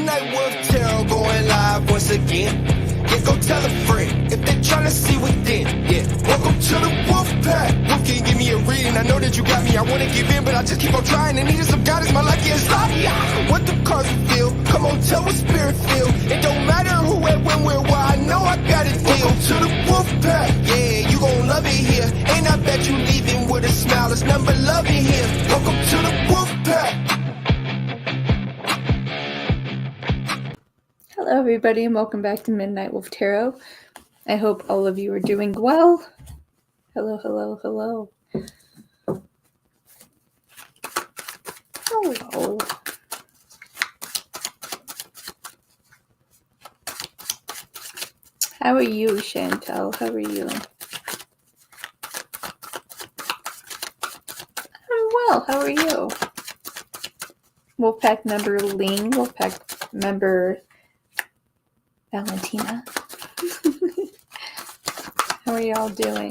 Midnight Wolf Tarot going live once again. Yeah, go tell a friend if they're trying to see within. Yeah, welcome to the Wolf Pack. Wolf can give me a reading. I know that you got me. I wanna give in, but I just keep on trying. And needing some guidance. My life is like, yeah. What the cards reveal? Come on, tell what spirit feel. It don't matter who, where, when, where, why. I know I got it. Welcome to the Wolf Pack. Yeah, you gon' love it here. And I bet you leaving with a smile. There's none but love in here. Welcome to the Wolf Pack. Hello everybody and welcome back to Midnight Wolf Tarot. I hope all of you are doing well. Hello, hello, hello. Hello. How are you, Chantel? How are you? I'm well. How are you? Wolfpack member Ling, Wolfpack member Valentina. How are y'all doing?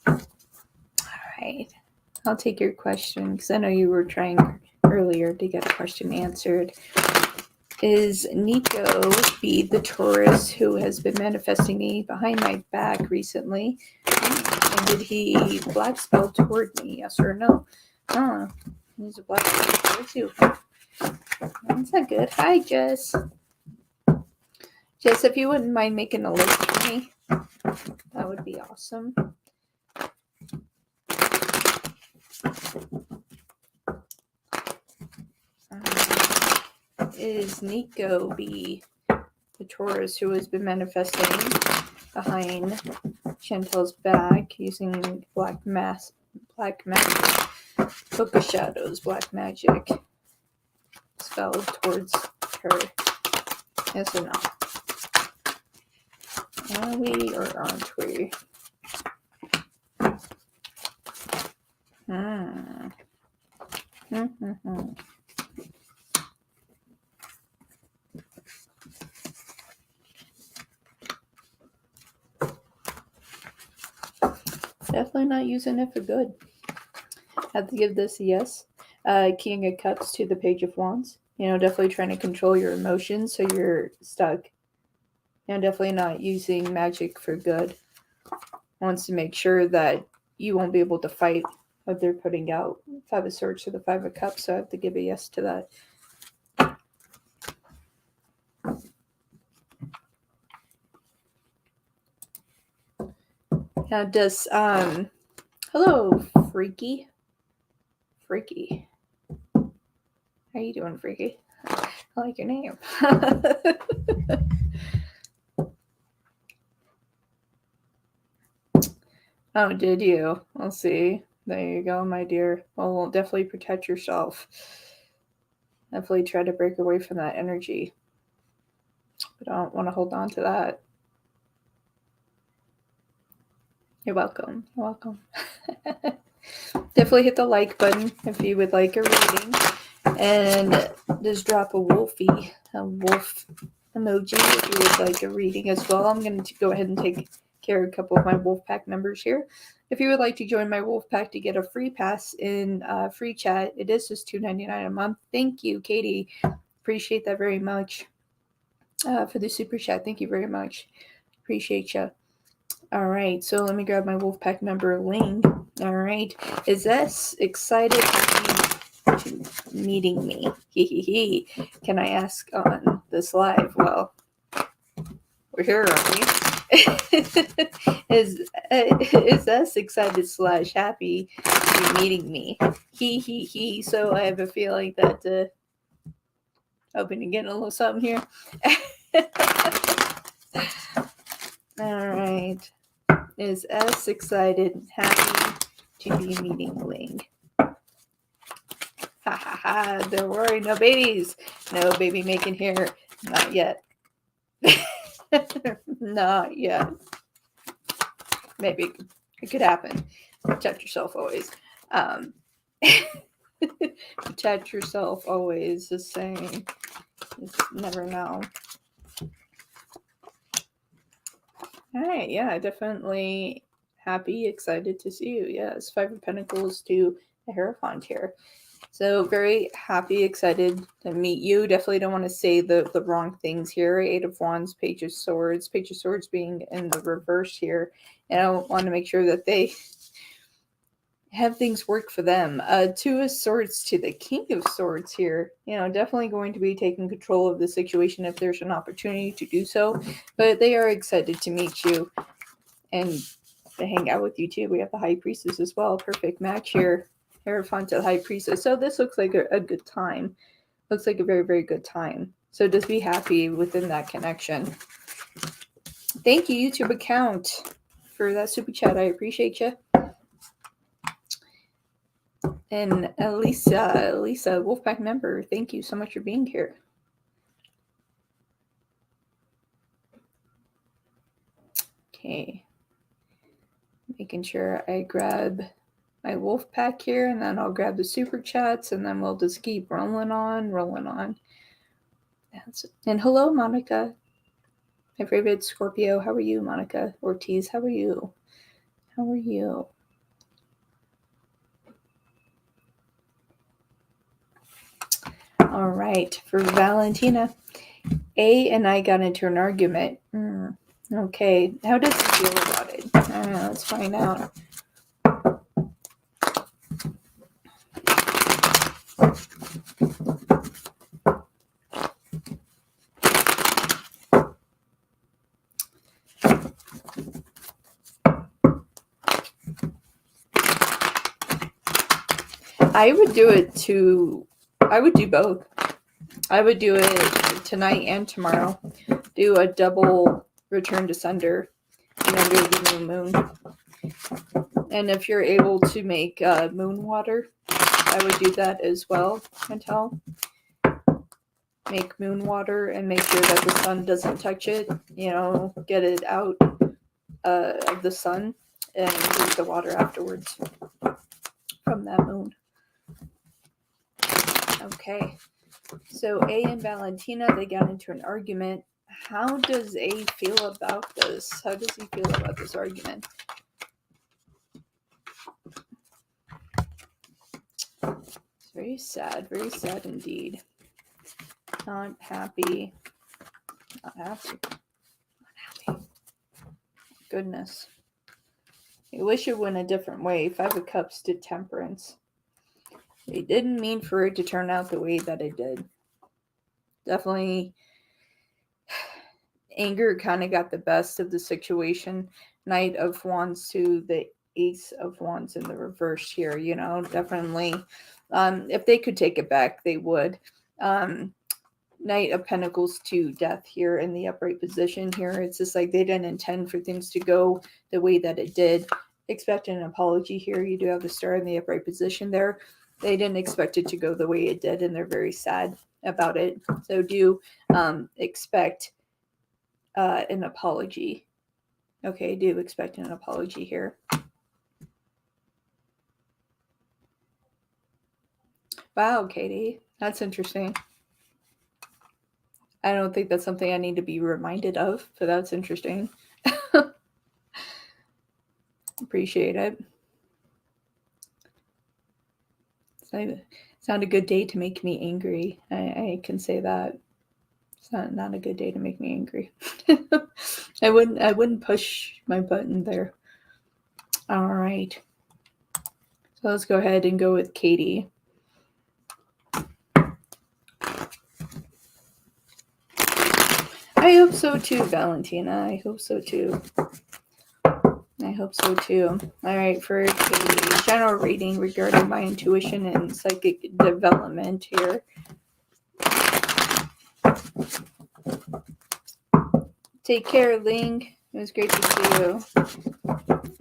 All right. I'll take your question because I know you were trying earlier to get a question answered. Is Nico B the Taurus who has been manifesting me behind my back recently? And did he black spell toward me? Yes or no? Oh, he's a black spell towards you. That's not good. Hi, Jess. Jess, if you wouldn't mind making a list for me, that would be awesome. Is Nico B the Taurus who has been manifesting behind Chantel's back using black magic, focus shadows, black magic spells towards her? Yes or no? Are we or aren't we? Definitely not using it for good. Have to give this a yes. King of Cups to the Page of Wands. Definitely trying to control your emotions so you're stuck. Definitely not using magic for good. Wants to make sure that you won't be able to fight what they're putting out. Five of Swords to the Five of Cups, so I have to give a yes to that. Now does hello, Freaky. How you doing, Freaky? I like your name. Oh, did you? I'll see. There you go, my dear. Well, definitely protect yourself. Definitely try to break away from that energy. But I don't want to hold on to that. You're welcome. You're welcome. Definitely hit the like button if you would like a reading. And just drop a wolf emoji if you would like a reading as well. I'm going to go ahead and take care of a couple of my Wolfpack members here. If you would like to join my Wolfpack to get a free pass in free chat, it is just $2.99 a month. Thank you, Katie. Appreciate that very much for the super chat. Thank you very much. Appreciate you. All right, so let me grab my Wolfpack member Ling. All right, is this excited to meeting me? Can I ask on this live? Well, we're here, aren't we? is us excited / happy to be meeting me? So I have a feeling that hoping to get a little something here. All right. Is S excited, happy to be meeting Ling? Ha ha ha, don't worry, no babies. No baby making here. Not yet. Not yet. Maybe it could happen. Protect yourself always. Protect yourself always is saying. You never know. All right, yeah, definitely happy, excited to see you. Yes, Five of Pentacles to the Hierophant here. So very happy, excited to meet you. Definitely don't want to say the wrong things here. Eight of Wands, Page of Swords. Page of Swords being in the reverse here. And I want to make sure that they have things work for them. Two of Swords to the King of Swords here. Definitely going to be taking control of the situation if there's an opportunity to do so. But they are excited to meet you and to hang out with you too. We have the High Priestess as well. Perfect match here. Hierophant to the High Priestess. So this looks like a good time. Looks like a very, very good time. So just be happy within that connection. Thank you, YouTube account, for that super chat. I appreciate you. And Lisa, Wolfpack member, thank you so much for being here. Okay. Making sure I grab my Wolfpack here, and then I'll grab the super chats, and then we'll just keep rolling on. And hello, Monica. My favorite Scorpio. How are you, Monica? Ortiz, how are you? How are you? All right, for Valentina, A and I got into an argument. Okay, how does he feel about it? I don't know, let's find out. I would do both. I would do it tonight and tomorrow. Do a double return to sender and then do the new moon. And if you're able to make moon water, I would do that as well, Chantel. Make moon water and make sure that the sun doesn't touch it. Get it out of the sun and drink the water afterwards from that moon. Okay. So A and Valentina, they got into an argument. How does A feel about this? How does he feel about this argument? It's very sad indeed. Not happy. Goodness. I wish it went a different way. Five of Cups to Temperance. They didn't mean for it to turn out the way that it did. Definitely anger kind of got the best of the situation. Knight of Wands to the Ace of Wands in the reverse here. Definitely. If they could take it back, they would. Knight of Pentacles to Death here in the upright position here. It's just like they didn't intend for things to go the way that it did. Expect an apology here. You do have the Star in the upright position there. They didn't expect it to go the way it did, and they're very sad about it. So do expect an apology. Okay, do expect an apology here. Wow, Katie, that's interesting. I don't think that's something I need to be reminded of, but that's interesting. Appreciate it. It's not a good day to make me angry. I can say that. It's not a good day to make me angry. I wouldn't push my button there. All right. So let's go ahead and go with Katie. I hope so too, Valentina. I hope so too. All right, for Katie, general reading regarding my intuition and psychic development here. Take care, Ling. It was great to see you.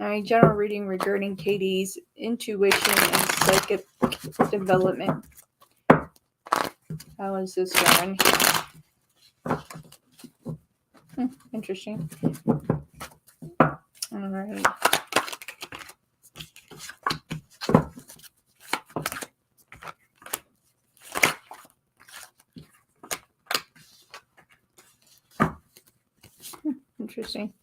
All right, general reading regarding Katie's intuition and psychic development. How is this going? Interesting. All right. Interesting.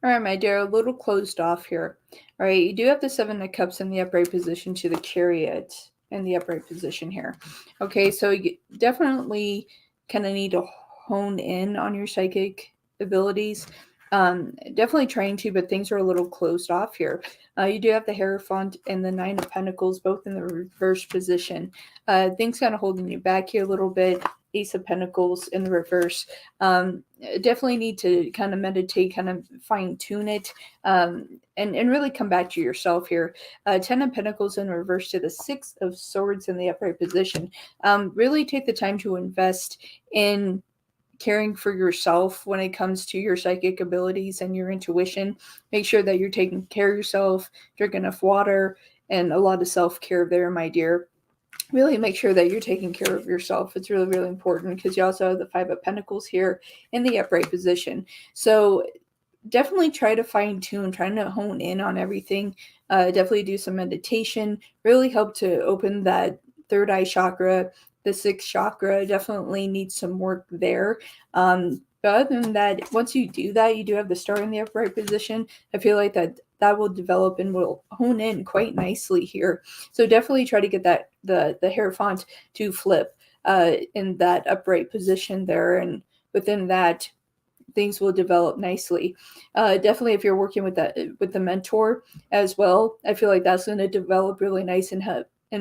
All right, my dear, a little closed off here. All right, you do have the Seven of Cups in the upright position to the Chariot in the upright position here. Okay, so you definitely kind of need to hone in on your psychic abilities. Definitely trying to, but things are a little closed off here. You do have the Hierophant and the Nine of Pentacles both in the reverse position. Things kind of holding you back here a little bit. Ace of Pentacles in the reverse. Definitely need to kind of meditate, kind of fine tune it, and really come back to yourself here. Ten of Pentacles in reverse to the Six of Swords in the upright position. Really take the time to invest in caring for yourself when it comes to your psychic abilities and your intuition. Make sure that you're taking care of yourself, drink enough water, and a lot of self-care there, my dear. Really make sure that you're taking care of yourself. It's really, really important because you also have the Five of Pentacles here in the upright position. So definitely try to fine tune, trying to hone in on everything. Definitely do some meditation. Really help to open that third eye chakra. The sixth chakra definitely needs some work there. But other than that, once you do that, you do have the star in the upright position. I feel like that will develop and will hone in quite nicely here. So definitely try to get that the Hierophant to flip in that upright position there, and within that, things will develop nicely. Definitely, if you're working with the mentor as well, I feel like that's going to develop really nice and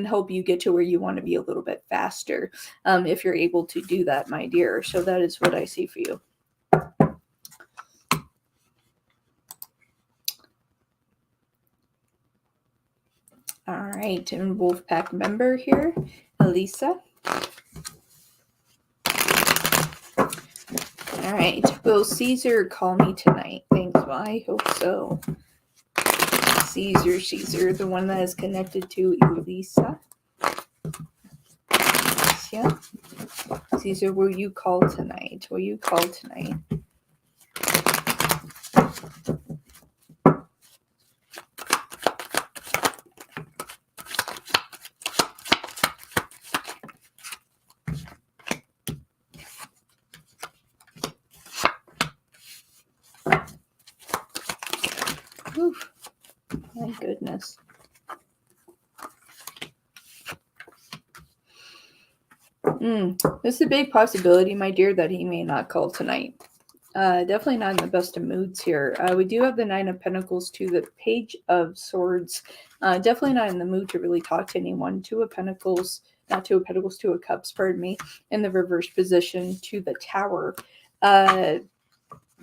help you get to where you want to be a little bit faster, if you're able to do that, my dear. So that is what I see for you. All right, and Wolfpack member here, Elisa. All right, will Caesar call me tonight? Thanks. Well, I hope so. Caesar, the one that is connected to Elisa. Yeah. Caesar, will you call tonight? Will you call tonight? Oof. My goodness. This is a big possibility, my dear, that he may not call tonight. Definitely not in the best of moods here. We do have the Nine of Pentacles to the Page of Swords. Definitely not in the mood to really talk to anyone. Two of Pentacles, not Two of Pentacles, Two of Cups, pardon me, in the reverse position to the Tower.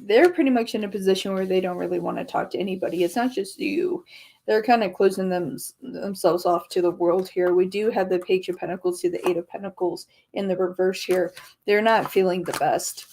They're pretty much in a position where they don't really want to talk to anybody. It's not just you. They're kind of closing themselves off to the world here. We do have the Page of Pentacles to the Eight of Pentacles in the reverse here. They're not feeling the best.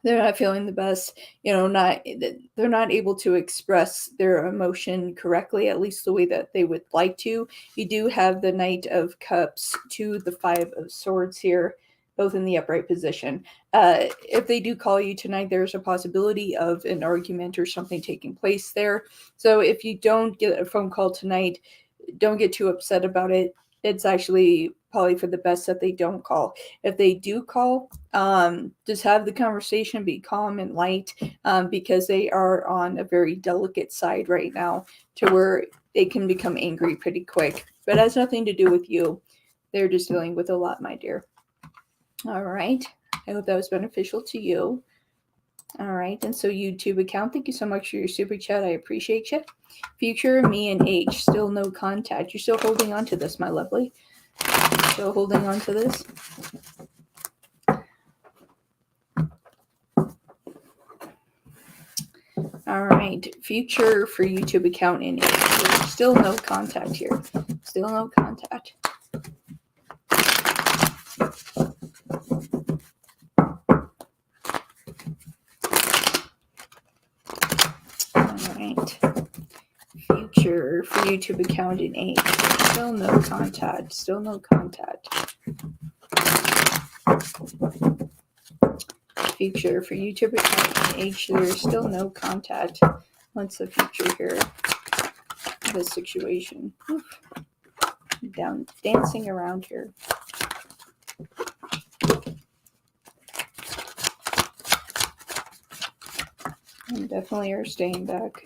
They're not feeling the best, they're not able to express their emotion correctly, at least the way that they would like to. You do have the Knight of Cups to the Five of Swords here, both in the upright position. If they do call you tonight, there's a possibility of an argument or something taking place there. So if you don't get a phone call tonight, don't get too upset about it. It's actually probably for the best that they don't call. If they do call, just have the conversation, be calm and light, because they are on a very delicate side right now to where they can become angry pretty quick. But it has nothing to do with you. They're just dealing with a lot, my dear. All right. I hope that was beneficial to you. All right. And so YouTube account, thank you so much for your super chat. I appreciate you. Future, me, and H, still no contact. You're still holding on to this, my lovely. Still holding on to this. All right. Future for YouTube account and H. Still no contact here. Still no contact. Alright. Future for YouTube account in H. Still no contact. Still no contact. Future for YouTube account in H. There's still no contact. What's the future here? This situation. Oof. Down dancing around here. and definitely are staying back.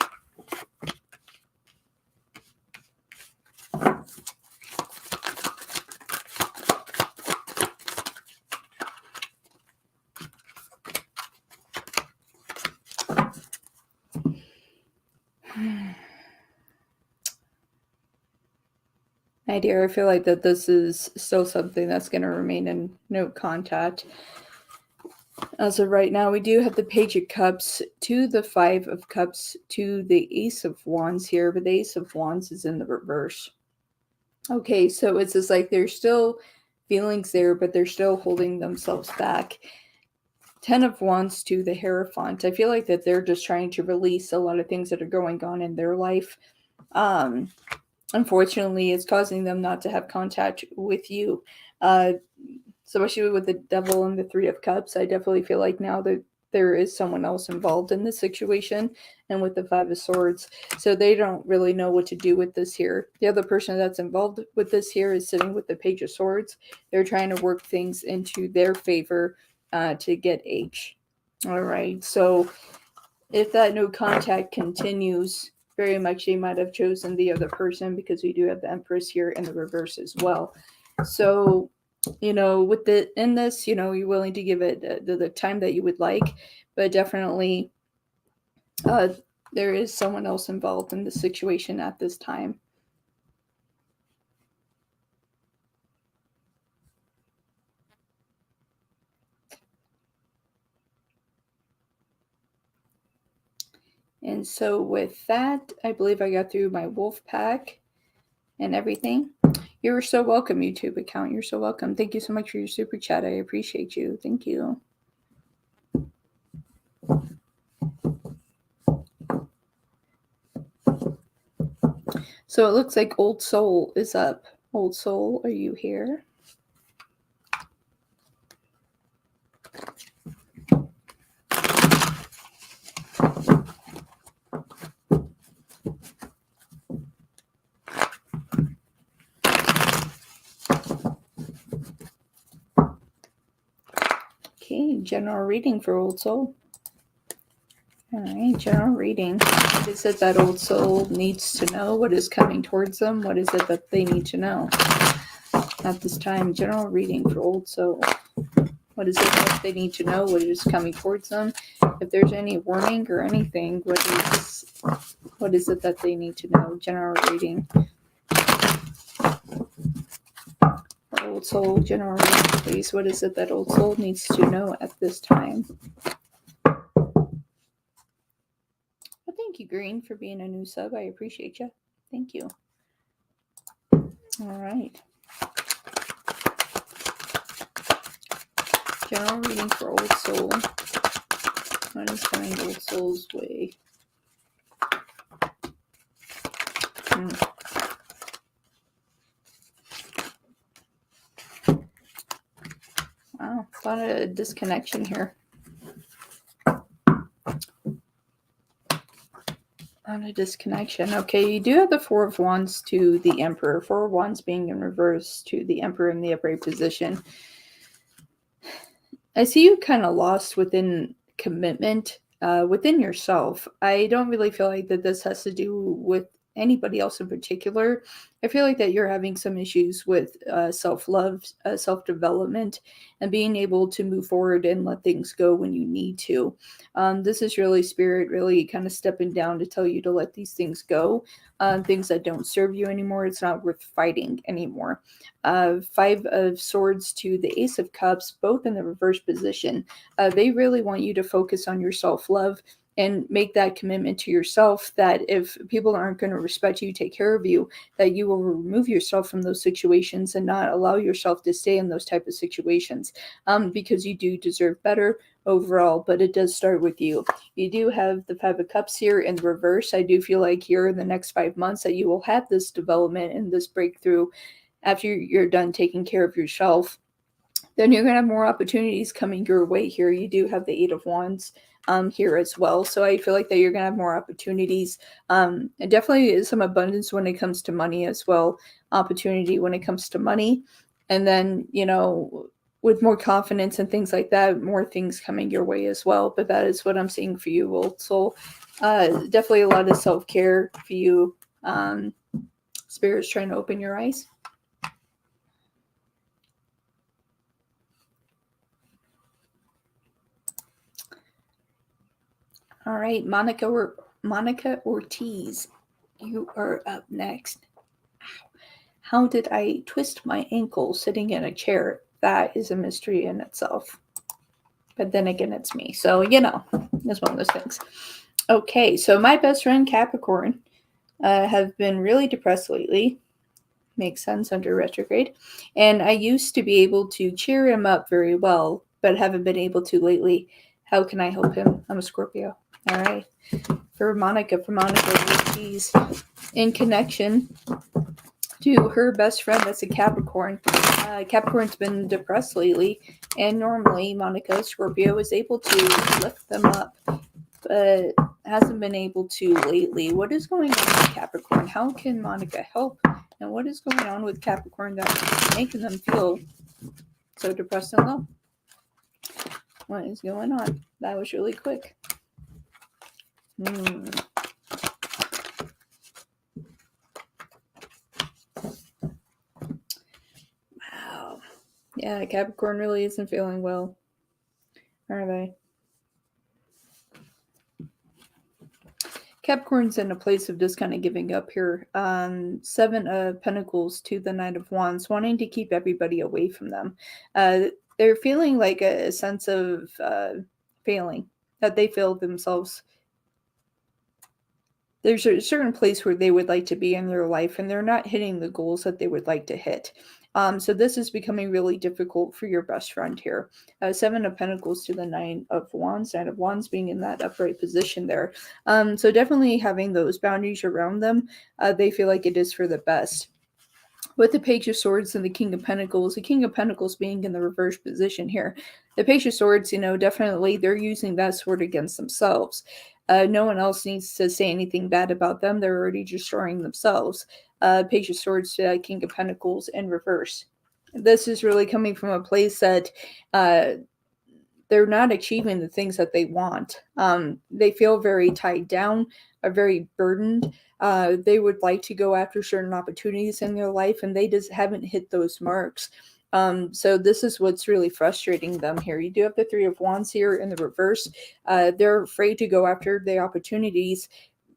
My dear, I feel like that this is still something that's going to remain in no contact. As of right now, we do have the Page of Cups to the Five of Cups to the Ace of Wands here, but the Ace of Wands is in the reverse. Okay, so it's just like there's still feelings there, but they're still holding themselves back. 10 of Wands to the Hierophant. I feel like that they're just trying to release a lot of things that are going on in their life. Unfortunately, it's causing them not to have contact with you. Especially with the Devil and the Three of Cups, I definitely feel like now that there is someone else involved in this situation, and with the Five of Swords, so they don't really know what to do with this here. The other person that's involved with this here is sitting with the Page of Swords. They're trying to work things into their favor to get H. All right, so if that no contact continues, very much they might have chosen the other person, because we do have the Empress here in the reverse as well. So, with this, you're willing to give it the time that you would like, but definitely there is someone else involved in the situation at this time. And so with that, I believe I got through my wolf pack and everything. You're so welcome, YouTube account. You're so welcome. Thank you so much for your super chat. I appreciate you. Thank you. So it looks like Old Soul is up. Old Soul, are you here? Okay, general reading for Old Soul. All right, general reading. What is it that Old Soul needs to know? What is coming towards them? What is it that they need to know at this time? General reading for Old Soul. What is it that they need to know? What is coming towards them? If there's any warning or anything, what is it that they need to know? General reading. Old Soul, general reading, please. What is it that Old Soul needs to know at this time? Well, thank you, Green, for being a new sub. I appreciate you. Thank you. All right. General reading for Old Soul. What is coming Old Soul's way? Wow, a lot of disconnection here. On a disconnection. Okay, you do have the Four of Wands to the Emperor. Four of Wands being in reverse to the Emperor in the upright position. I see you kind of lost within commitment within yourself. I don't really feel like that this has to do with anybody else in particular. I feel like that you're having some issues with self-love, self-development, and being able to move forward and let things go when you need to. This is really Spirit really kind of stepping down to tell you to let these things go, things that don't serve you anymore. It's not worth fighting anymore. Five of Swords to the Ace of Cups, both in the reverse position. They really want you to focus on your self-love and make that commitment to yourself that if people aren't going to respect you, take care of you, that you will remove yourself from those situations and not allow yourself to stay in those type of situations, because you do deserve better overall, but it does start with you. You do have the Five of Cups here in reverse. I do feel like here in the next 5 months that you will have this development and this breakthrough after you're done taking care of yourself. Then you're going to have more opportunities coming your way here. You do have the Eight of Wands here as well. So I feel like that you're going to have more opportunities. And definitely some abundance when it comes to money as well. Opportunity when it comes to money. And then, with more confidence and things like that, more things coming your way as well. But that is what I'm seeing for you, Old Soul. Definitely a lot of self-care for you. Spirit's trying to open your eyes. All right, Monica Ortiz, you are up next. How did I twist my ankle sitting in a chair? That is a mystery in itself. But then again, it's me. So, it's one of those things. Okay, so my best friend Capricorn have been really depressed lately. Makes sense under retrograde. And I used to be able to cheer him up very well, but haven't been able to lately. How can I help him? I'm a Scorpio. All right. For Monica, she's in connection to her best friend that's a Capricorn. Capricorn's been depressed lately, and normally Monica, Scorpio, is able to lift them up, but hasn't been able to lately. What is going on with Capricorn? How can Monica help? And what is going on with Capricorn that's making them feel so depressed and low? What is going on? That was really quick. Wow. Yeah, Capricorn really isn't feeling well. Are they? Capricorn's in a place of just kind of giving up here. 7 of Pentacles to the Knight of Wands, wanting to keep everybody away from them. They're feeling like a sense of failing, that they failed themselves. There's a certain place where they would like to be in their life, and they're not hitting the goals that they would like to hit. So this is becoming really difficult for your best friend here. 7 of Pentacles to the Knight of Wands being in that upright position there. So definitely having those boundaries around them, they feel like it is for the best. With the Page of Swords and the King of Pentacles being in the reverse position here. The Page of Swords, definitely they're using that sword against themselves. No one else needs to say anything bad about them. They're already destroying themselves. Page of Swords to King of Pentacles in reverse. This is really coming from a place that they're not achieving the things that they want. They feel very tied down, are very burdened. They would like to go after certain opportunities in their life, and they just haven't hit those marks. So this is what's really frustrating them here. You do have the 3 of Wands here in the reverse. They're afraid to go after the opportunities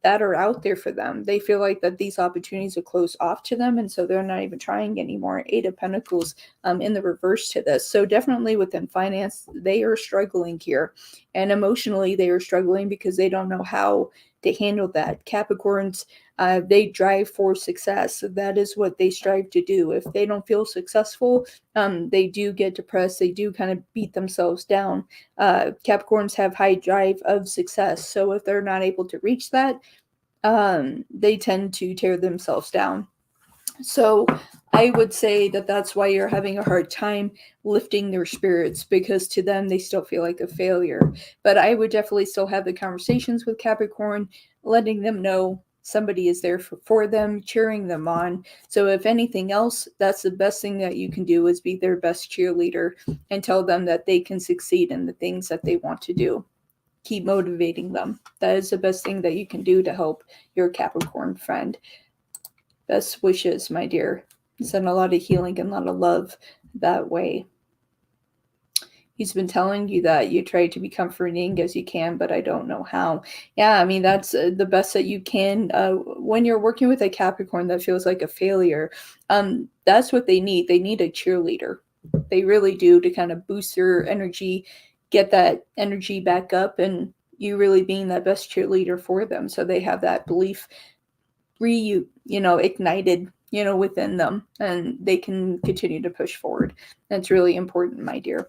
that are out there for them. They feel like that these opportunities are closed off to them, and so they're not even trying anymore. 8 of Pentacles in the reverse to this. So definitely within finance, they are struggling here. And emotionally, they are struggling because they don't know how to handle that. Capricorns, they drive for success. That is what they strive to do. If they don't feel successful, they do get depressed. They do kind of beat themselves down. Capricorns have high drive of success. So if they're not able to reach that, they tend to tear themselves down. So I would say that that's why you're having a hard time lifting their spirits, because to them, they still feel like a failure. But I would definitely still have the conversations with Capricorn, letting them know somebody is there for them, cheering them on. So if anything else, that's the best thing that you can do, is be their best cheerleader and tell them that they can succeed in the things that they want to do. Keep motivating them. That is the best thing that you can do to help your Capricorn friend. Best wishes, my dear. Send a lot of healing and a lot of love that way. He's been telling you that you try to be comforting as you can, but I don't know how. Yeah, I mean, that's the best that you can. When you're working with a Capricorn that feels like a failure, that's what they need. They need a cheerleader. They really do, to kind of boost their energy, get that energy back up, and you really being that best cheerleader for them. So they have that belief ignited, within them, and they can continue to push forward. That's really important, my dear.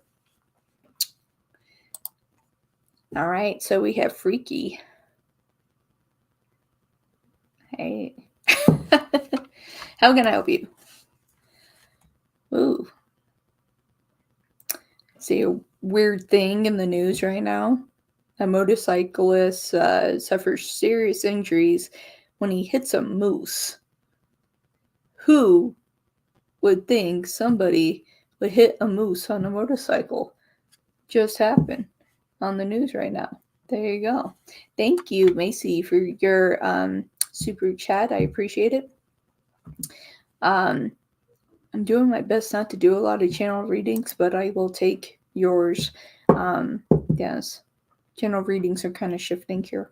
All right, so we have Freaky. Hey. How can I help you? Ooh. See a weird thing in the news right now. A motorcyclist suffers serious injuries when he hits a moose. Who would think somebody would hit a moose on a motorcycle. Just happened on the news right now. There you go. Thank you, Macy, for your super chat. I appreciate it. I'm doing my best not to do a lot of channel readings, but I will take yours. Yes, channel readings are kind of shifting here.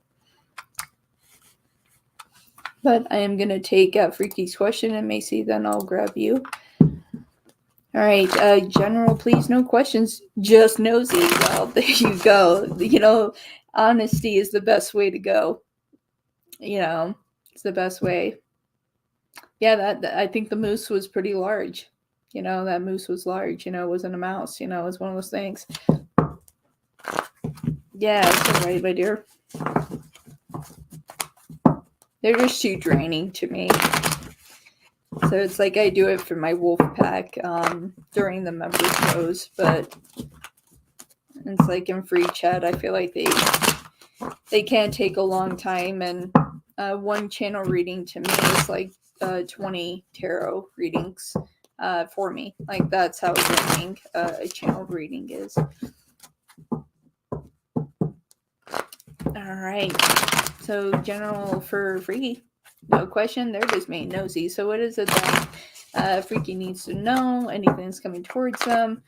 But I am going to take Freaky's question, and Macy, then I'll grab you. All right, general, please, no questions, just nosy. Well, there you go. You know, honesty is the best way to go. You know, it's the best way. Yeah, that I think the moose was pretty large. You know, that moose was large. You know, it wasn't a mouse. You know, it was one of those things. Yeah, it's all right, my dear. They're just too draining to me. So it's like I do it for my wolf pack during the member shows, but it's like in free chat, I feel like they can take a long time, and one channel reading to me is like 20 tarot readings for me. Like that's how draining a channel reading is. All right. So general for Freaky, no question. They're just being nosy. So what is it that Freaky needs to know? Anything that's coming towards them?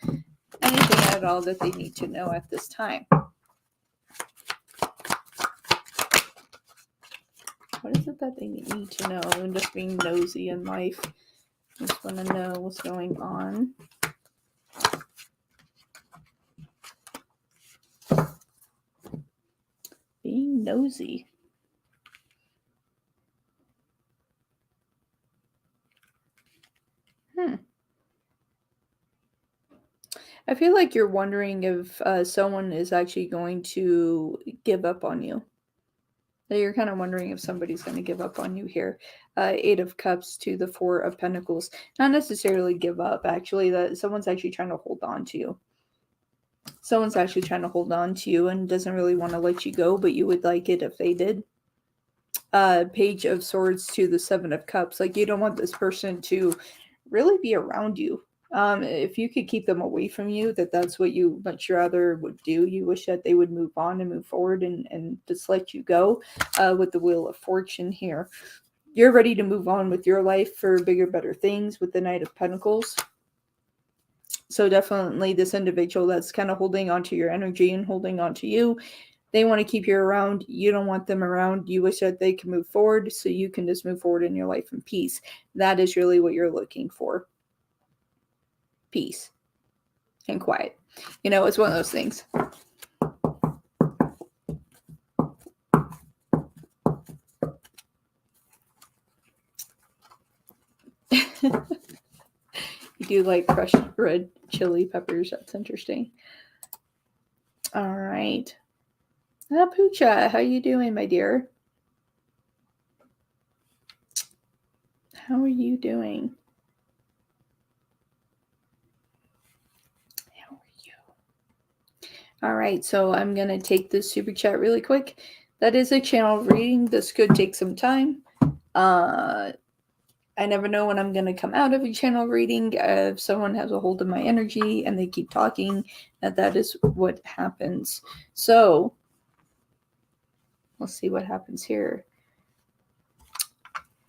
Anything at all that they need to know at this time? What is it that they need to know? And just being nosy in life. Just want to know what's going on. Being nosy. I feel like you're wondering if someone is actually going to give up on you. You're kind of wondering if somebody's going to give up on you here. 8 of Cups to the 4 of Pentacles. Not necessarily give up, actually. That someone's actually trying to hold on to you. Someone's actually trying to hold on to you and doesn't really want to let you go, but you would like it if they did. Page of Swords to the 7 of Cups. Like, you don't want this person to really be around you. If you could keep them away from you, that's what you much rather would do. You wish that they would move on and move forward and just let you go with the Wheel of Fortune here. You're ready to move on with your life for bigger, better things with the Knight of Pentacles. So definitely this individual that's kind of holding on to your energy and holding on to you, they want to keep you around. You don't want them around. You wish that they can move forward so you can just move forward in your life in peace. That is really what you're looking for. Peace and quiet. You know, it's one of those things. You do like crushed red chili peppers. That's interesting. All right. Poocha, how you doing, my dear? How are you doing? How are you? All right, so I'm going to take this super chat really quick. That is a channel reading. This could take some time. I never know when I'm going to come out of a channel reading. If someone has a hold of my energy and they keep talking, that is what happens. So let's see what happens here.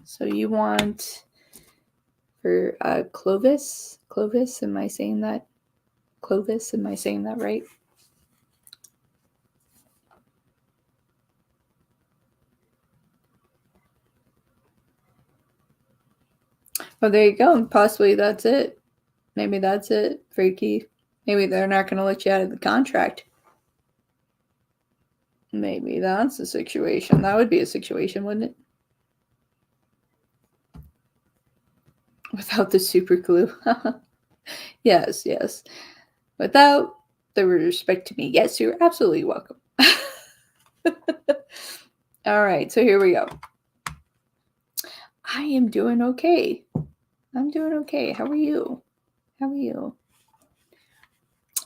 So you want for Clovis? Clovis, am I saying that? Clovis, am I saying that right? Well, there you go. Possibly that's it. Maybe that's it, Freaky. Maybe they're not going to let you out of the contract. Maybe that's a situation. That would be a situation, wouldn't it? Without the super glue. Yes, yes. Without the respect to me. Yes, you're absolutely welcome. All right, so here we go. I am doing okay. I'm doing okay. How are you? How are you?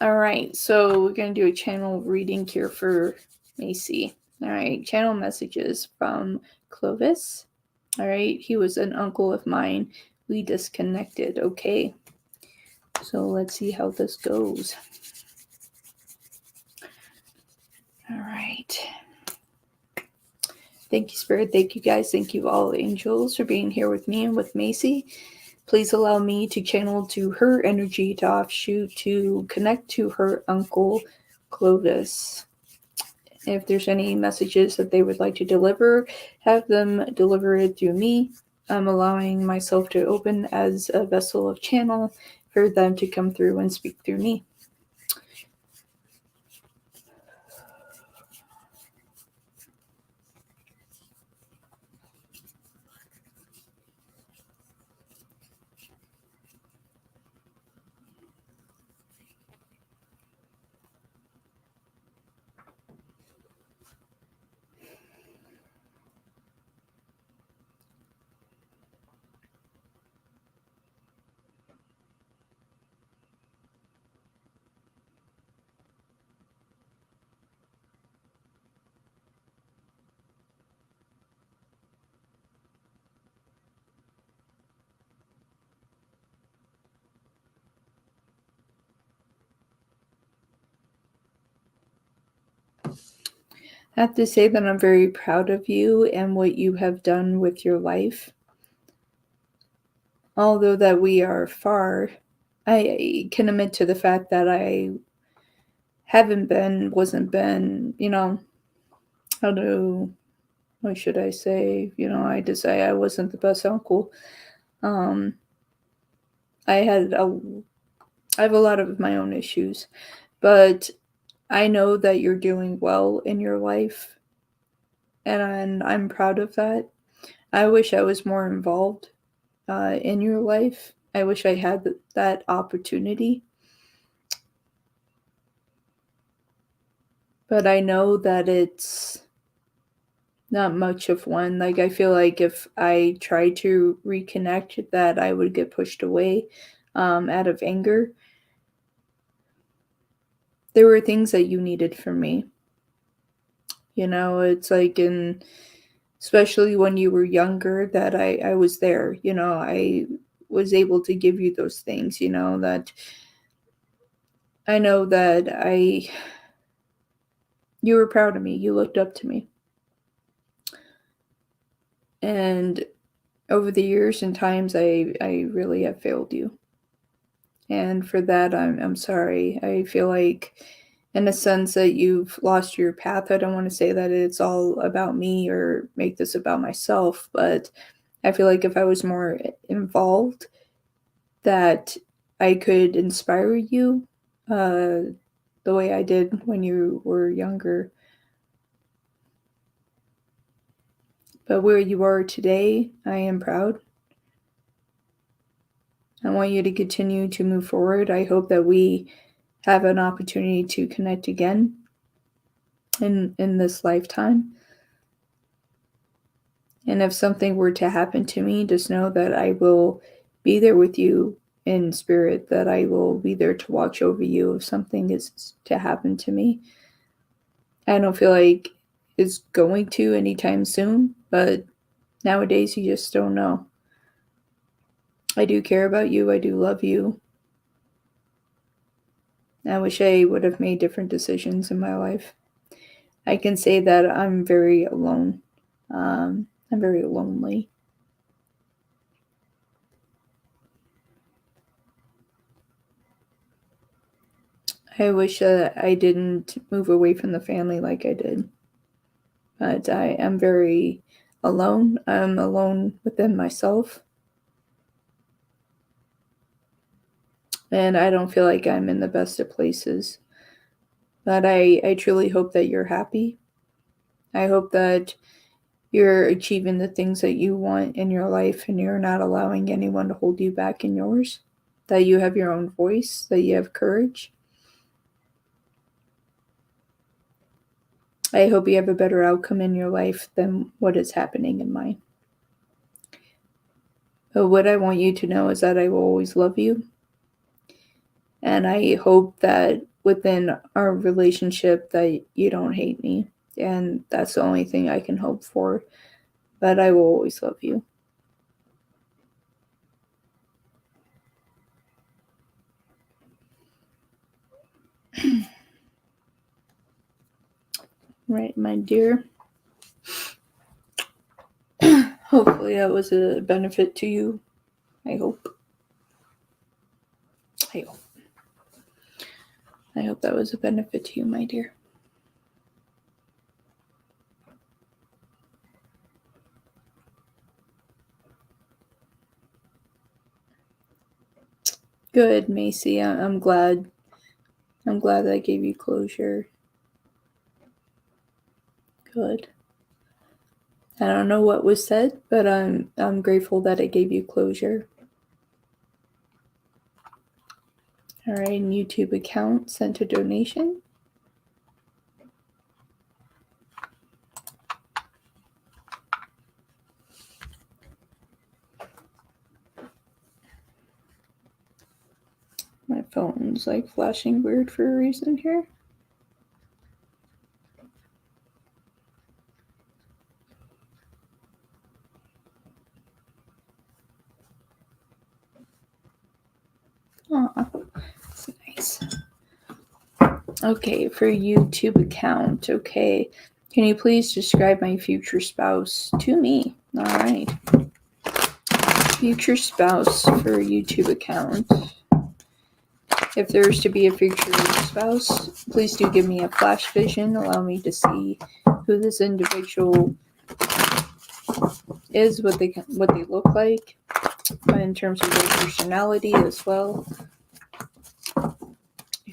All right, so we're going to do a channel reading here for Macy. All right, channel messages from Clovis. All right, he was an uncle of mine. We disconnected. Okay. So let's see how this goes. All right. Thank you, Spirit. Thank you, guys. Thank you, all angels, for being here with me and with Macy. Please allow me to channel to her energy to offshoot to connect to her uncle, Clovis. If there's any messages that they would like to deliver, have them deliver it through me. I'm allowing myself to open as a vessel of channel for them to come through and speak through me. I have to say that I'm very proud of you and what you have done with your life. Although that we are far, I can admit to the fact that I wasn't been, what should I say? I just say I wasn't the best uncle. Um, I have a lot of my own issues, but I know that you're doing well in your life, and I'm proud of that. I wish I was more involved in your life. I wish I had that opportunity. But I know that it's not much of one. Like, I feel like if I tried to reconnect, that I would get pushed away out of anger. There were things that you needed from me. It's like especially when you were younger, that I was there. I was able to give you those things, that I know that you were proud of me. You looked up to me. And over the years and times, I really have failed you. And for that, I'm sorry. I feel like, in a sense, that you've lost your path. I don't want to say that it's all about me or make this about myself, but I feel like if I was more involved, that I could inspire you the way I did when you were younger. But where you are today, I am proud. I want you to continue to move forward. I hope that we have an opportunity to connect again in this lifetime. And if something were to happen to me, just know that I will be there with you in spirit, that I will be there to watch over you if something is to happen to me. I don't feel like it's going to anytime soon, but nowadays you just don't know. I do care about you. I do love you. I wish I would have made different decisions in my life. I can say that I'm very alone. I'm very lonely. I wish I didn't move away from the family like I did. But I am very alone. I'm alone within myself. And I don't feel like I'm in the best of places. But I truly hope that you're happy. I hope that you're achieving the things that you want in your life and you're not allowing anyone to hold you back in yours. That you have your own voice, that you have courage. I hope you have a better outcome in your life than what is happening in mine. But what I want you to know is that I will always love you. And I hope that within our relationship that you don't hate me. And that's the only thing I can hope for. But I will always love you. Right, my dear. Hopefully that was a benefit to you. I hope. I hope that was a benefit to you, my dear. Good, Macy. I'm glad. I'm glad that I gave you closure. Good. I don't know what was said, but I'm grateful that I gave you closure. All right, YouTube account sent a donation. My phone's like flashing weird for a reason here. Oh, that's nice. Okay, for YouTube account. Okay, can you please describe my future spouse to me? All right. Future spouse for YouTube account. If there's to be a future spouse, please do give me a flash vision. Allow me to see who this individual is, what they look like, in terms of their personality as well.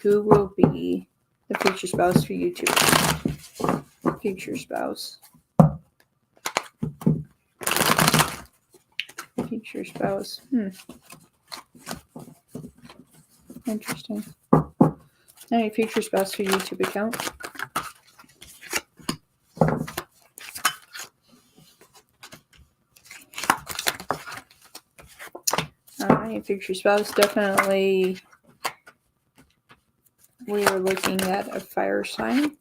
Who will be the future spouse for YouTube? Future spouse. Future spouse. Interesting. Any future spouse for YouTube account? Alright, future spouse. Definitely we are looking at a fire sign.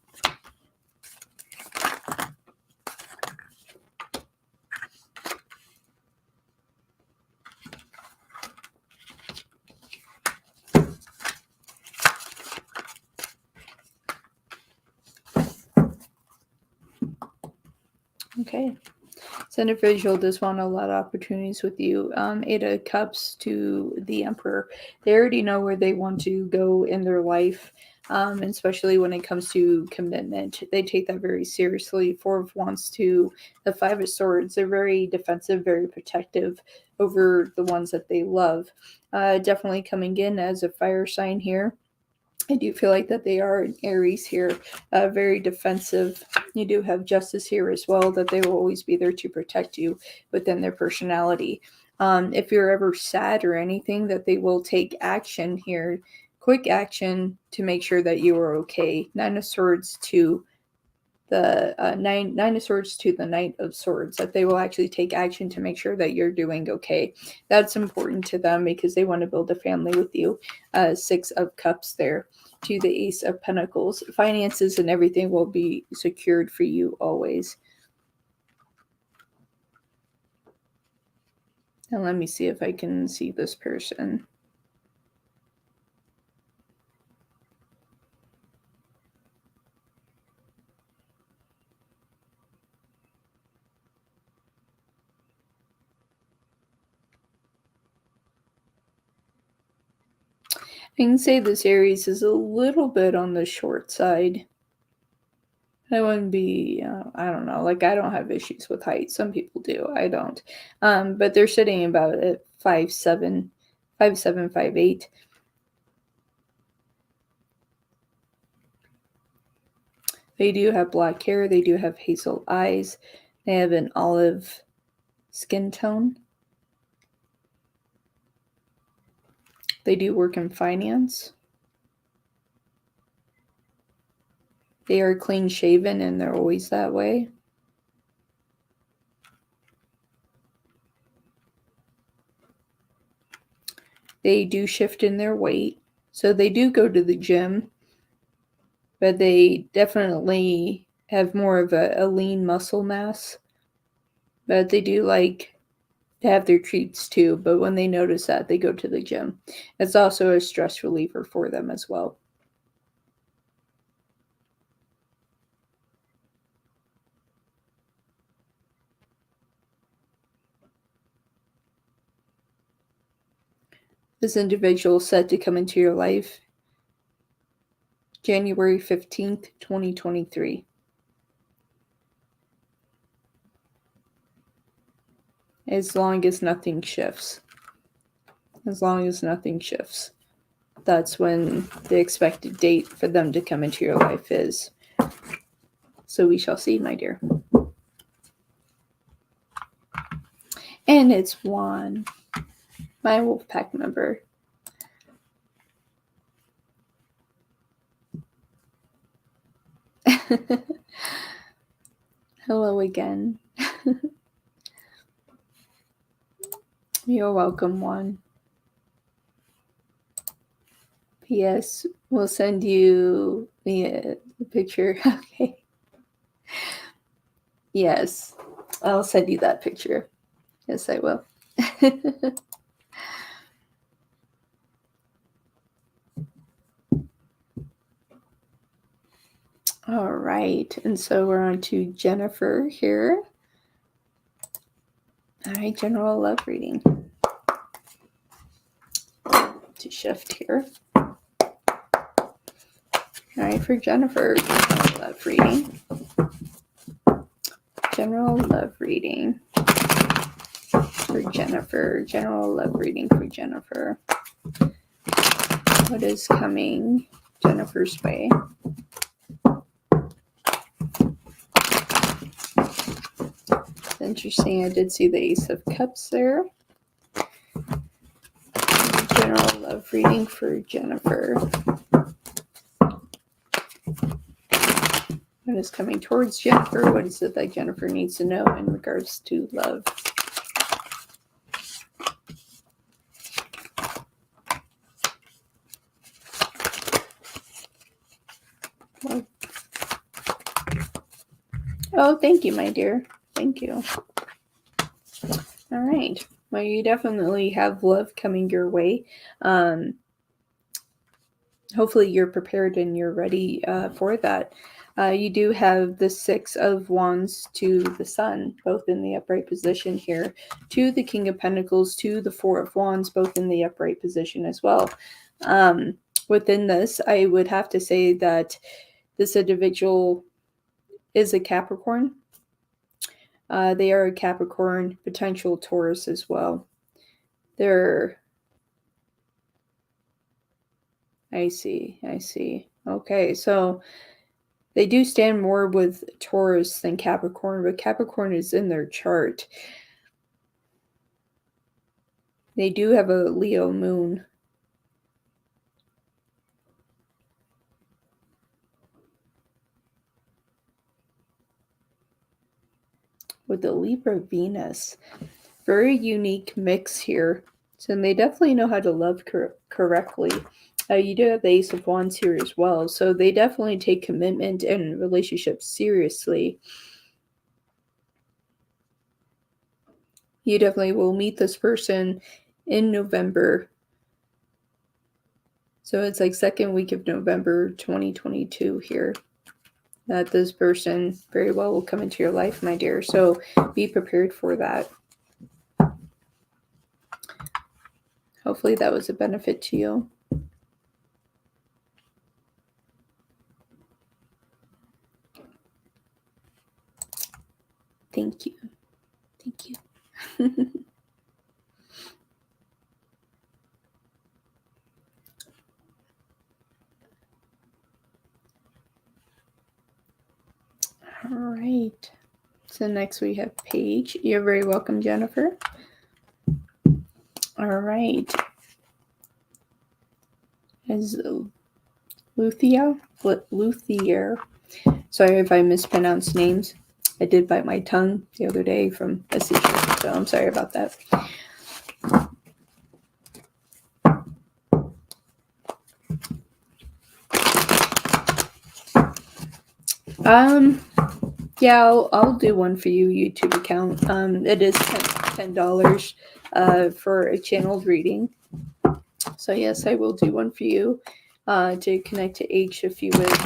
Okay. This individual does want a lot of opportunities with you. 8 of Cups to the Emperor. They already know where they want to go in their life, especially when it comes to commitment. They take that very seriously. 4 of Wands to the 5 of Swords. They're very defensive, very protective over the ones that they love. Definitely coming in as a fire sign here. I do feel like that they are an Aries here, very defensive. You do have Justice here as well, that they will always be there to protect you within their personality. If you're ever sad or anything, that they will take action here, quick action to make sure that you are okay. 9 of Swords to the nine of Swords to the Knight of Swords, that they will actually take action to make sure that you're doing okay. That's important to them because they want to build a family with you. 6 of Cups there to the Ace of Pentacles. Finances and everything will be secured for you always. And let me see if I can see this person. I can say this Aries is a little bit on the short side. I wouldn't be, I don't know, like I don't have issues with height. Some people do. I don't. But they're sitting about at 5'7", 5'7", 5'8". They do have black hair. They do have hazel eyes. They have an olive skin tone. They do work in finance. They are clean shaven and they're always that way. They do shift in their weight. So they do go to the gym, but they definitely have more of a lean muscle mass. But they do like to have their treats too. But when they notice that, they go to the gym. It's also a stress reliever for them as well. This individual set to come into your life January 15th, 2023. As long as nothing shifts. As long as nothing shifts. That's when the expected date for them to come into your life is. So we shall see, my dear. And it's Juan, my Wolfpack member. Hello again. You're welcome, Juan. P.S. We'll send you the picture. Okay. Yes, I'll send you that picture. Yes, I will. All right, and so we're on to Jennifer here. All right, general love reading. To shift here. All right, for Jennifer, general love reading. General love reading for Jennifer. General love reading for Jennifer. What is coming Jennifer's way? Interesting. I did see the Ace of Cups there. General love reading for Jennifer. What is coming towards Jennifer? What is it that Jennifer needs to know in regards to love? Oh, thank you, my dear. Thank you. All right. Well, you definitely have love coming your way. Hopefully you're prepared and you're ready for that. You do have the Six of Wands to the Sun, both in the upright position here, to the King of Pentacles, to the Four of Wands, both in the upright position as well. Within this, I would have to say that this individual is a Capricorn. They are a Capricorn, potential Taurus as well. I see. Okay, so they do stand more with Taurus than Capricorn, but Capricorn is in their chart. They do have a Leo moon. With the Libra Venus. Very unique mix here. So they definitely know how to love correctly. You do have the Ace of Wands here as well. So they definitely take commitment and relationships seriously. You definitely will meet this person in November. So it's like second week of November 2022 here. That this person very well will come into your life, my dear. So be prepared for that. Hopefully that was a benefit to you. Thank you. Thank you. All right. So next we have Paige. You're very welcome, Jennifer. All right. Is Luthier. Sorry if I mispronounced names. I did bite my tongue the other day from a seizure, so I'm sorry about that. Yeah, I'll do one for you, YouTube account. It is $10 for a channeled reading. So yes, I will do one for you to connect to H if you would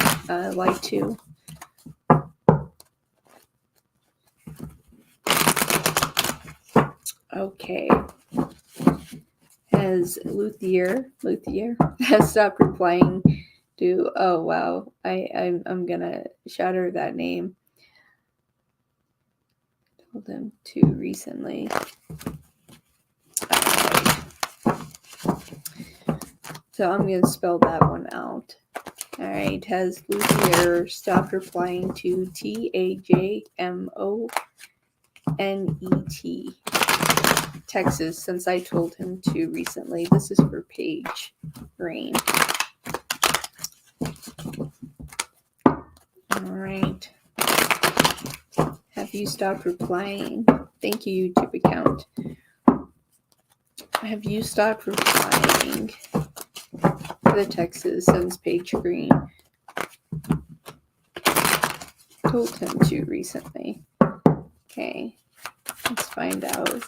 like to. Okay. as Luthier has stopped replying to. Oh wow, I'm gonna shatter that name. Told him to recently. So I'm gonna spell that one out. All right, has Luthier stopped replying to TAJMONET Texas since I told him to recently? This is for Paige Green. All right. Have you stopped replying? Thank you, YouTube account. Have you stopped replying to the Texas since Paige Green told him to recently? Okay, let's find out.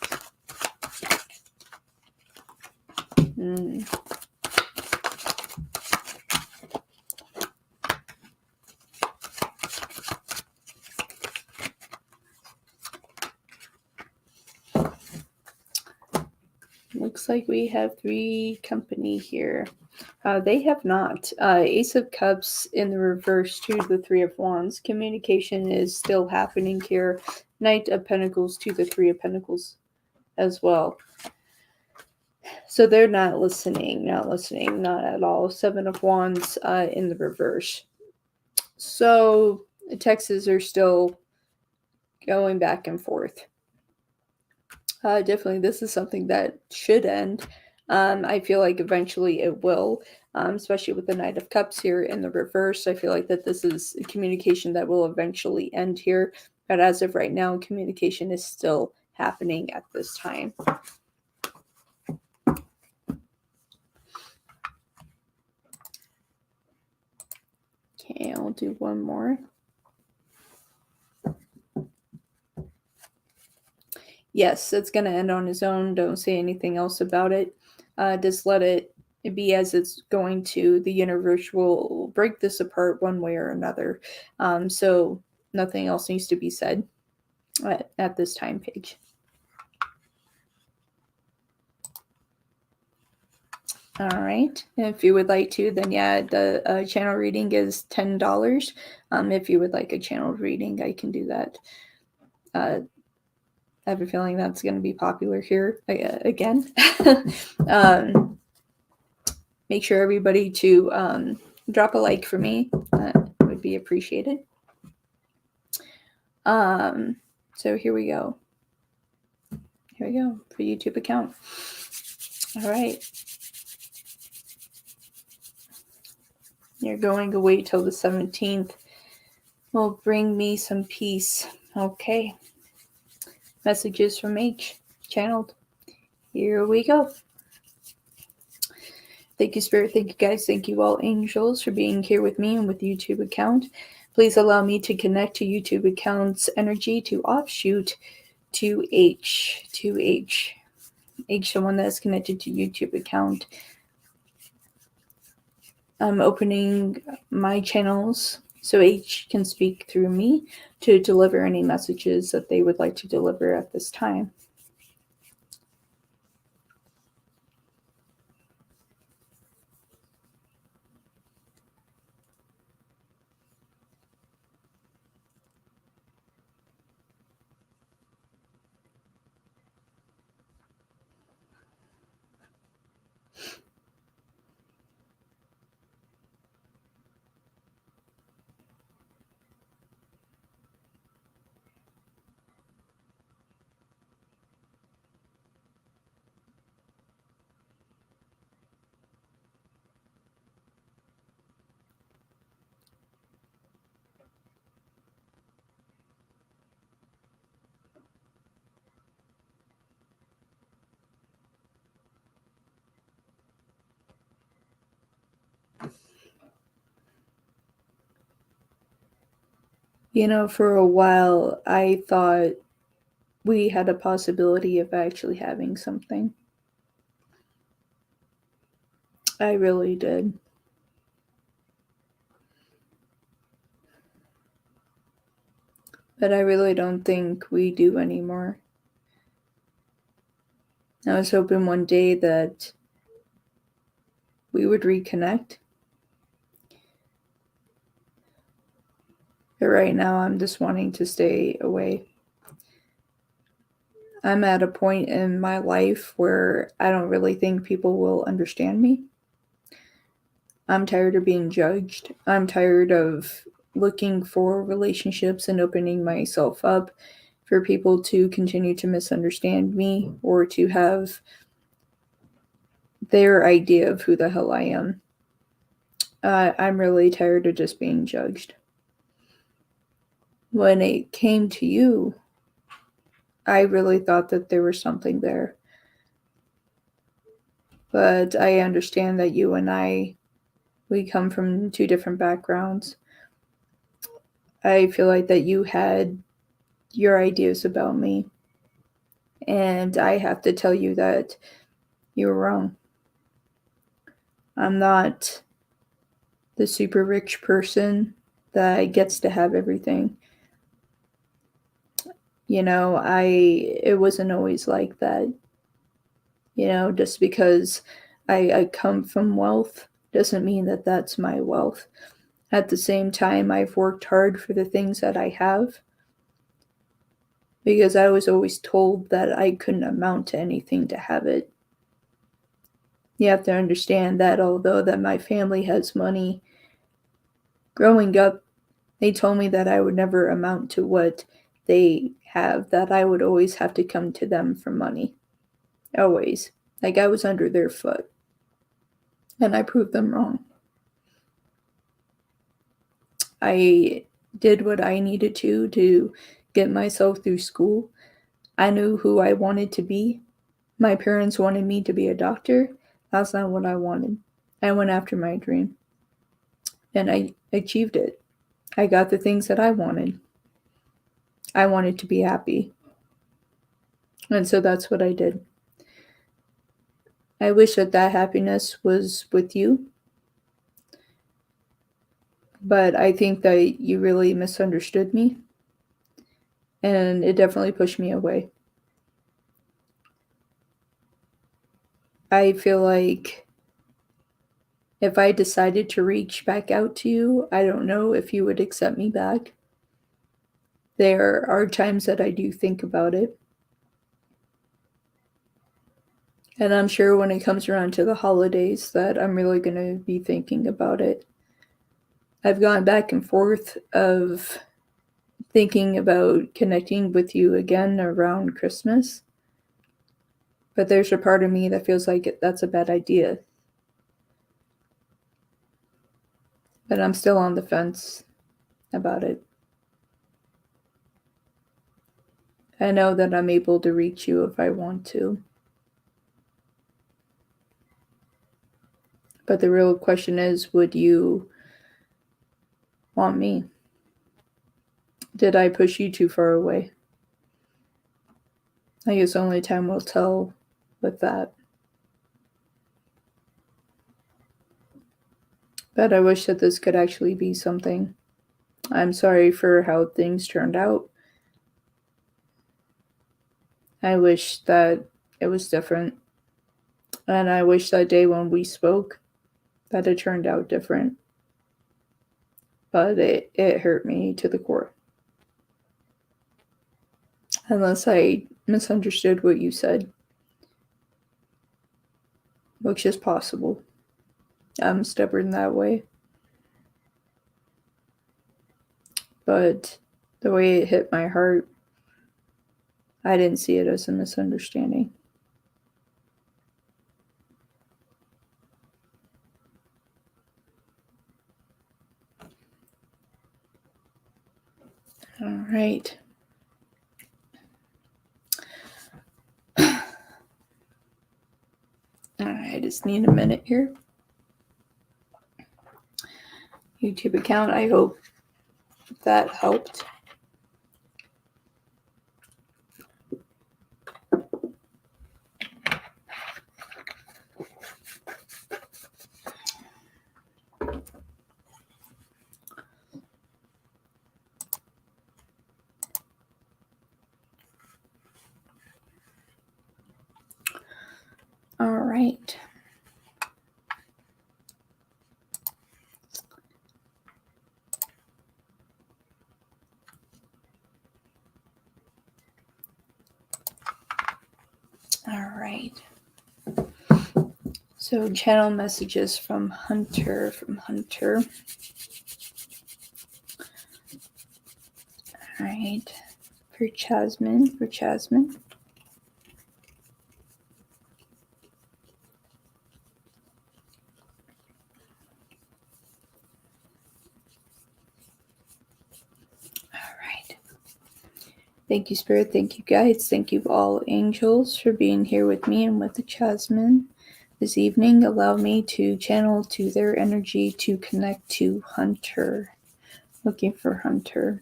Looks like we have 3 company here. They have not. Ace of Cups in the reverse to the 3 of Wands. Communication is still happening here. Knight of Pentacles to the 3 of Pentacles as well. So they're not listening, not at all. 7 of Wands in the reverse. So the texts are still going back and forth. Definitely, this is something that should end. I feel like eventually it will, especially with the Knight of Cups here in the reverse. I feel like that this is a communication that will eventually end here. But as of right now, communication is still happening at this time. Okay, I'll do one more. Yes, it's going to end on its own. Don't say anything else about it. Just let it be as it's going to. The universe will break this apart one way or another. So nothing else needs to be said at this time, Paige. All right. If you would like to, then yeah, the channel reading is $10. If you would like a channel reading, I can do that. I have a feeling that's going to be popular here again. Make sure everybody to drop a like for me. That would be appreciated. So here we go. Here we go for YouTube account. All right. You're going to wait till the 17th. Will bring me some peace. Okay. Messages from H. Channeled. Here we go. Thank you, Spirit. Thank you, guys. Thank you, all angels, for being here with me and with the YouTube account. Please allow me to connect to YouTube account's energy to offshoot to H. H, someone that's connected to YouTube account. I'm opening my channels so H can speak through me to deliver any messages that they would like to deliver at this time. You know, for a while, I thought we had a possibility of actually having something. I really did. But I really don't think we do anymore. I was hoping one day that we would reconnect. But right now, I'm just wanting to stay away. I'm at a point in my life where I don't really think people will understand me. I'm tired of being judged. I'm tired of looking for relationships and opening myself up for people to continue to misunderstand me or to have their idea of who the hell I am. I'm really tired of just being judged. When it came to you, I really thought that there was something there. But I understand that you and we come from two different backgrounds. I feel like that you had your ideas about me, and I have to tell you that you were wrong. I'm not the super rich person that gets to have everything. It wasn't always like that. Just because I come from wealth doesn't mean that that's my wealth. At the same time, I've worked hard for the things that I have because I was always told that I couldn't amount to anything to have it. You have to understand that although that my family has money, growing up, they told me that I would never amount to what they have, that I would always have to come to them for money. Always. Like I was under their foot. And I proved them wrong. I did what I needed to get myself through school. I knew who I wanted to be. My parents wanted me to be a doctor. That's not what I wanted. I went after my dream. And I achieved it. I got the things that I wanted. I wanted to be happy. And so that's what I did. I wish that happiness was with you. But I think that you really misunderstood me. And it definitely pushed me away. I feel like if I decided to reach back out to you, I don't know if you would accept me back. There are times that I do think about it. And I'm sure when it comes around to the holidays that I'm really going to be thinking about it. I've gone back and forth of thinking about connecting with you again around Christmas. But there's a part of me that feels like that's a bad idea. But I'm still on the fence about it. I know that I'm able to reach you if I want to. But the real question is, would you want me? Did I push you too far away? I guess only time will tell with that. But I wish that this could actually be something. I'm sorry for how things turned out. I wish that it was different. And I wish that day when we spoke that it turned out different. But it hurt me to the core. Unless I misunderstood what you said. Which is possible. I'm stubborn that way. But the way it hit my heart, I didn't see it as a misunderstanding. All right. I just need a minute here. YouTube account, I hope that helped. All right. right. So channel messages from Hunter. All right. For Jasmine. All right. Thank you, Spirit. Thank you, guides. Thank you, all angels, for being here with me and with the Jasmine this evening. Allow me to channel to their energy to connect to Hunter. Looking for Hunter.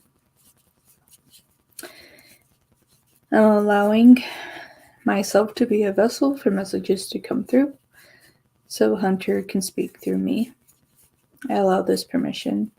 I'm allowing myself to be a vessel for messages to come through so Hunter can speak through me. I allow this permission.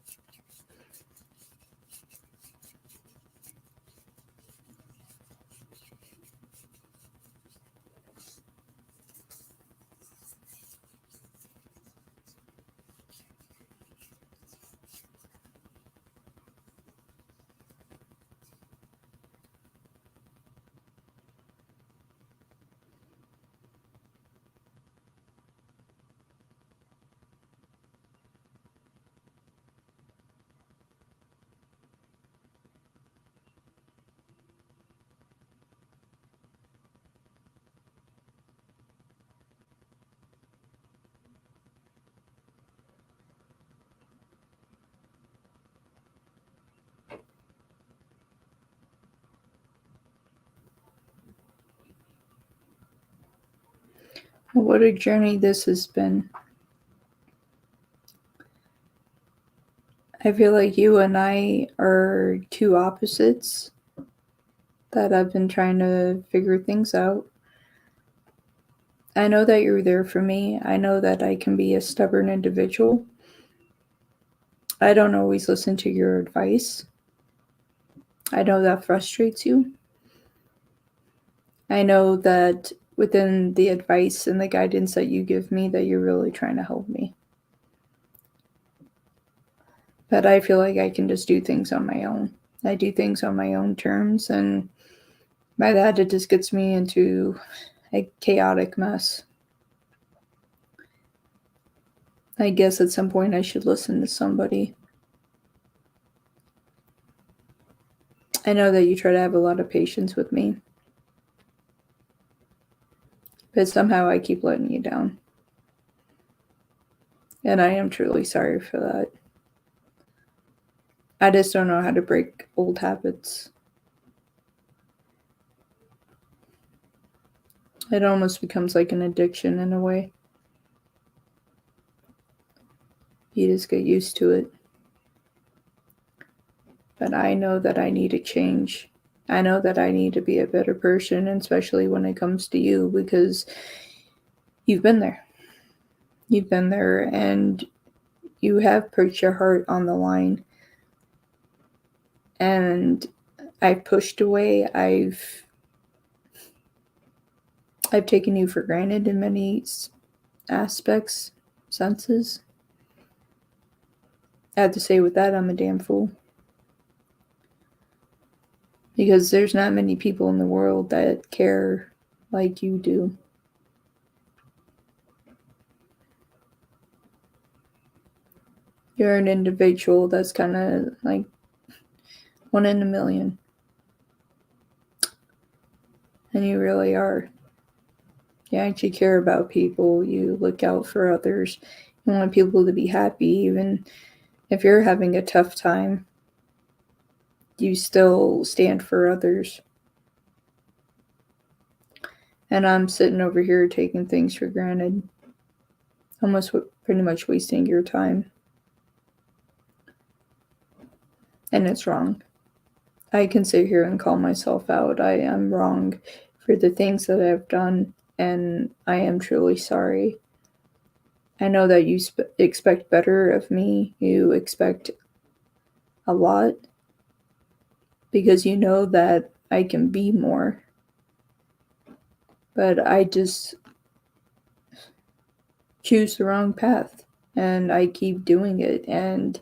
What a journey this has been. I feel like you and I are two opposites that I've been trying to figure things out. I know that you're there for me. I know that I can be a stubborn individual. I don't always listen to your advice. I know that frustrates you. I know that within the advice and the guidance that you give me that you're really trying to help me. But I feel like I can just do things on my own. I do things on my own terms, and by that it just gets me into a chaotic mess. I guess at some point I should listen to somebody. I know that you try to have a lot of patience with me, but somehow I keep letting you down. And I am truly sorry for that. I just don't know how to break old habits. It almost becomes like an addiction in a way. You just get used to it. But I know that I need to change. I know that I need to be a better person, and especially when it comes to you, because you've been there. You've been there, and you have put your heart on the line. And I've pushed away. I've taken you for granted in many aspects, senses. I have to say with that, I'm a damn fool. Because there's not many people in the world that care like you do. You're an individual that's kind of like one in a million. And you really are. You actually care about people. You look out for others. You want people to be happy. Even if you're having a tough time, you still stand for others. And I'm sitting over here taking things for granted. Almost pretty much wasting your time. And it's wrong. I can sit here and call myself out. I am wrong for the things that I've done, and I am truly sorry. I know that you expect better of me. You expect a lot because you know that I can be more. But I just choose the wrong path, and I keep doing it, and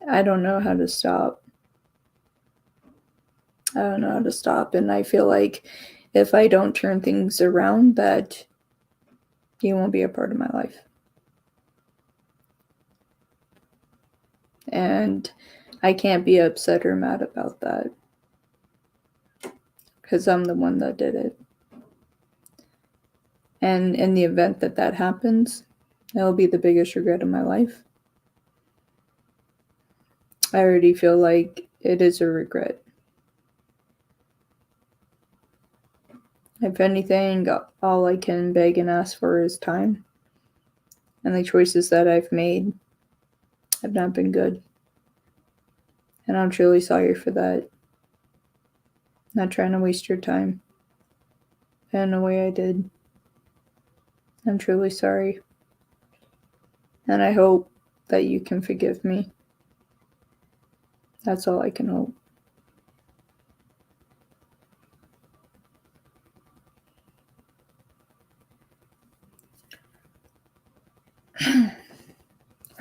I don't know how to stop. I don't know how to stop, and I feel like if I don't turn things around, that you won't be a part of my life. And I can't be upset or mad about that, because I'm the one that did it. And in the event that that happens, that'll be the biggest regret of my life. I already feel like it is a regret. If anything, all I can beg and ask for is time. And the choices that I've made have not been good. And I'm truly sorry for that. Not trying to waste your time in the way I did. I'm truly sorry. And I hope that you can forgive me. That's all I can hope.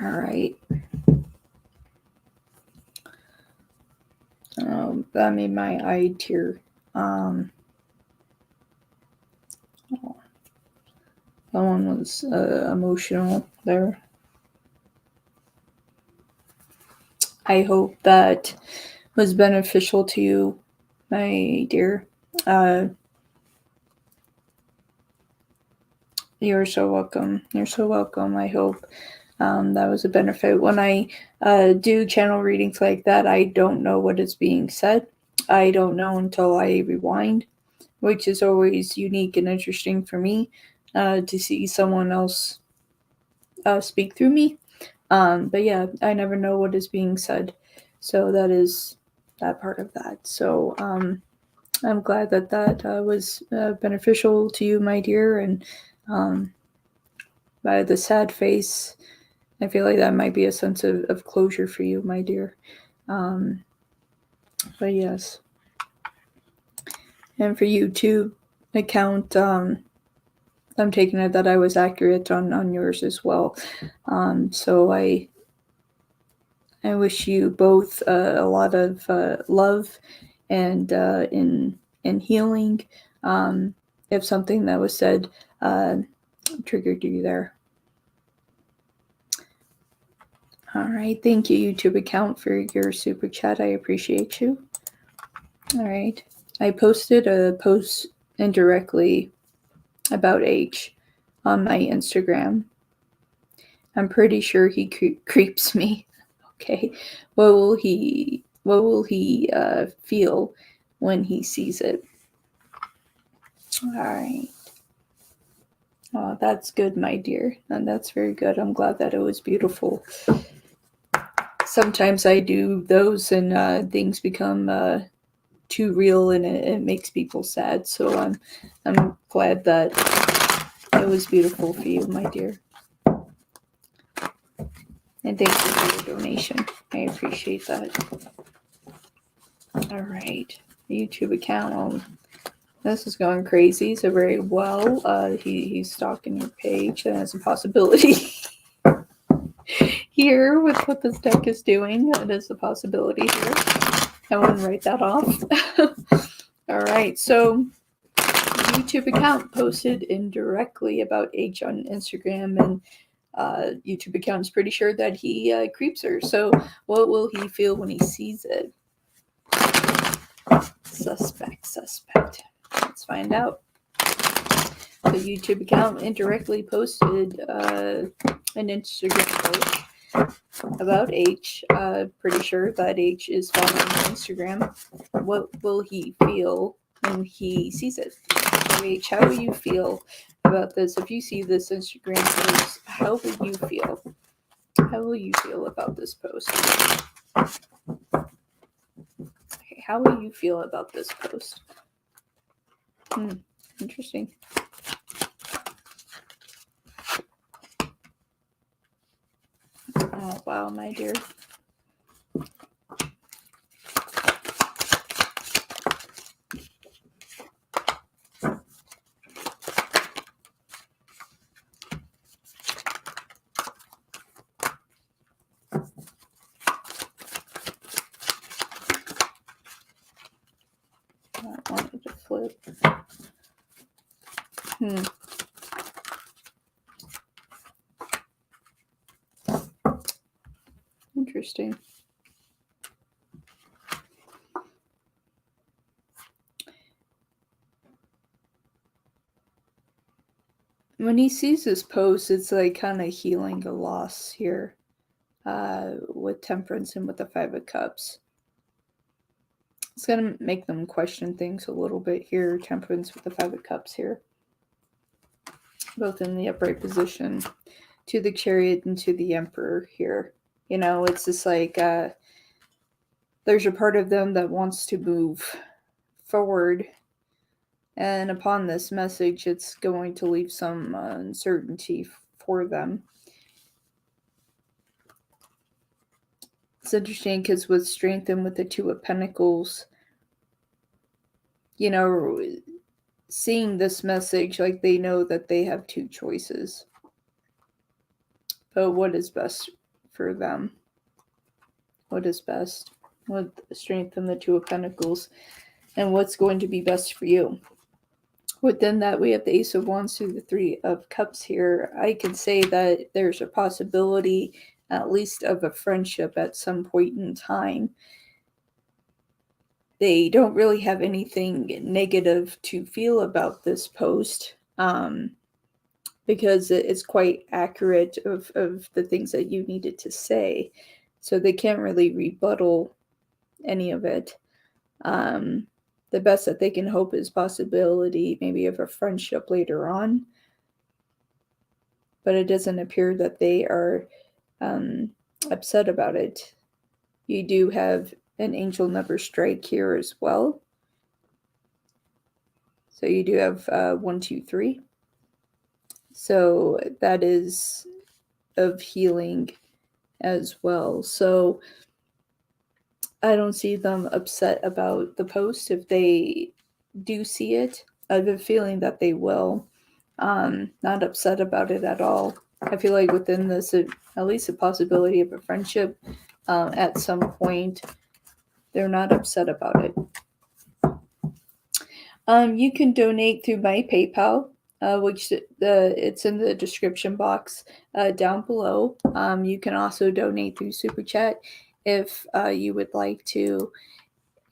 All right. That made my eye tear. That one was emotional there. I hope that was beneficial to you, my dear. You're so welcome. You're so welcome. I hope that was a benefit. When I do channel readings like that, I don't know what is being said. I don't know until I rewind, which is always unique and interesting for me to see someone else speak through me. But yeah, I never know what is being said. So that is that part of that. So I'm glad that that was beneficial to you, my dear. And by the sad face, I feel like that might be a sense of closure for you, my dear. But yes. And for YouTube account, I'm taking it that I was accurate on yours as well. So I wish you both a lot of love and in healing. If something that was said triggered you there. All right. Thank you, YouTube account, for your super chat. I appreciate you. All right. I posted a post indirectly about H on my Instagram. I'm pretty sure he creeps me. Okay. What will he feel when he sees it? All right. Oh, that's good, my dear. And that's very good. I'm glad that it was beautiful. Sometimes I do those and things become too real and it makes people sad. So I'm glad that it was beautiful for you, my dear. And thank you for your donation. I appreciate that. All right. YouTube account. This is going crazy. So very well. He's stalking your page. That has a possibility. Here with what this deck is doing, it is a possibility here. I wouldn't write that off. All right, so YouTube account posted indirectly about H on Instagram, and YouTube account is pretty sure that he creeps her. So what will he feel when he sees it? Suspect. Let's find out. The YouTube account indirectly posted an Instagram post about H. Pretty sure that H is following Instagram. What will he feel when he sees it? H, how will you feel about this? If you see this Instagram post, how will you feel? How will you feel about this post? Okay, how will you feel about this post? Interesting. Oh, wow, my dear. I wanted to flip. Interesting. When he sees this post, it's like kind of healing a loss here with Temperance and with the Five of Cups. It's going to make them question things a little bit here. Temperance with the Five of Cups here. Both in the upright position to the Chariot and to the Emperor here. You know, it's just like there's a part of them that wants to move forward. And upon this message, it's going to leave some uncertainty for them. It's interesting because with Strength and with the Two of Pentacles, you know, seeing this message, like they know that they have two choices. But what is best for them? What is best? With Strength and the Two of Pentacles. And what's going to be best for you? Within that, we have the Ace of Wands through the Three of Cups here. I can say that there's a possibility, at least, of a friendship at some point in time. They don't really have anything negative to feel about this post because it's quite accurate of the things that you needed to say. So they can't really rebuttal any of it. The best that they can hope is possibility maybe of a friendship later on. But it doesn't appear that they are upset about it. You do have an angel number strike here as well. So you do have 1, 2, 3. So that is of healing as well. So I don't see them upset about the post. If they do see it, I have a feeling that they will. Not upset about it at all. I feel like within this, at least a possibility of a friendship at some point, they're not upset about it. You can donate through my PayPal, which it's in the description box down below. You can also donate through Super Chat if you would like to.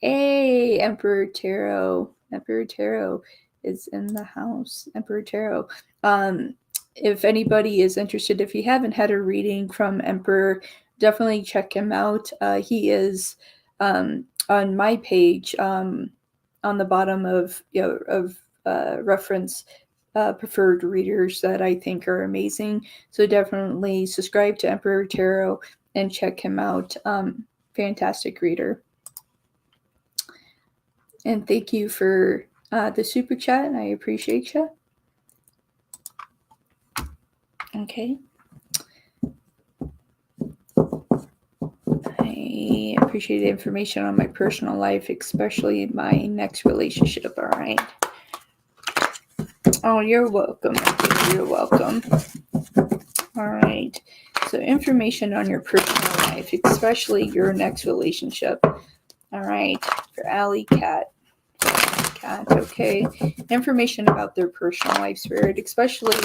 Hey, Emperor Tarot. Emperor Tarot is in the house. Emperor Tarot. If anybody is interested, if you haven't had a reading from Emperor, definitely check him out. He is on my page on the bottom of reference preferred readers that I think are amazing. So definitely subscribe to Emperor Tarot and check him out. Fantastic reader. And thank you for the super chat. I appreciate you. Okay. I appreciate the information on my personal life, especially my next relationship. All right. Oh, you're welcome. You're welcome. All right. So information on your personal life, especially your next relationship. All right. For Alley Cat. Okay. Information about their personal life, Spirit, especially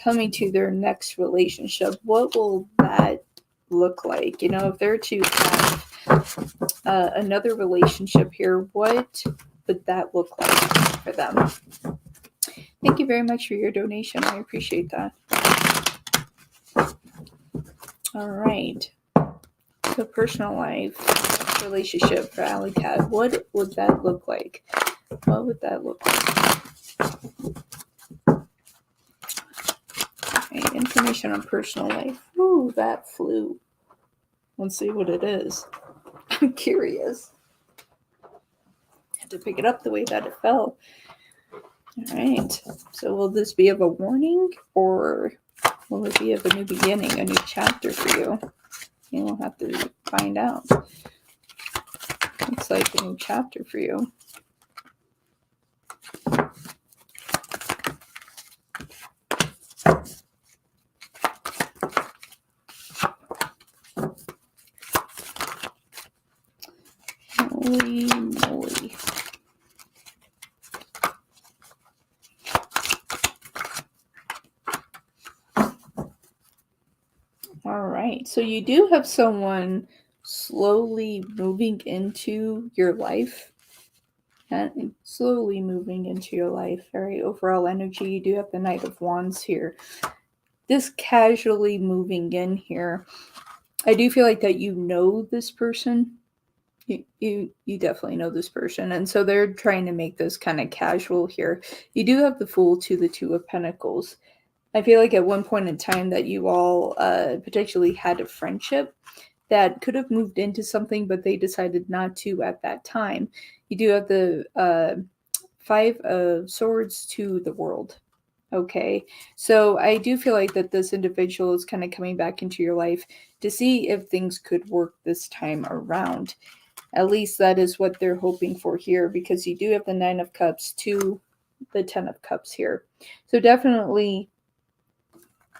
coming to their next relationship. What will that look like? You know, if they're to have another relationship here, what would that look like for them? Thank you very much for your donation. I appreciate that. All right. So personal life, relationship for Alley Cat. What would that look like? What would that look like? Okay, information on personal life. Ooh, that flew. Let's see what it is. I'm curious. I had to pick it up the way that it fell. All right. So will this be of a warning or will it be of a new beginning, a new chapter for you? You will have to find out. Looks like a new chapter for you. Holy moly. right, so you do have someone slowly moving into your life. And slowly moving into your life. All right, overall energy, you do have the Knight of Wands here. This casually moving in here. I do feel like that you know this person. You definitely know this person, and so they're trying to make this kind of casual here. You do have the Fool to the Two of Pentacles. I feel like at one point in time that you all potentially had a friendship that could have moved into something, but they decided not to at that time. You do have the Five of Swords to the World. Okay, so I do feel like that this individual is kind of coming back into your life to see if things could work this time around. At least that is what they're hoping for here, because you do have the Nine of Cups to the Ten of Cups here. So definitely,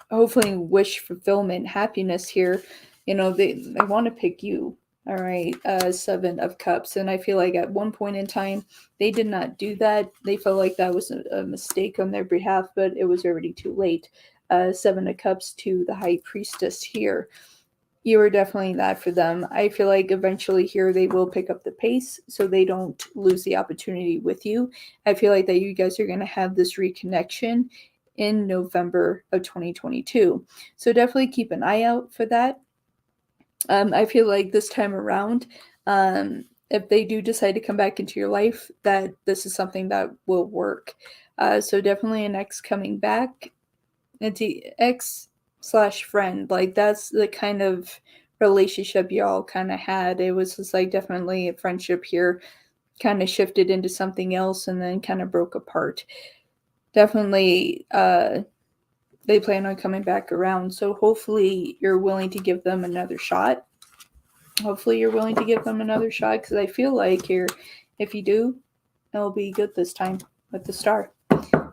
hopefully, wish fulfillment, happiness here. You know, they want to pick you. All right, Seven of Cups. And I feel like at one point in time, they did not do that. They felt like that was a mistake on their behalf, but it was already too late. Seven of Cups to the High Priestess here. You were definitely that for them. I feel like eventually here they will pick up the pace so they don't lose the opportunity with you. I feel like that you guys are going to have this reconnection in November of 2022. So definitely keep an eye out for that. I feel like this time around, if they do decide to come back into your life, that this is something that will work. So definitely an ex coming back. It's ex slash friend. Like that's the kind of relationship y'all kind of had. It was just like definitely a friendship here, kind of shifted into something else and then kind of broke apart. Definitely they plan on coming back around. So hopefully you're willing to give them another shot. Hopefully you're willing to give them another shot, because I feel like here, if you do, it'll be good this time with the star.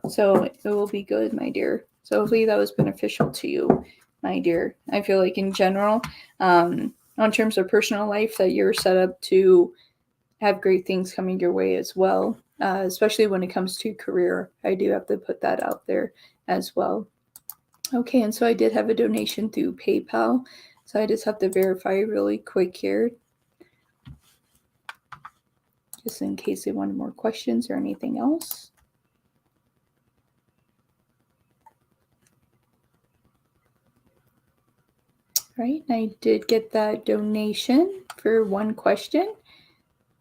So it will be good, my dear. So hopefully that was beneficial to you, my dear. I feel like in general, on terms of personal life, that you're set up to have great things coming your way as well, especially when it comes to career. I do have to put that out there as well. Okay, and so I did have a donation through PayPal. So I just have to verify really quick here, just in case they wanted more questions or anything else. Right, I did get that donation for one question.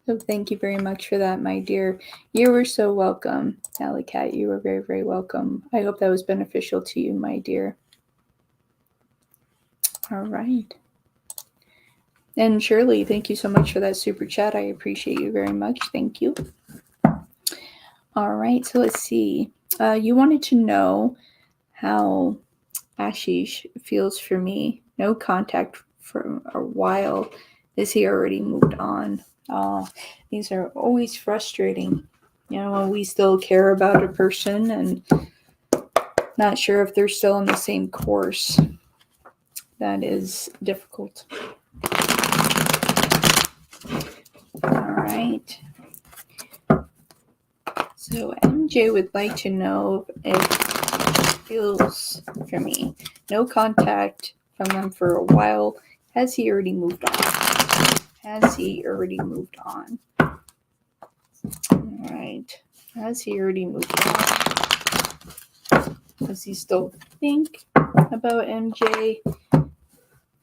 So thank you very much for that, my dear. You were so welcome, Alley Cat. You were very, very welcome. I hope that was beneficial to you, my dear. All right. And Shirley, thank you so much for that super chat. I appreciate you very much. Thank you. All right, so let's see. You wanted to know how Ashish feels for me. No contact for a while. Is he already moved on? Oh, these are always frustrating. You know, when we still care about a person and not sure if they're still on the same course. That is difficult. All right. So MJ would like to know if it feels for me. No contact from them for a while. Has he already moved on? Has he already moved on? All right. Has he already moved on? Does he still think about MJ?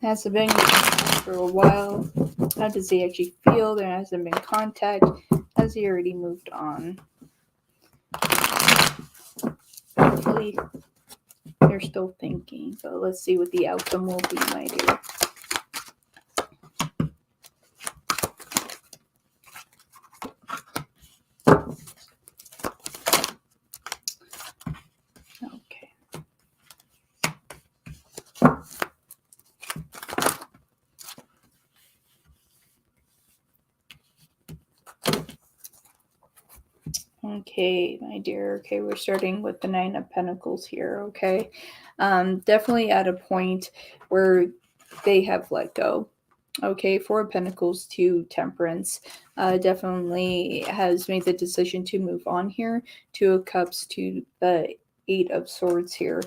Has it been for a while? How does he actually feel? There hasn't been contact. Has he already moved on? Hopefully they're still thinking, but let's see what the outcome will be, my dear. Okay. Okay, my dear. Okay, we're starting with the Nine of Pentacles here, okay? Definitely at a point where they have let go. Okay, Four of Pentacles to Temperance. Definitely has made the decision to move on here. Two of Cups to the Eight of Swords here.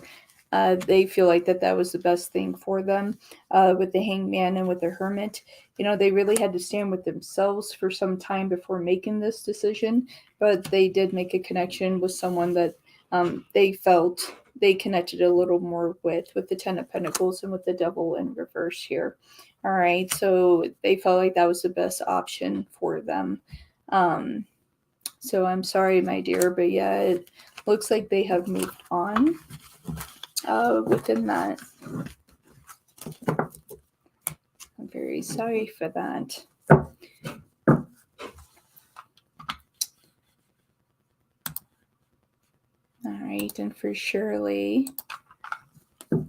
They feel like that was the best thing for them. With the hangman and with the hermit, they really had to stand with themselves for some time before making this decision, but they did make a connection with someone that they felt they connected a little more with the Ten of Pentacles and with the Devil in reverse here. All right, so they felt like that was the best option for them. So I'm sorry, my dear, but yeah, it looks like they have moved on within that. I'm very sorry for that. All right, and for Shirley. All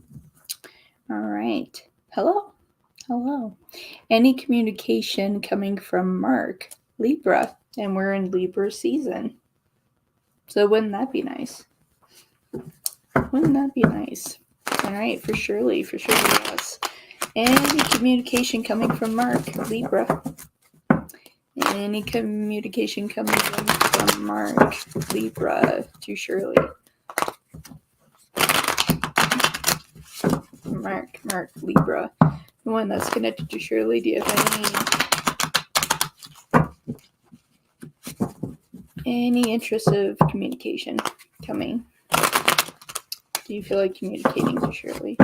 right. Hello. Any communication coming from Mark, Libra, and we're in Libra season. So wouldn't that be nice? All right, for Shirley, yes. Any communication coming from Mark, Libra. Any communication coming from Mark, Libra, to Shirley. Mark, Libra. The one that's connected to Shirley. Do you have any interest of communication coming? Do you feel like communicating to Shirley?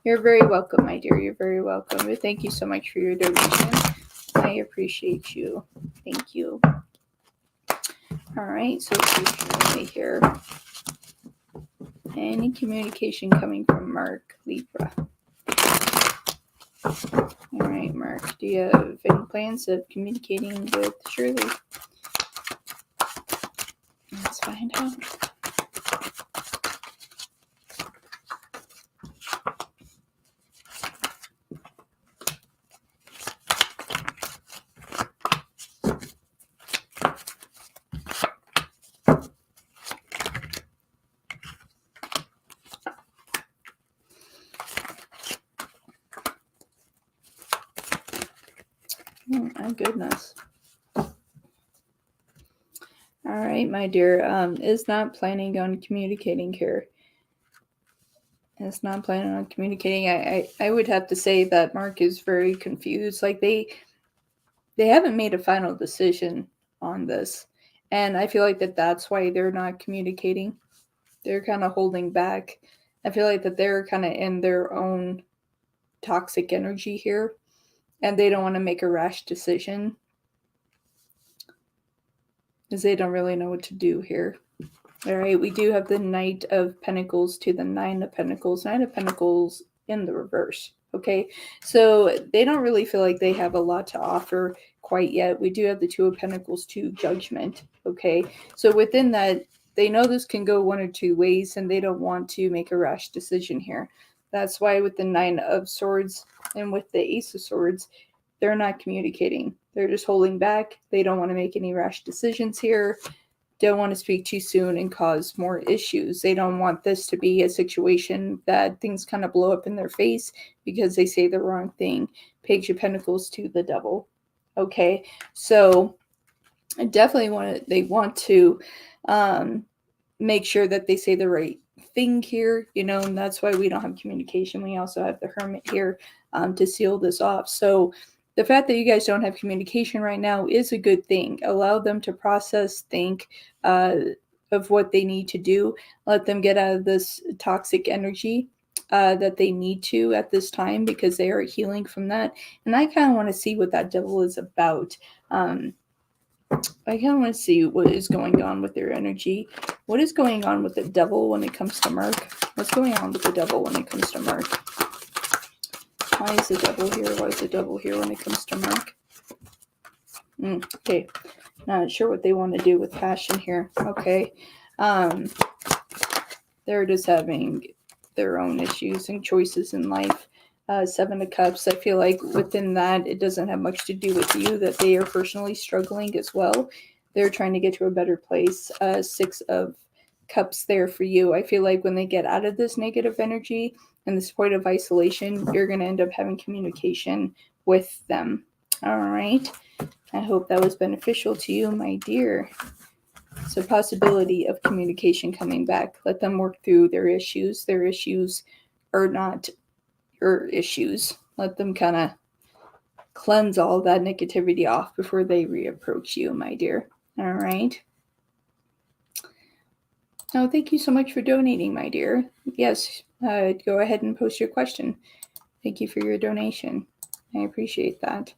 You're very welcome, my dear. You're very welcome. Thank you so much for your donation. I appreciate you. Thank you. All right, so Shirley here. Any communication coming from Mark, Libra? All right, Mark, do you have any plans of communicating with Shirley? Let's find out. Oh my goodness. All right, my dear, is not planning on communicating here. Is not planning on communicating. I would have to say that Mark is very confused. Like they haven't made a final decision on this, and I feel like that's why they're not communicating. They're kind of holding back. I feel like that they're kind of in their own toxic energy here, and they don't want to make a rash decision because they don't really know what to do here. All right, we do have the Knight of Pentacles to the Nine of Pentacles. Nine of Pentacles in the reverse. Okay, so they don't really feel like they have a lot to offer quite yet. We do have the Two of Pentacles to Judgment. Okay, so within that, they know this can go one or two ways, and they don't want to make a rash decision here. That's why with the Nine of Swords and with the Ace of Swords, they're not communicating. They're just holding back. They don't want to make any rash decisions here. Don't want to speak too soon and cause more issues. They don't want this to be a situation that things kind of blow up in their face because they say the wrong thing. Page of Pentacles to the Devil. Okay, so I definitely want to make sure that they say the right thing here, and that's why we don't have communication. We also have the Hermit here to seal this off. So the fact that you guys don't have communication right now is a good thing. Allow them to process, think of what they need to do. Let them get out of this toxic energy that they need to at this time, because they are healing from that. And I kind of want to see what that devil is about. I kind of want to see what is going on with their energy. What is going on with the devil when it comes to Mark? What's going on with the devil when it comes to Mark? Why is the devil here? Why is the devil here when it comes to Mark? Okay. Not sure what they want to do with passion here. Okay. They're just having their own issues and choices in life. Seven of Cups, I feel like within that, it doesn't have much to do with you, that they are personally struggling as well. They're trying to get to a better place. Six of Cups there for you. I feel like when they get out of this negative energy and this point of isolation, you're going to end up having communication with them. All right. I hope that was beneficial to you, my dear. So possibility of communication coming back. Let them work through their issues. Their issues are not your issues. Let them kind of cleanse all that negativity off before they reapproach you, my dear. All right. Oh, thank you so much for donating, my dear. Yes, go ahead and post your question. Thank you for your donation. I appreciate that.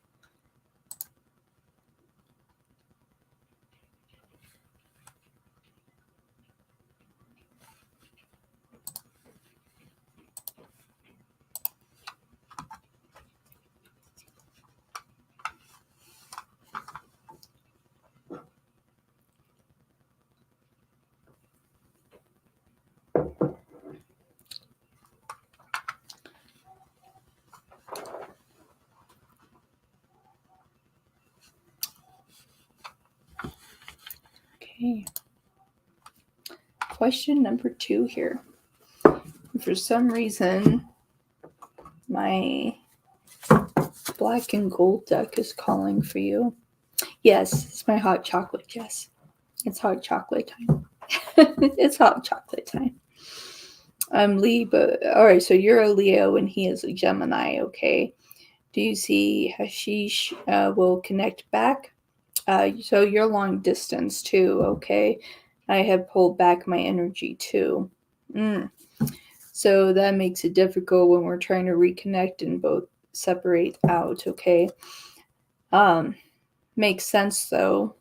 Okay. Question number 2 here. For some reason, my black and gold deck is calling for you. Yes, it's my hot chocolate, Jess. It's hot chocolate time. It's hot chocolate time. I'm Libra. All right, so you're a Leo and he is a Gemini, okay? Do you see Hashish will connect back? So you're long distance too, okay? I have pulled back my energy too. So that makes it difficult when we're trying to reconnect and both separate out, okay? Makes sense though.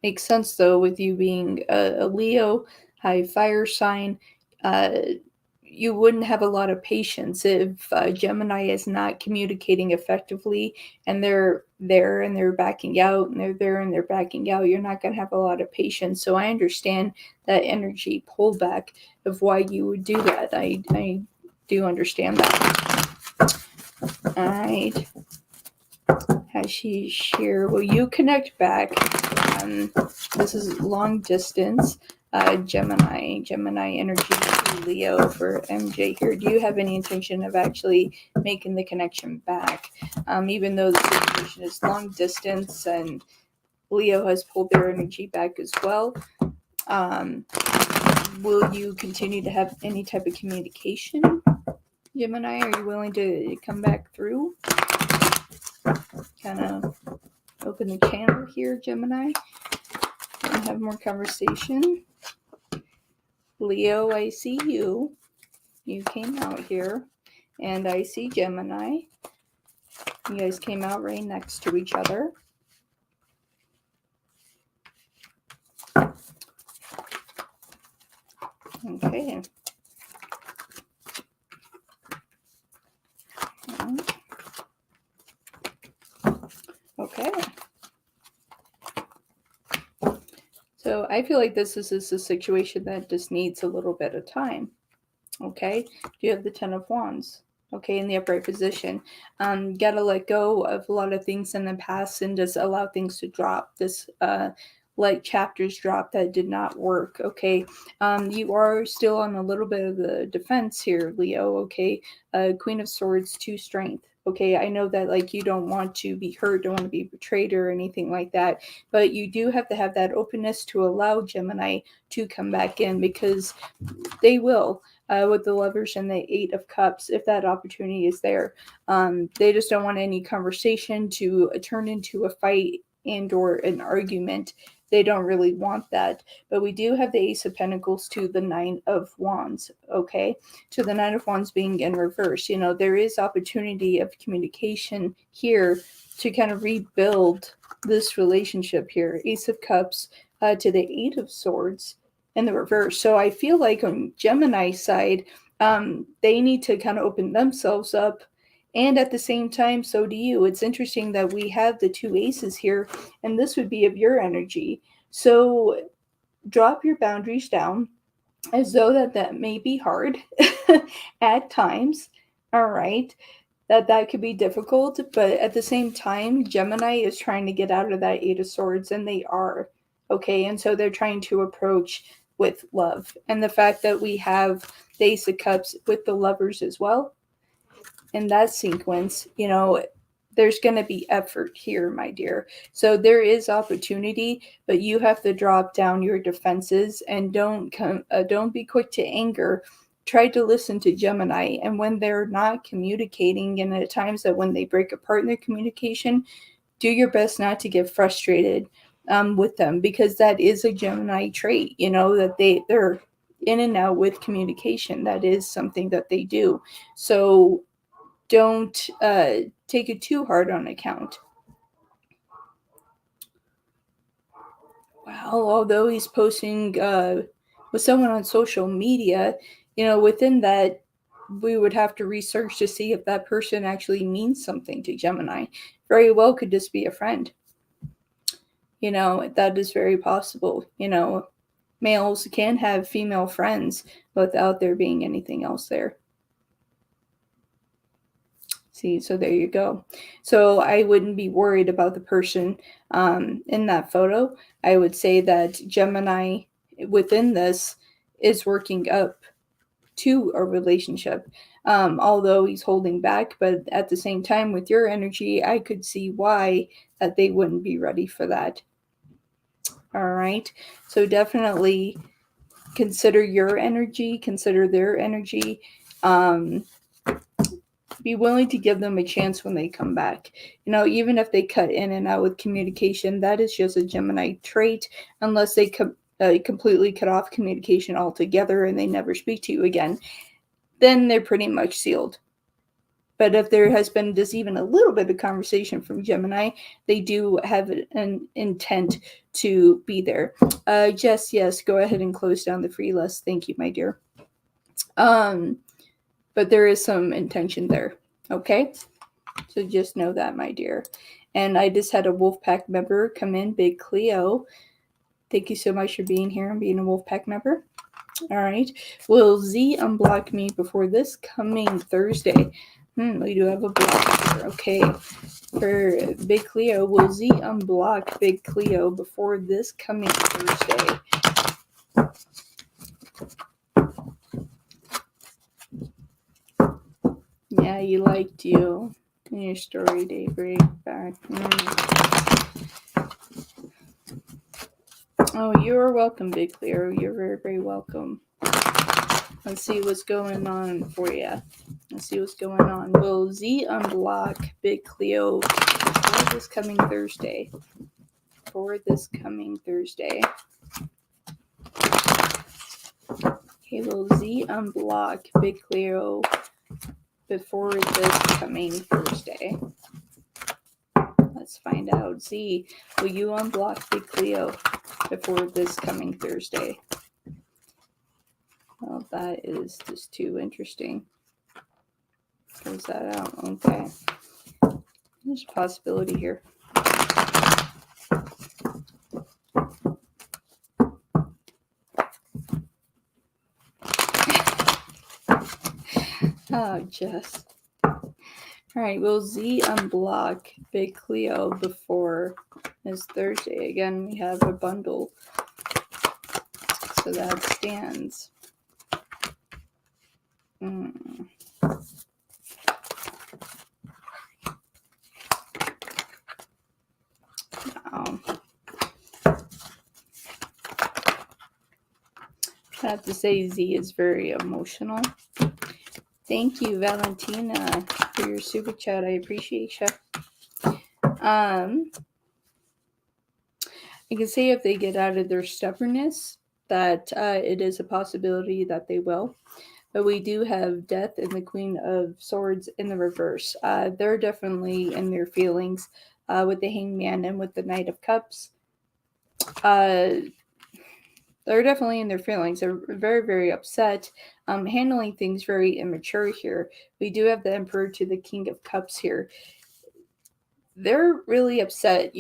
Makes sense though with you being a Leo, high fire sign. You wouldn't have a lot of patience if Gemini is not communicating effectively and they're there and they're backing out and they're there and they're backing out. You're not going to have a lot of patience. So I understand that energy pullback of why you would do that. I do understand that. All right. Hashish here. Will you connect back? This is long distance. Gemini energy, Leo for MJ here. Do you have any intention of actually making the connection back? Even though the situation is long distance and Leo has pulled their energy back as well, will you continue to have any type of communication, Gemini? Are you willing to come back through? Kind of open the channel here, Gemini, and have more conversation. Leo, I see you. You came out here. And I see Gemini. You guys came out right next to each other. Okay. Okay. So I feel like this is a situation that just needs a little bit of time. Okay. You have the 10 of Wands. Okay, in the upright position. Gotta let go of a lot of things in the past and just allow things to drop. This let chapters drop that did not work. Okay. You are still on a little bit of the defense here, Leo. Okay. Queen of Swords, 2 strength. Okay, I know that like you don't want to be hurt, don't want to be betrayed or anything like that, but you do have to have that openness to allow Gemini to come back in because they will. With the Lovers and the 8 of Cups, if that opportunity is there. They just don't want any conversation to turn into a fight and or an argument. They don't really want that. But we do have the Ace of Pentacles to the 9 of Wands, okay? To the 9 of Wands being in reverse. You know, there is opportunity of communication here to kind of rebuild this relationship here. Ace of Cups to the 8 of Swords in the reverse. So I feel like on Gemini's side, they need to kind of open themselves up. And at the same time, so do you. It's interesting that we have the 2 aces here, and this would be of your energy. So drop your boundaries down as though that may be hard at times. All right. That could be difficult, but at the same time, Gemini is trying to get out of that 8 of Swords, and they are. Okay, and so they're trying to approach with love. And the fact that we have the Ace of Cups with the Lovers as well, in that sequence, you know, there's going to be effort here, my dear. So there is opportunity, but you have to drop down your defenses and don't be quick to anger. Try to listen to Gemini, and when they're not communicating, and at times that when they break apart in their communication, do your best not to get frustrated with them, because that is a Gemini trait, that they're in and out with communication. That is something that they do. So don't take it too hard on account. Well, although he's posting with someone on social media, within that, we would have to research to see if that person actually means something to Gemini. Very well could just be a friend. That is very possible. Males can have female friends without there being anything else there. See, so there you go. So I wouldn't be worried about the person in that photo. I would say that Gemini within this is working up to a relationship, although he's holding back. But at the same time, with your energy, I could see why that they wouldn't be ready for that. All right. So definitely consider your energy, consider their energy. Be willing to give them a chance when they come back. Even if they cut in and out with communication, that is just a Gemini trait, unless they completely cut off communication altogether and they never speak to you again. Then they're pretty much sealed. But if there has been just even a little bit of conversation from Gemini, they do have an intent to be there. Jess, yes, go ahead and close down the free list. Thank you, my dear. But there is some intention there, okay? So just know that, my dear. And I just had a Wolfpack member come in, Big Cleo. Thank you so much for being here and being a Wolfpack member. All right. Will Z unblock me before this coming Thursday? We do have a block here. Okay. For Big Cleo, will Z unblock Big Cleo before this coming Thursday? Yeah, you liked you in your story, Daybreak back. Oh, you're welcome, Big Cleo. You're very, very welcome. Let's see what's going on for you. Let's see what's going on. Will Z unblock Big Cleo for this coming Thursday? For this coming Thursday. Okay, will Z unblock Big Cleo before this coming Thursday? Let's find out. Z, will you unblock Big Cleo before this coming Thursday? Well, that is just too interesting. Close that out. Okay. There's a possibility here. Oh, Jess. All right. Will Z unblock Big Cleo before this Thursday? Again, we have a bundle. So that stands. No. I have to say Z is very emotional. Thank you, Valentina, for your super chat. I appreciate you. I can say if they get out of their stubbornness, that it is a possibility that they will. But we do have Death and the Queen of Swords in the reverse. They're definitely in their feelings with the Hangman and with the Knight of Cups. They're definitely in their feelings. They're very, very upset, handling things very immature here. We do have the Emperor to the King of Cups here. They're really upset,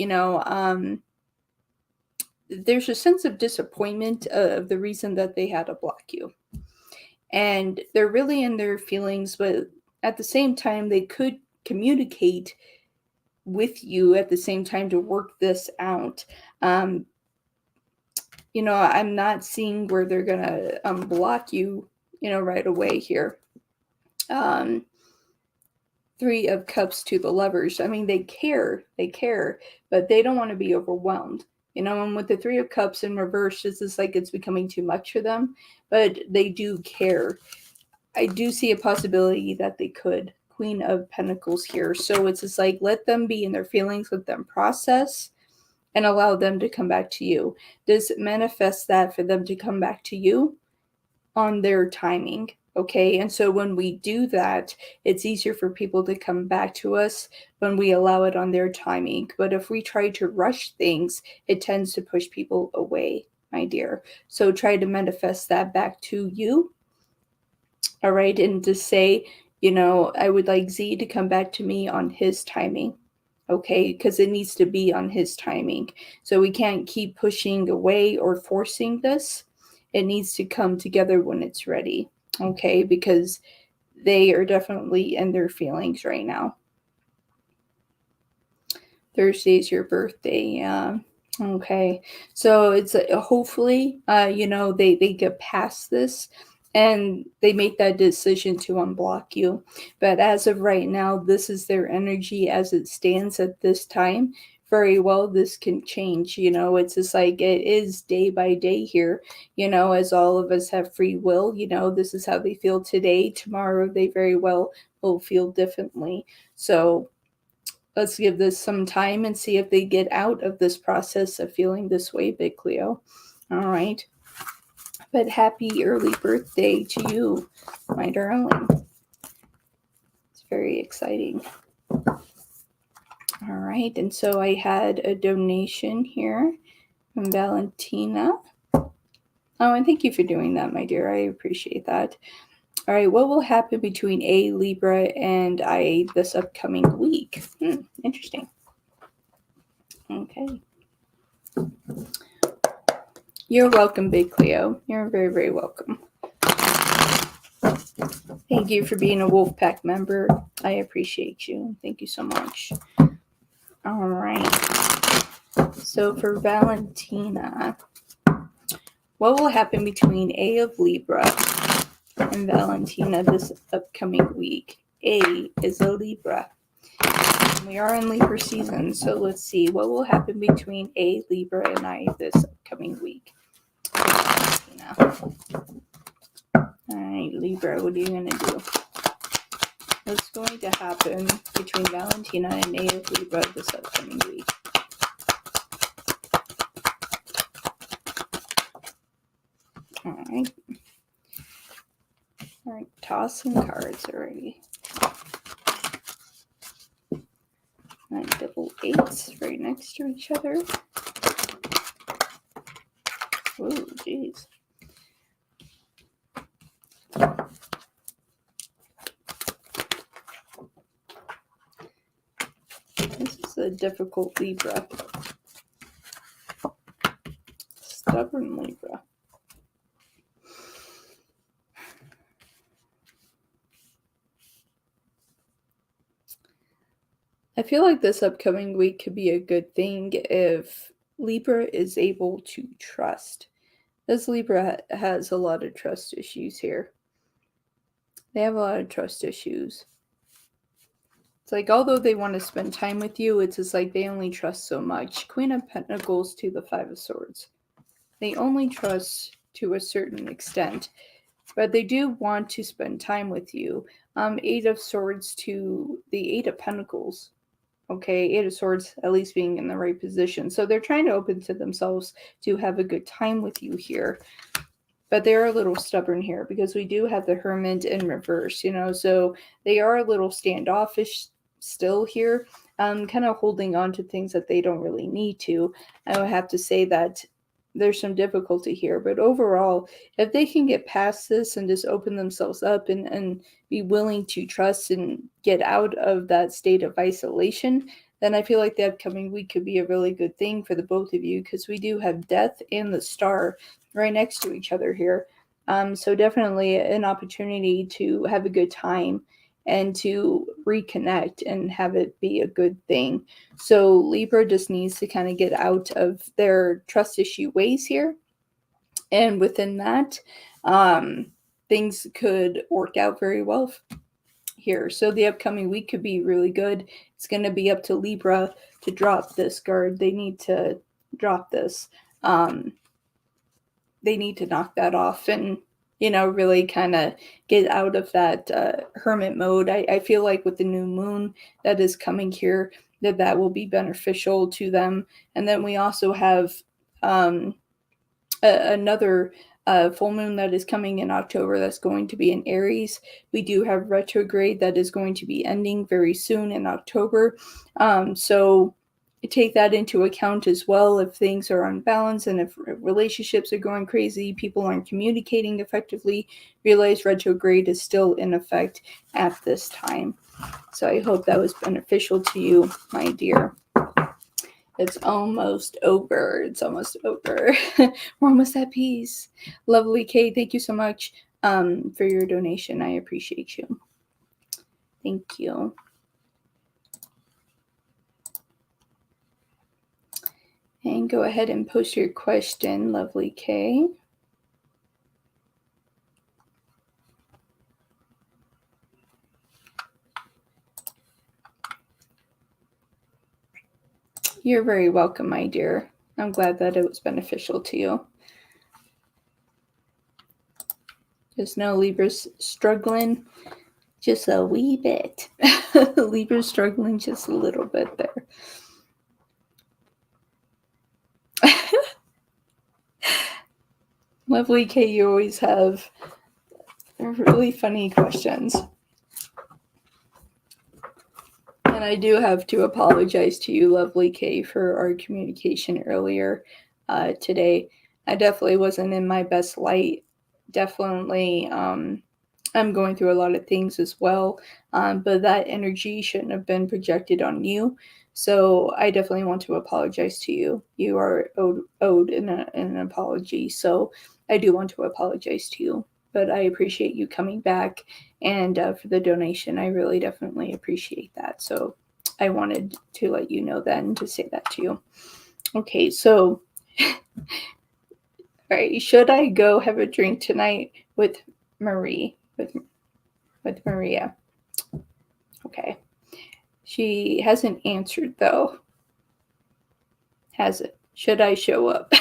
there's a sense of disappointment of the reason that they had to block you. And they're really in their feelings, but at the same time, they could communicate with you at the same time to work this out. I'm not seeing where they're going to block you, right away here. Three of Cups to the Lovers. I mean, they care, but they don't want to be overwhelmed. And with the Three of Cups in reverse, it's just like it's becoming too much for them, but they do care. I do see a possibility that they could. Queen of Pentacles here. So it's just like, let them be in their feelings, let them process, and allow them to come back to you. Does it manifest that for them to come back to you on their timing? Okay, and so when we do that, it's easier for people to come back to us when we allow it on their timing. But if we try to rush things, it tends to push people away, my dear. So try to manifest that back to you. All right, and to say, I would like Z to come back to me on his timing. Okay, because it needs to be on his timing. So we can't keep pushing away or forcing this. It needs to come together when it's ready. Okay, because they are definitely in their feelings right now. Thursday's your birthday. Okay, so it's hopefully, they get past this and they make that decision to unblock you. But as of right now, this is their energy as it stands at this time. Very well, this can change. It's just like it is day by day here, as all of us have free will. This is how they feel today. Tomorrow, they very well will feel differently. So let's give this some time and see if they get out of this process of feeling this way, Big Cleo. All right. But happy early birthday to you, my darling. It's very exciting. All right. And so I had a donation here from Valentina. Oh, and thank you for doing that, my dear. I appreciate that. All right. What will happen between a Libra and I this upcoming week? Interesting. Okay. You're welcome, Big Cleo. You're very, very welcome. Thank you for being a Wolfpack member. I appreciate you. Thank you so much. All right. So for Valentina, what will happen between A of Libra and Valentina this upcoming week? A is a Libra. We are in Libra season, so let's see what will happen between A, Libra, and I this upcoming week. All right, Libra, what are you going to do? What's going to happen between Valentina and A of Libra this upcoming week? All right. All right, toss some cards already. And double eights right next to each other. Oh, geez. This is a difficult Libra. Stubborn Libra. I feel like this upcoming week could be a good thing if Libra is able to trust. This Libra has a lot of trust issues here. They have a lot of trust issues. It's like, although they want to spend time with you, it's just like they only trust so much. Queen of Pentacles to the Five of Swords. They only trust to a certain extent, but they do want to spend time with you. Eight of Swords to the Eight of Pentacles. Okay, Eight of Swords at least being in the right position. So they're trying to open to themselves to have a good time with you here. But they are a little stubborn here because we do have the Hermit in reverse, so they are a little standoffish still here, kind of holding on to things that they don't really need to. I would have to say that there's some difficulty here, but overall, if they can get past this and just open themselves up and be willing to trust and get out of that state of isolation, then I feel like the upcoming week could be a really good thing for the both of you because we do have Death and the Star right next to each other here. So definitely an opportunity to have a good time and to reconnect and have it be a good thing. So Libra just needs to kind of get out of their trust issue ways here. And within that, things could work out very well here. So the upcoming week could be really good. It's going to be up to Libra to drop this card. They need to drop this. They need to knock that off and, really kind of get out of that hermit mode. I feel like with the new moon that is coming here, that will be beneficial to them. And then we also have another full moon that is coming in October that's going to be in Aries. We do have retrograde that is going to be ending very soon in October. So take that into account as well. If things are unbalanced and if relationships are going crazy, people aren't communicating effectively, realize retrograde is still in effect at this time. So I hope that was beneficial to you, my dear. It's almost over. It's almost over. We're almost at peace. Lovely Kay, thank you so much for your donation. I appreciate you. Thank you. And go ahead and post your question, lovely Kay. You're very welcome, my dear. I'm glad that it was beneficial to you. Just know Libra's struggling just a wee bit. Libra's struggling just a little bit there. Lovely Kay, you always have really funny questions. And I do have to apologize to you, lovely Kay, for our communication earlier today. I definitely wasn't in my best light. Definitely, I'm going through a lot of things as well. But that energy shouldn't have been projected on you. So I definitely want to apologize to you. You are owed an apology. So I do want to apologize to you. But I appreciate you coming back and for the donation. I really definitely appreciate that. So I wanted to let you know that and to say that to you. Okay, so, all right, should I go have a drink tonight with Marie, with Maria? Okay. She hasn't answered, though. Has it? Should I show up?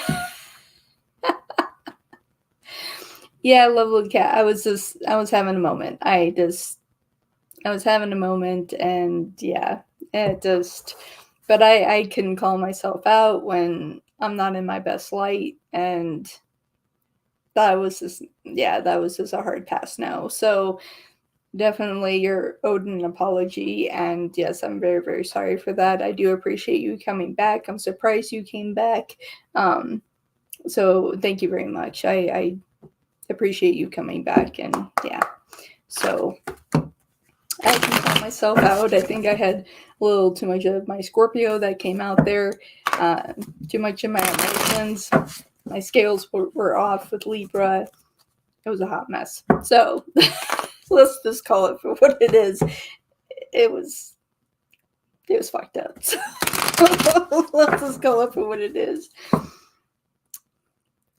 Yeah, lovely cat. I was having a moment. I was having a moment, and yeah, but I can call myself out when I'm not in my best light, and that was just a hard pass now. So definitely you're owed an apology, and yes, I'm very, very sorry for that. I do appreciate you coming back. I'm surprised you came back. So thank you very much. I appreciate you coming back, and yeah, so I can call myself out. I think I had a little too much of my Scorpio that came out there, too much of my emotions. My scales were off with Libra. It was a hot mess. So let's just call it for what it is. It was fucked up. So let's just call it for what it is.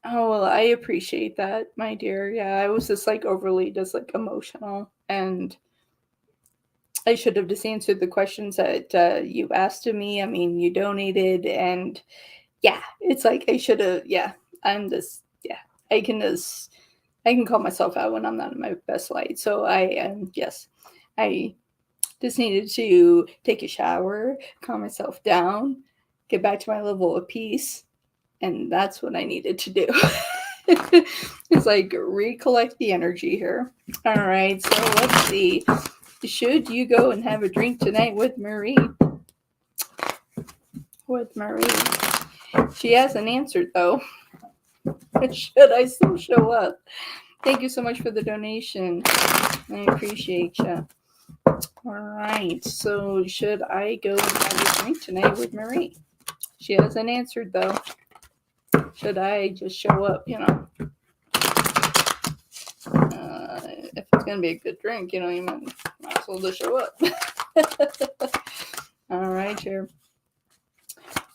Oh, well, I appreciate that, my dear. Yeah, I was just overly emotional, and I should have just answered the questions that you asked of me. I mean, you donated, and yeah, it's I should have. Yeah, I'm just. Yeah, I can call myself out when I'm not in my best light. So I am. Yes, I just needed to take a shower, calm myself down, get back to my level of peace. And that's what I needed to do. It's recollect the energy here. All right, so let's see. Should you go and have a drink tonight with Marie? With Marie. She hasn't answered, though. Should I still show up? Thank you so much for the donation. I appreciate you. All right, so should I go and have a drink tonight with Marie? She hasn't answered, though. Should I just show up, if it's going to be a good drink, you might as well just show up. All right, here.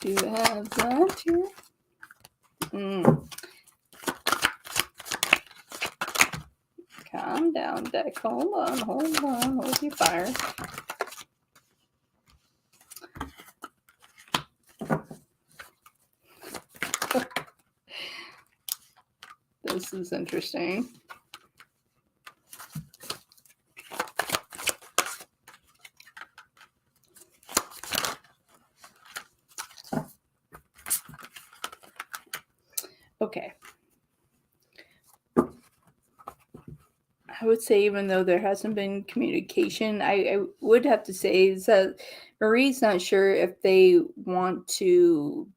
Do you have that here? Calm down, deck. Hold on. Hold your fire. This is interesting. Okay. I would say, even though there hasn't been communication, I would have to say is that Marie's not sure if they want to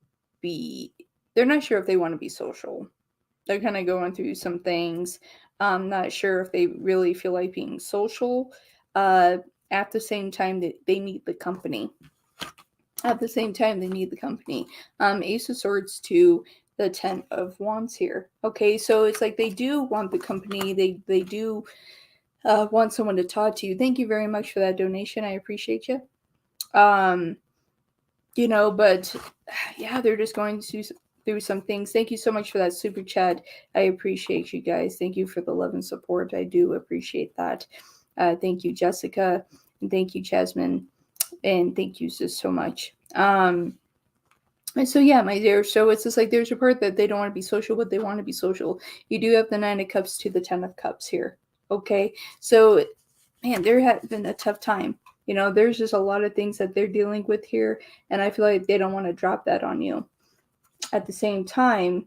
be, they're not sure if they want to be social. They're kind of going through some things. I'm not sure if they really feel like being social. At the same time, that they need the company. Ace of Swords to the Ten of Wands here. Okay, so it's like they do want the company. They do want someone to talk to you. Thank you very much for that donation. I appreciate you. But yeah, they're just going through some things. Thank you so much for that super chat. I appreciate you guys. Thank you for the love and support. I do appreciate that. Thank you, Jessica, and thank you, Jasmine, and thank you so much. And so yeah, my dear, so it's just like there's a part that they don't want to be social, but they want to be social. You do have the Nine of Cups to the Ten of Cups here. Okay, so man, there has been a tough time. There's just a lot of things that they're dealing with here, and I feel like they don't want to drop that on you. At the same time,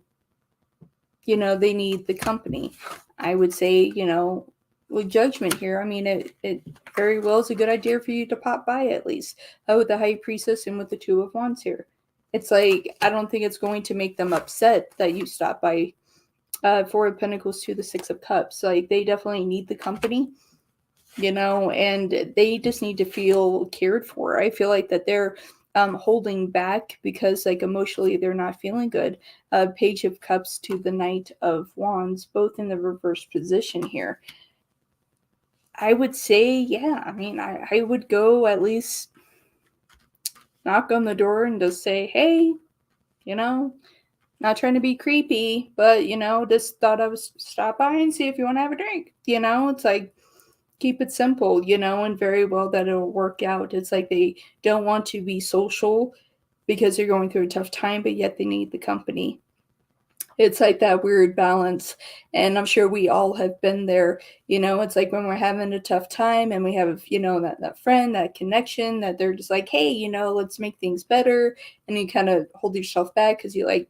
they need the company. I would say, with Judgment here, I mean, it very well is a good idea for you to pop by at least with the High Priestess and with the Two of Wands here. It's like, I don't think it's going to make them upset that you stop by. Four of Pentacles to the Six of Cups. Like, they definitely need the company, and they just need to feel cared for. I feel like that they're holding back because, like, emotionally they're not feeling good. Page of Cups to the Knight of Wands, both in the reverse position here. I would say, yeah, I mean, I would go at least knock on the door and just say, hey, not trying to be creepy, but, just thought I would stop by and see if you want to have a drink. It's like, keep it simple, and very well that it'll work out. It's like they don't want to be social because they're going through a tough time, but yet they need the company. It's like that weird balance, and I'm sure we all have been there. It's like when we're having a tough time and we have, that friend, that connection, that they're just like, hey, let's make things better, and you kind of hold yourself back because you're like,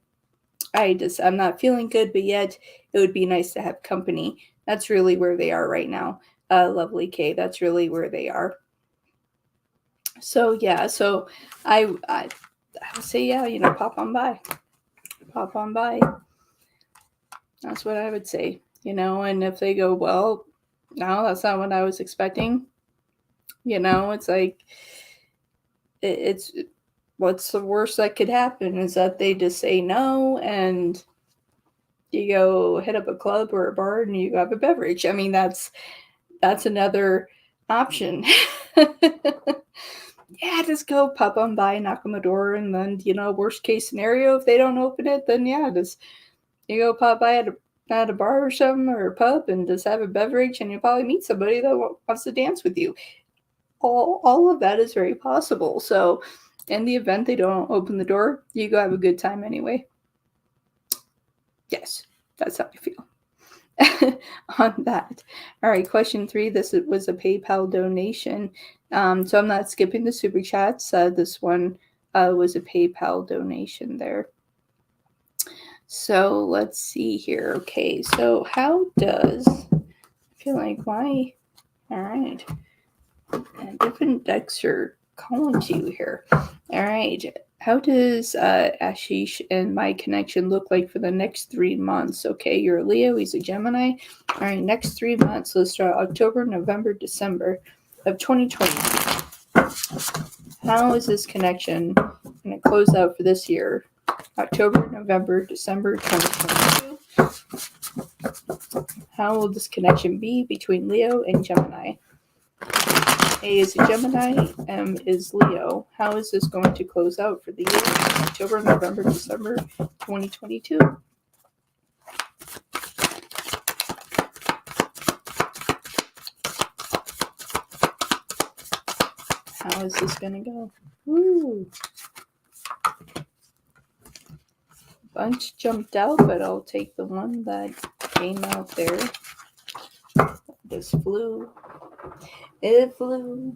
I'm not feeling good, but yet it would be nice to have company. That's really where they are right now. Lovely Kay, that's really where they are. So yeah, so I would say, yeah, pop on by. That's what I would say, and if they go, well, no, that's not what I was expecting, it's like, it's what's the worst that could happen is that they just say no, and you go hit up a club or a bar and you have a beverage. I mean, that's another option. Yeah, just go pop on by, knock on the door, and then, worst case scenario, if they don't open it, then yeah, just you go pop by at a bar or something, or a pub, and just have a beverage, and you'll probably meet somebody that wants to dance with you. All of that is very possible. So in the event they don't open the door, you go have a good time anyway. Yes, that's how I feel on that. All right, question 3. This was a PayPal donation. So I'm not skipping the super chats. This one was a PayPal donation there. So let's see here. Okay, so how does, I feel like why, all right, different decks are calling to you here. All right, how does Ashish and my connection look like for the next 3 months? Okay, you're a Leo, he's a Gemini. All right, next 3 months. Let's start October, November, December of 2020. How is this connection going to close out for this year? October, November, December 2022. How will this connection be between Leo and Gemini? A is a Gemini, M is Leo. How is this going to close out for the year? October, November, December 2022. How is this going to go? Ooh. Bunch jumped out, but I'll take the one that came out there. This flew. It flew.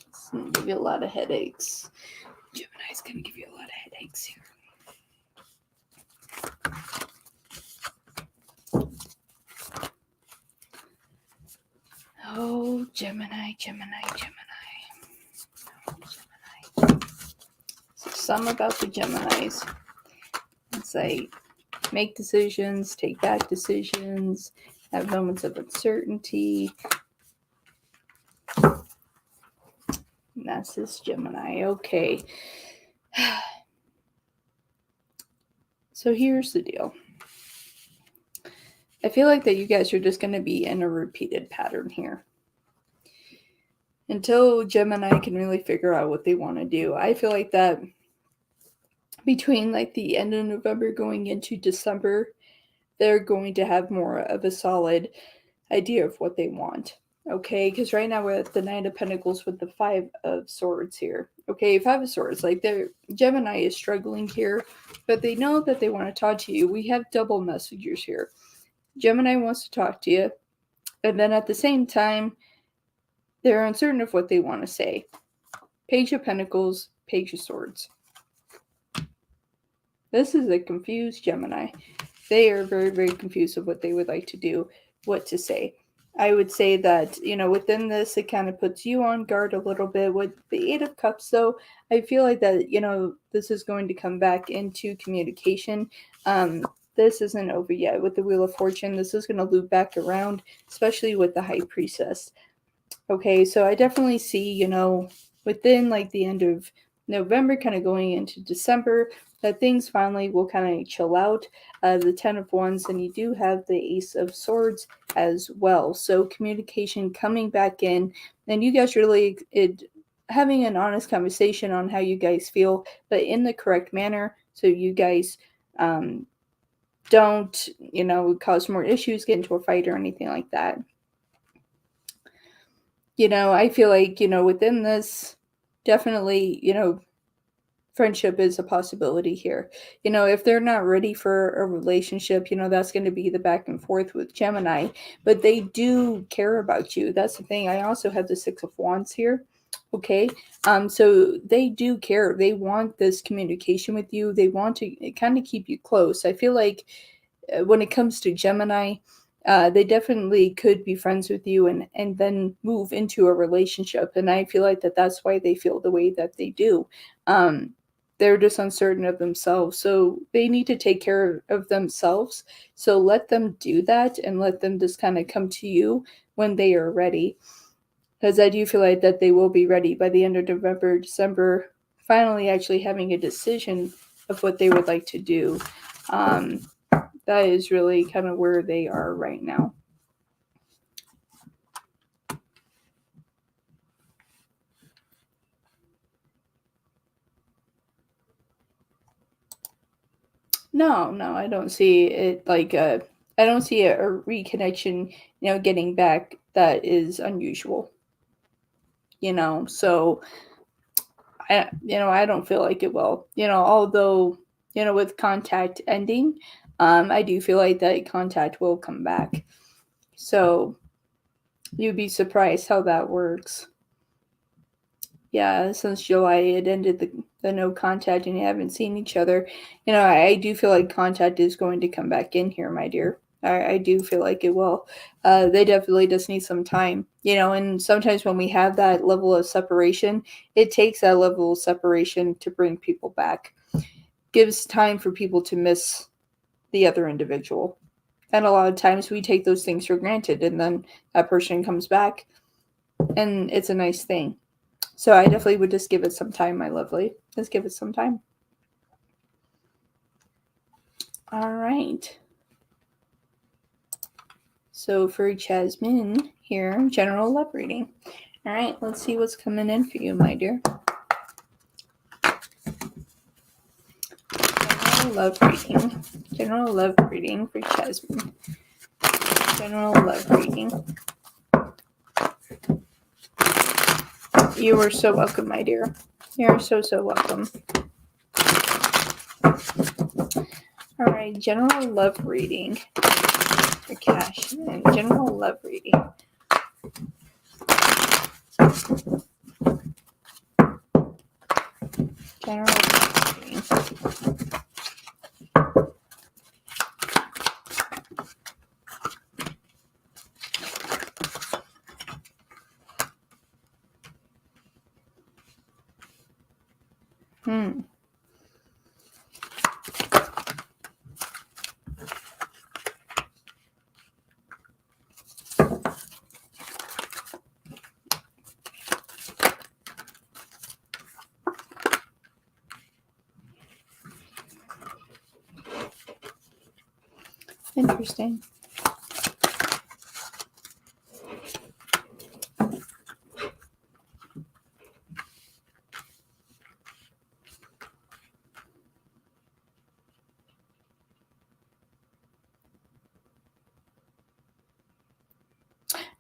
It's going to give you a lot of headaches. Gemini's going to give you a lot of headaches here. Oh, Gemini. Oh, Gemini. So some about the Geminis. It's like make decisions, take back decisions, have moments of uncertainty. And that's this Gemini. Okay. So here's the deal. I feel like that you guys are just going to be in a repeated pattern here. Until Gemini can really figure out what they want to do. I feel like that between like the end of November going into December, they're going to have more of a solid idea of what they want. Okay, because right now we're at the Nine of Pentacles with the Five of Swords here. Okay, Five of Swords, like Gemini is struggling here, but they know that they want to talk to you. We have double messengers here. Gemini wants to talk to you, and then at the same time, they're uncertain of what they want to say. Page of Pentacles, Page of Swords. This is a confused Gemini. They are very, very confused of what they would like to do, what to say. I would say that, within this, it kind of puts you on guard a little bit. With the Eight of Cups, though, I feel like that, this is going to come back into communication. This isn't over yet. With the Wheel of Fortune, this is going to loop back around, especially with the High Priestess. Okay, so I definitely see, within like the end of November, kind of going into December, that things finally will kind of chill out. The Ten of Wands, and you do have the Ace of Swords as well. So communication coming back in, and you guys really having an honest conversation on how you guys feel, but in the correct manner, so you guys don't, cause more issues, get into a fight or anything like that. I feel like, within this, definitely, friendship is a possibility here. If they're not ready for a relationship, that's going to be the back and forth with Gemini, but they do care about you. That's the thing. I also have the Six of Wands here. Okay. So they do care. They want this communication with you. They want to kind of keep you close. I feel like when it comes to Gemini, they definitely could be friends with you and then move into a relationship. And I feel like that's why they feel the way that they do. They're just uncertain of themselves. So they need to take care of themselves. So let them do that and let them just kind of come to you when they are ready. Because I do feel like that they will be ready by the end of November, December, finally actually having a decision of what they would like to do. That is really kind of where they are right now. No, I don't see it like I don't see a reconnection, getting back that is unusual. So I don't feel like it will. Although, with contact ending, I do feel like that contact will come back. So you'd be surprised how that works. Yeah, since July, it ended the no contact and you haven't seen each other. I do feel like contact is going to come back in here, my dear. I do feel like it will. They definitely just need some time, and sometimes when we have that level of separation, it takes that level of separation to bring people back. Gives time for people to miss the other individual. And a lot of times we take those things for granted, and then that person comes back and it's a nice thing. So I definitely would just give it some time, my lovely. Just give it some time. All right. So for Jasmine here, general love reading. All right, let's see what's coming in for you, my dear. General love reading for Jasmine. General love reading. You are so welcome, my dear. You're so welcome. All right, general love reading for Cash. General love reading. General love reading. Interesting.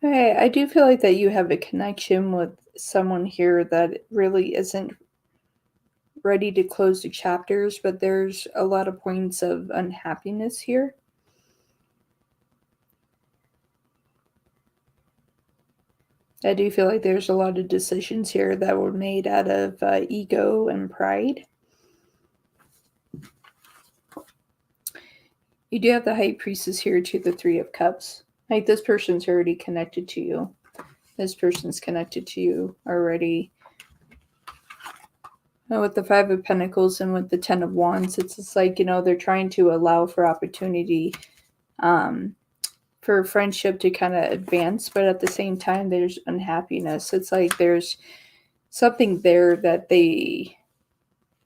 Okay, I do feel like that you have a connection with someone here that really isn't ready to close the chapters, but there's a lot of points of unhappiness here. I do feel like there's a lot of decisions here that were made out of ego and pride. You do have the High Priestess here to the Three of Cups. Like, this person's already connected to you. This person's connected to you already. With the Five of Pentacles and with the Ten of Wands, it's just like, they're trying to allow for opportunity for friendship to kind of advance, but at the same time, there's unhappiness. It's like there's something there that I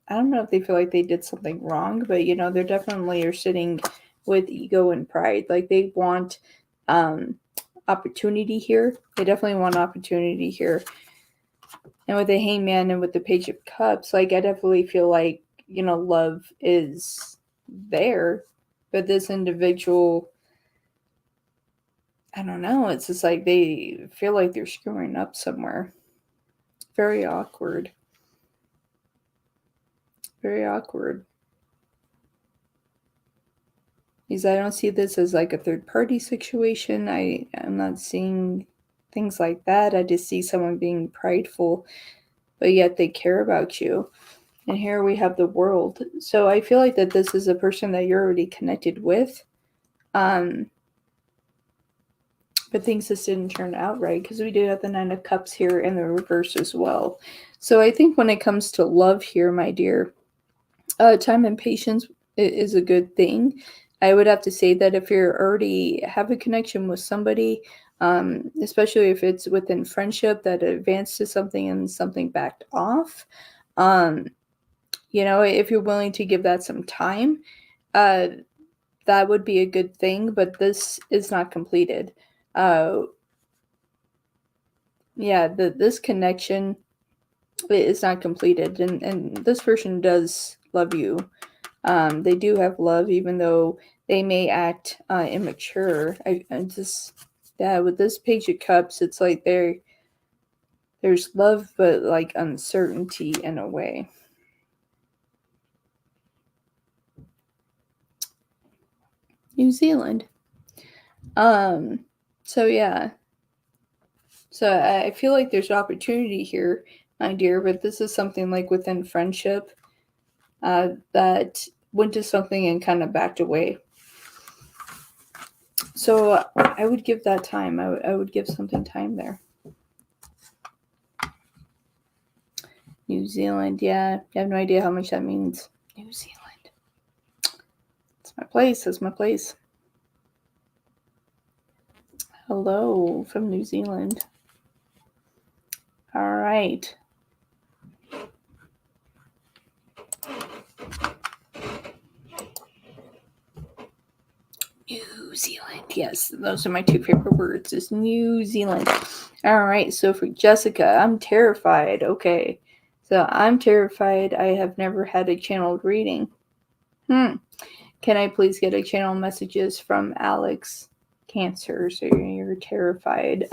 don't know if they feel like they did something wrong, but, they're definitely are sitting with ego and pride. Like, they want opportunity here. They definitely want opportunity here. And with the Hangman and with the Page of Cups, like, I definitely feel like, love is there. But this individual, I don't know. It's just like they feel like they're screwing up somewhere. Very awkward. Very awkward. Because I don't see this as like a third party situation. I'm not seeing things like that. I just see someone being prideful, but yet they care about you. And here we have the World. So I feel like that this is a person that you're already connected with. But things just didn't turn out right, because we did have the Nine of Cups here in the reverse as well. So I think when it comes to love here, my dear, time and patience is a good thing. I would have to say that if you already have a connection with somebody, especially if it's within friendship that advanced to something and something backed off, if you're willing to give that some time, that would be a good thing. But this is not completed. This connection is not completed, and this person does love you. They do have love, even though they may act immature. With this Page of Cups, it's like there's love, but like uncertainty in a way. New Zealand. So yeah. So I feel like there's opportunity here, my dear, but this is something like within friendship that went to something and kind of backed away. So I would give that time. I would give something time there. New Zealand, yeah. I have no idea how much that means. New Zealand. It's my place. It's my place. Hello from New Zealand. All right. New Zealand. Yes, those are my two favorite words, is New Zealand. All right, so for Jessica, I'm terrified. Okay, so I'm terrified. I have never had a channeled reading. Can I please get a channel messages from Alex? Cancer, so you're terrified.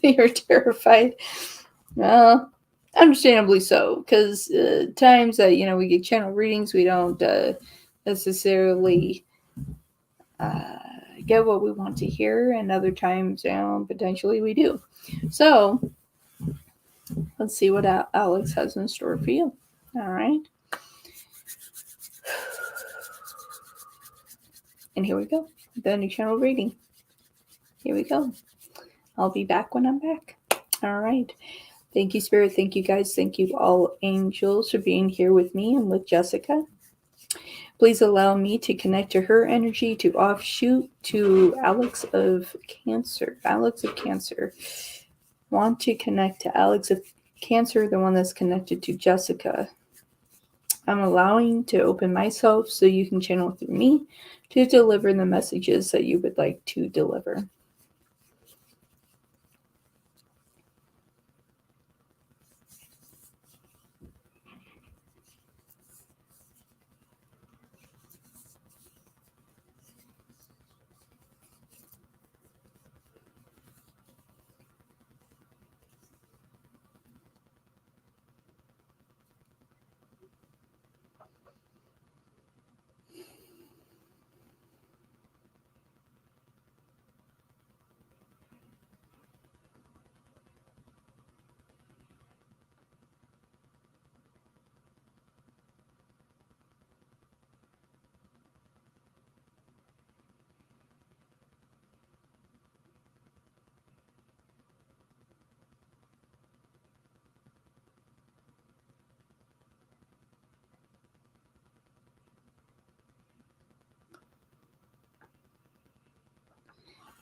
You're terrified. Well, Understandably so, because times that we get channel readings, we don't necessarily get what we want to hear, and other times potentially we do. So let's see what Alex has in store for you. All right, and here we go, the new channel reading. Here we go. I'll be back when I'm back. All right. Thank you, Spirit. Thank you, guys. Thank you, all angels, for being here with me and with Jessica. Please allow me to connect to her energy, to offshoot to Alex of Cancer. Alex of Cancer. Want to connect to Alex of Cancer, the one that's connected to Jessica. I'm allowing to open myself so you can channel through me to deliver the messages that you would like to deliver.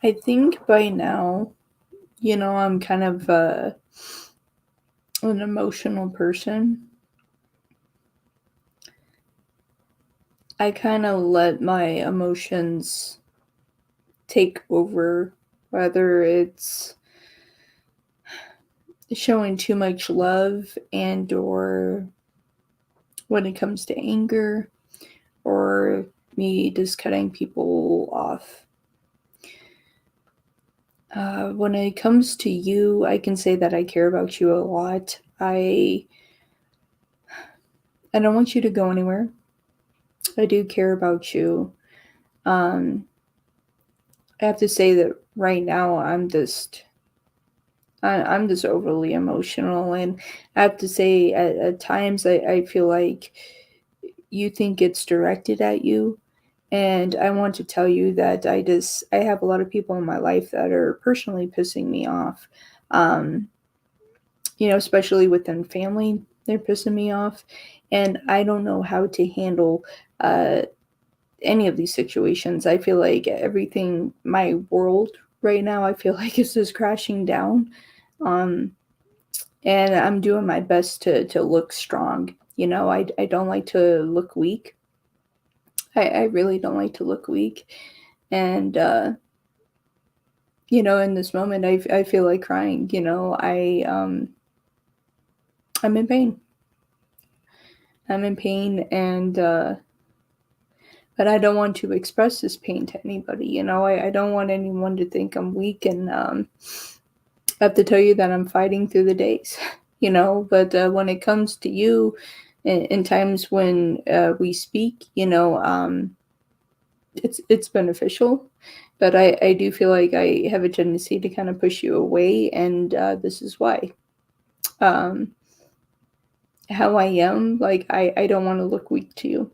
I think by now, I'm kind of an emotional person. I kind of let my emotions take over, whether it's showing too much love and or when it comes to anger or me just cutting people off. When it comes to you, I can say that I care about you a lot. I don't want you to go anywhere. I do care about you. I have to say that right now I'm just overly emotional, and I have to say at times I feel like you think it's directed at you. And I want to tell you that I have a lot of people in my life that are personally pissing me off. Especially within family, they're pissing me off. And I don't know how to handle any of these situations. I feel like everything, my world right now, I feel like is just crashing down. And I'm doing my best to look strong. I don't like to look weak. I really don't like to look weak. And, in this moment, I feel like crying. I'm in pain. I'm in pain, and, but I don't want to express this pain to anybody. I don't want anyone to think I'm weak, and I have to tell you that I'm fighting through the days, but when it comes to you, in times when we speak, it's beneficial, but I do feel like I have a tendency to kind of push you away, and this is why. How I am, like I don't want to look weak to you.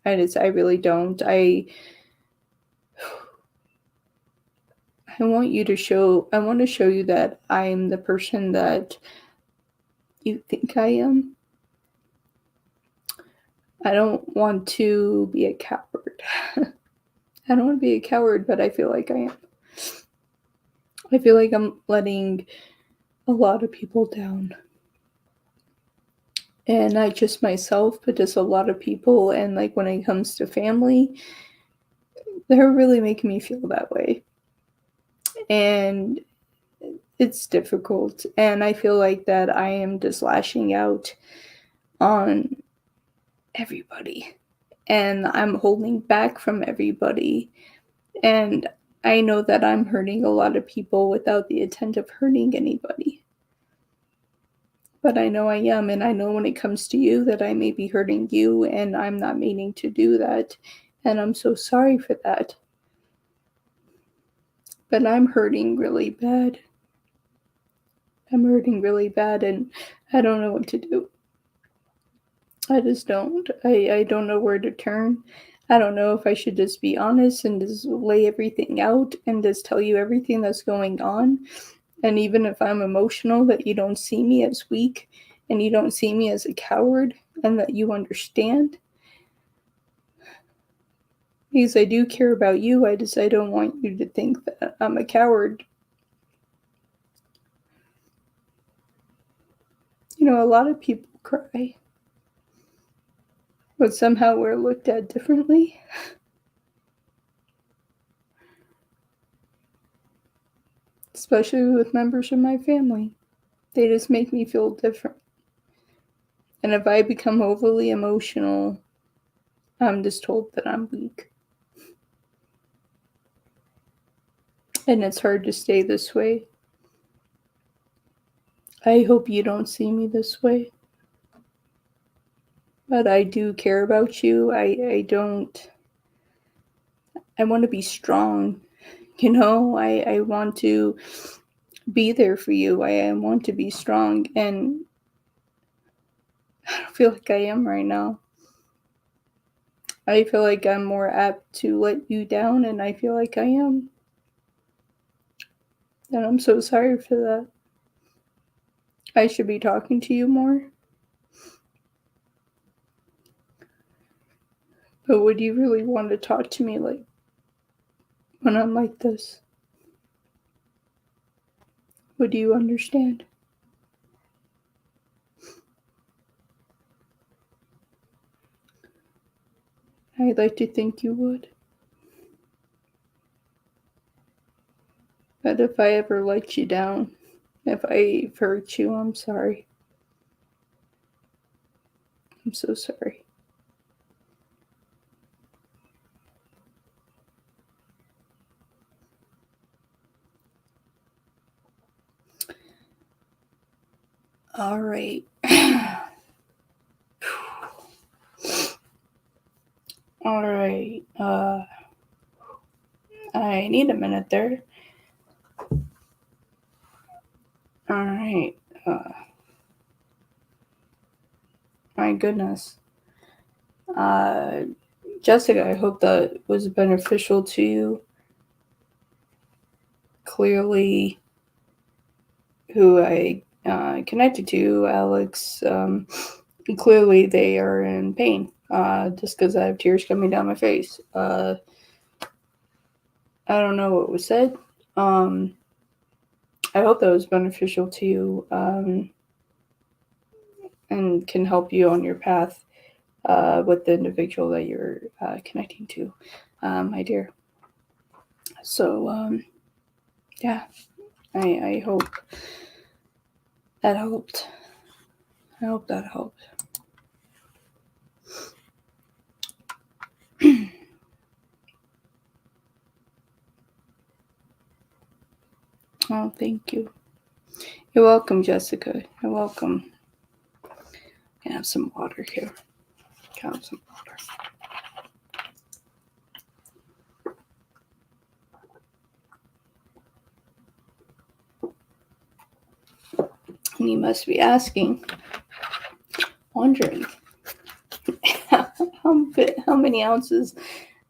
I really don't. I want to show you that I'm the person that you think I am. I don't want to be a coward. I don't want to be a coward, but I feel like I am. I feel like I'm letting a lot of people down. And not just myself, but just a lot of people. And like when it comes to family, they're really making me feel that way. And it's difficult. And I feel like that I am just lashing out on everybody. And I'm holding back from everybody. And I know that I'm hurting a lot of people without the intent of hurting anybody. But I know I am, and I know when it comes to you that I may be hurting you, and I'm not meaning to do that. And I'm so sorry for that. But I'm hurting really bad. I'm hurting really bad, and I don't know what to do. I just don't. I don't know where to turn. I don't know if I should just be honest and just lay everything out and just tell you everything that's going on. And even if I'm emotional, that you don't see me as weak and you don't see me as a coward and that you understand. Because I do care about you. I don't want you to think that I'm a coward. You know, a lot of people cry, but somehow we're looked at differently. Especially with members of my family. They just make me feel different. And if I become overly emotional, I'm just told that I'm weak. And it's hard to stay this way. I hope you don't see me this way. But I do care about you. I don't. I want to be strong. You know, I want to be there for you. I want to be strong. And I don't feel like I am right now. I feel like I'm more apt to let you down, and I feel like I am. And I'm so sorry for that. I should be talking to you more. But would you really want to talk to me like when I'm like this? Would you understand? I'd like to think you would. But if I ever let you down, if I hurt you, I'm sorry. I'm so sorry. All right. All right. I need a minute there. All right. My goodness. Jessica, I hope that was beneficial to you. Clearly, who I connected to, Alex, clearly they are in pain just because I have tears coming down my face. I don't know what was said. I hope that was beneficial to you and can help you on your path with the individual that you're connecting to, my dear. So, yeah, I hope that helped. I hope that helped. Oh, thank you. You're welcome, Jessica. You're welcome. Can have some water here. Can have some water. And you must be asking, wondering how many ounces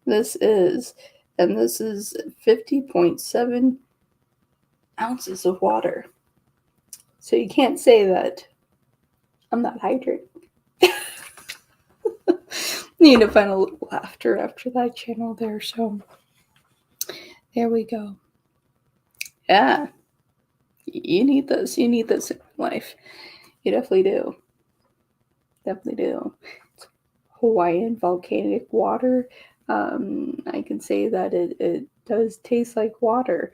this is. And this is 50.7 ounces of water. So you can't say that I'm not hydrating. Need to find a little laughter after that channel there. So there we go. Yeah. You need this. You need this in life. You definitely do. Definitely do. It's Hawaiian volcanic water. I can say that it does taste like water,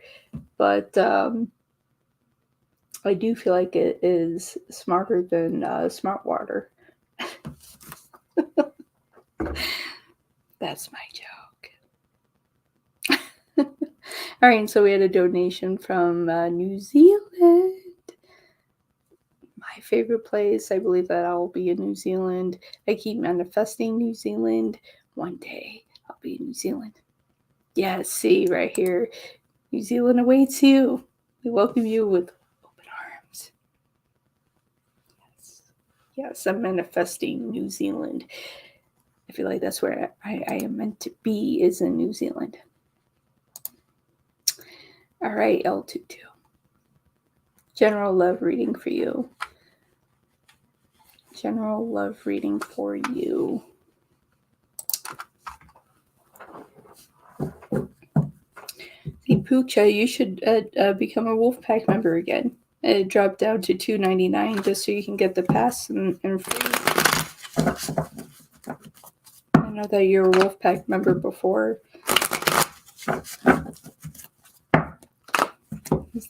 but I do feel like it is smarter than smart water. That's my joke. All right, so we had a donation from New Zealand. My favorite place. I believe that I'll be in New Zealand. I keep manifesting New Zealand. One day I'll be in New Zealand. Yes, see right here. New Zealand awaits you. We welcome you with open arms. Yes, I'm manifesting New Zealand. I feel like that's where I am meant to be, is in New Zealand. All right, L22. General love reading for you. General love reading for you. Hey, Poocha, you should become a Wolfpack member again. It dropped down to $2.99 just so you can get the pass and free. I know that you're a Wolfpack member before.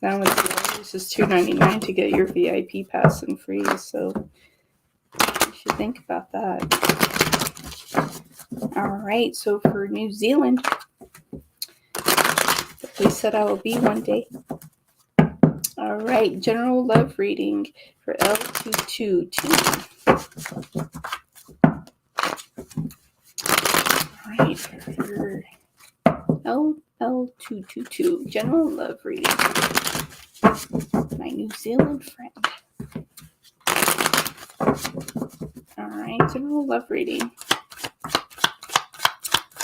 Now it's just $2.99 to get your VIP pass and free, so you should think about that. All right, so for New Zealand, the place that I will be one day. All right, general love reading for L222. All right, for L222, general love reading. My New Zealand friend. All right, general love reading.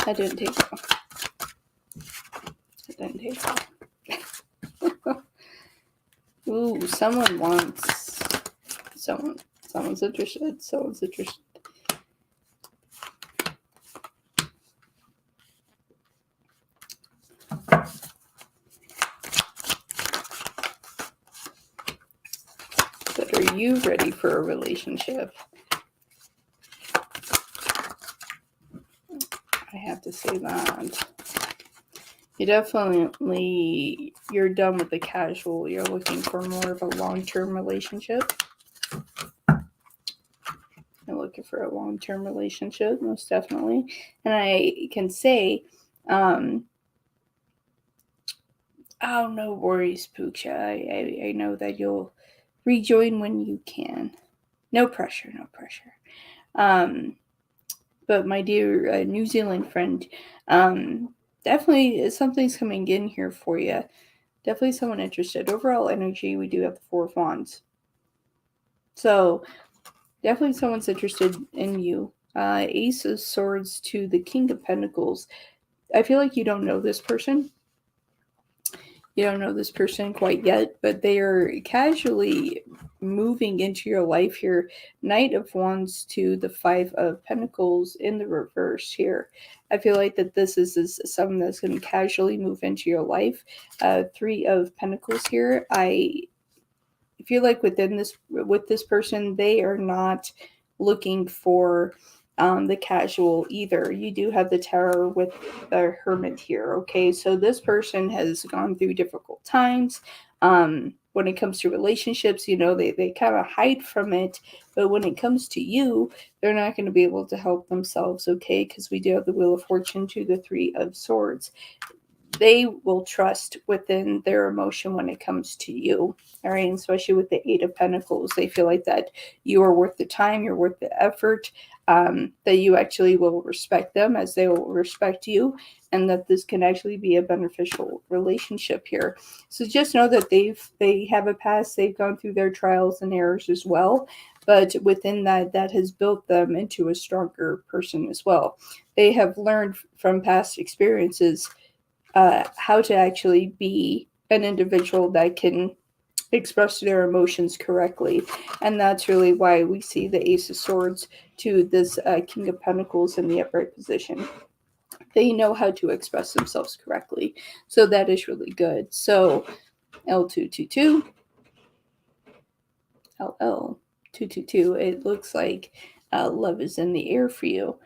That didn't take long. That didn't take long. Ooh, someone's interested. Someone's interested. But are you ready for a relationship? I have to say that. You're done with the casual. You're looking for more of a long-term relationship. You're looking for a long-term relationship, most definitely. And I can say, oh, no worries, Poocha. I know that you'll rejoin when you can. No pressure, no pressure. But my dear New Zealand friend, definitely something's coming in here for you. Definitely someone interested. Overall energy, we do have the Four of Wands. So definitely someone's interested in you. Ace of Swords to the King of Pentacles. I feel like you don't know this person. You don't know this person quite yet, but they are casually moving into your life here. Knight of Wands to the Five of Pentacles in the reverse here. I feel like that this is someone that's going to casually move into your life. Three of Pentacles here. I feel like with this person, they are not looking for the casual either. You do have the Tower with the Hermit here, okay? So this person has gone through difficult times. When it comes to relationships, they kind of hide from it. But when it comes to you, they're not going to be able to help themselves, okay? Because we do have the Wheel of Fortune to the Three of Swords. They will trust within their emotion when it comes to you, all right? And especially with the Eight of Pentacles, they feel like that you are worth the time, you're worth the effort, that you actually will respect them as they will respect you, and that this can actually be a beneficial relationship here. So just know that they have a past, they've gone through their trials and errors as well, but within that has built them into a stronger person as well. They have learned from past experiences how to actually be an individual that can express their emotions correctly. And that's really why we see the Ace of Swords to this King of Pentacles in the upright position. They know how to express themselves correctly. So that is really good. So L222, LL222, it looks like love is in the air for you.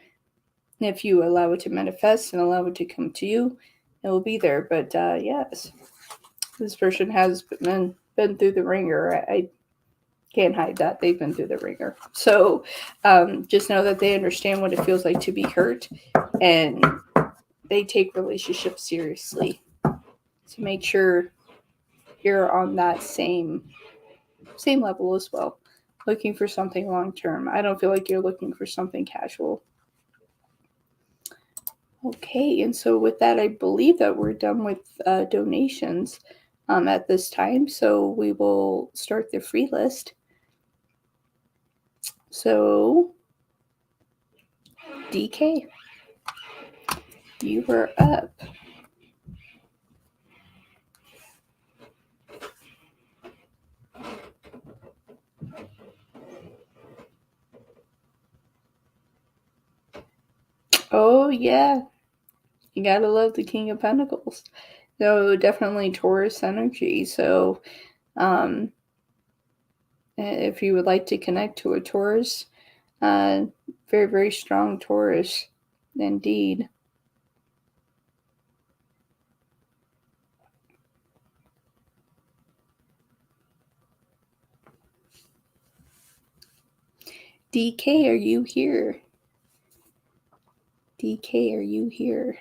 And if you allow it to manifest and allow it to come to you, it will be there. But yes, this person has been through the ringer. I can't hide that. They've been through the ringer. So just know that they understand what it feels like to be hurt, and they take relationships seriously. So make sure you're on that same level as well. looking for something long-term. I don't feel like you're looking for something casual. Okay, and so with that, I believe that we're done with donations at this time. So we will start the free list. So, DK, you were up. Oh, yeah. You gotta love the King of Pentacles. So, definitely Taurus energy. So, if you would like to connect to a Taurus, very, very strong Taurus indeed. DK, are you here? DK, are you here?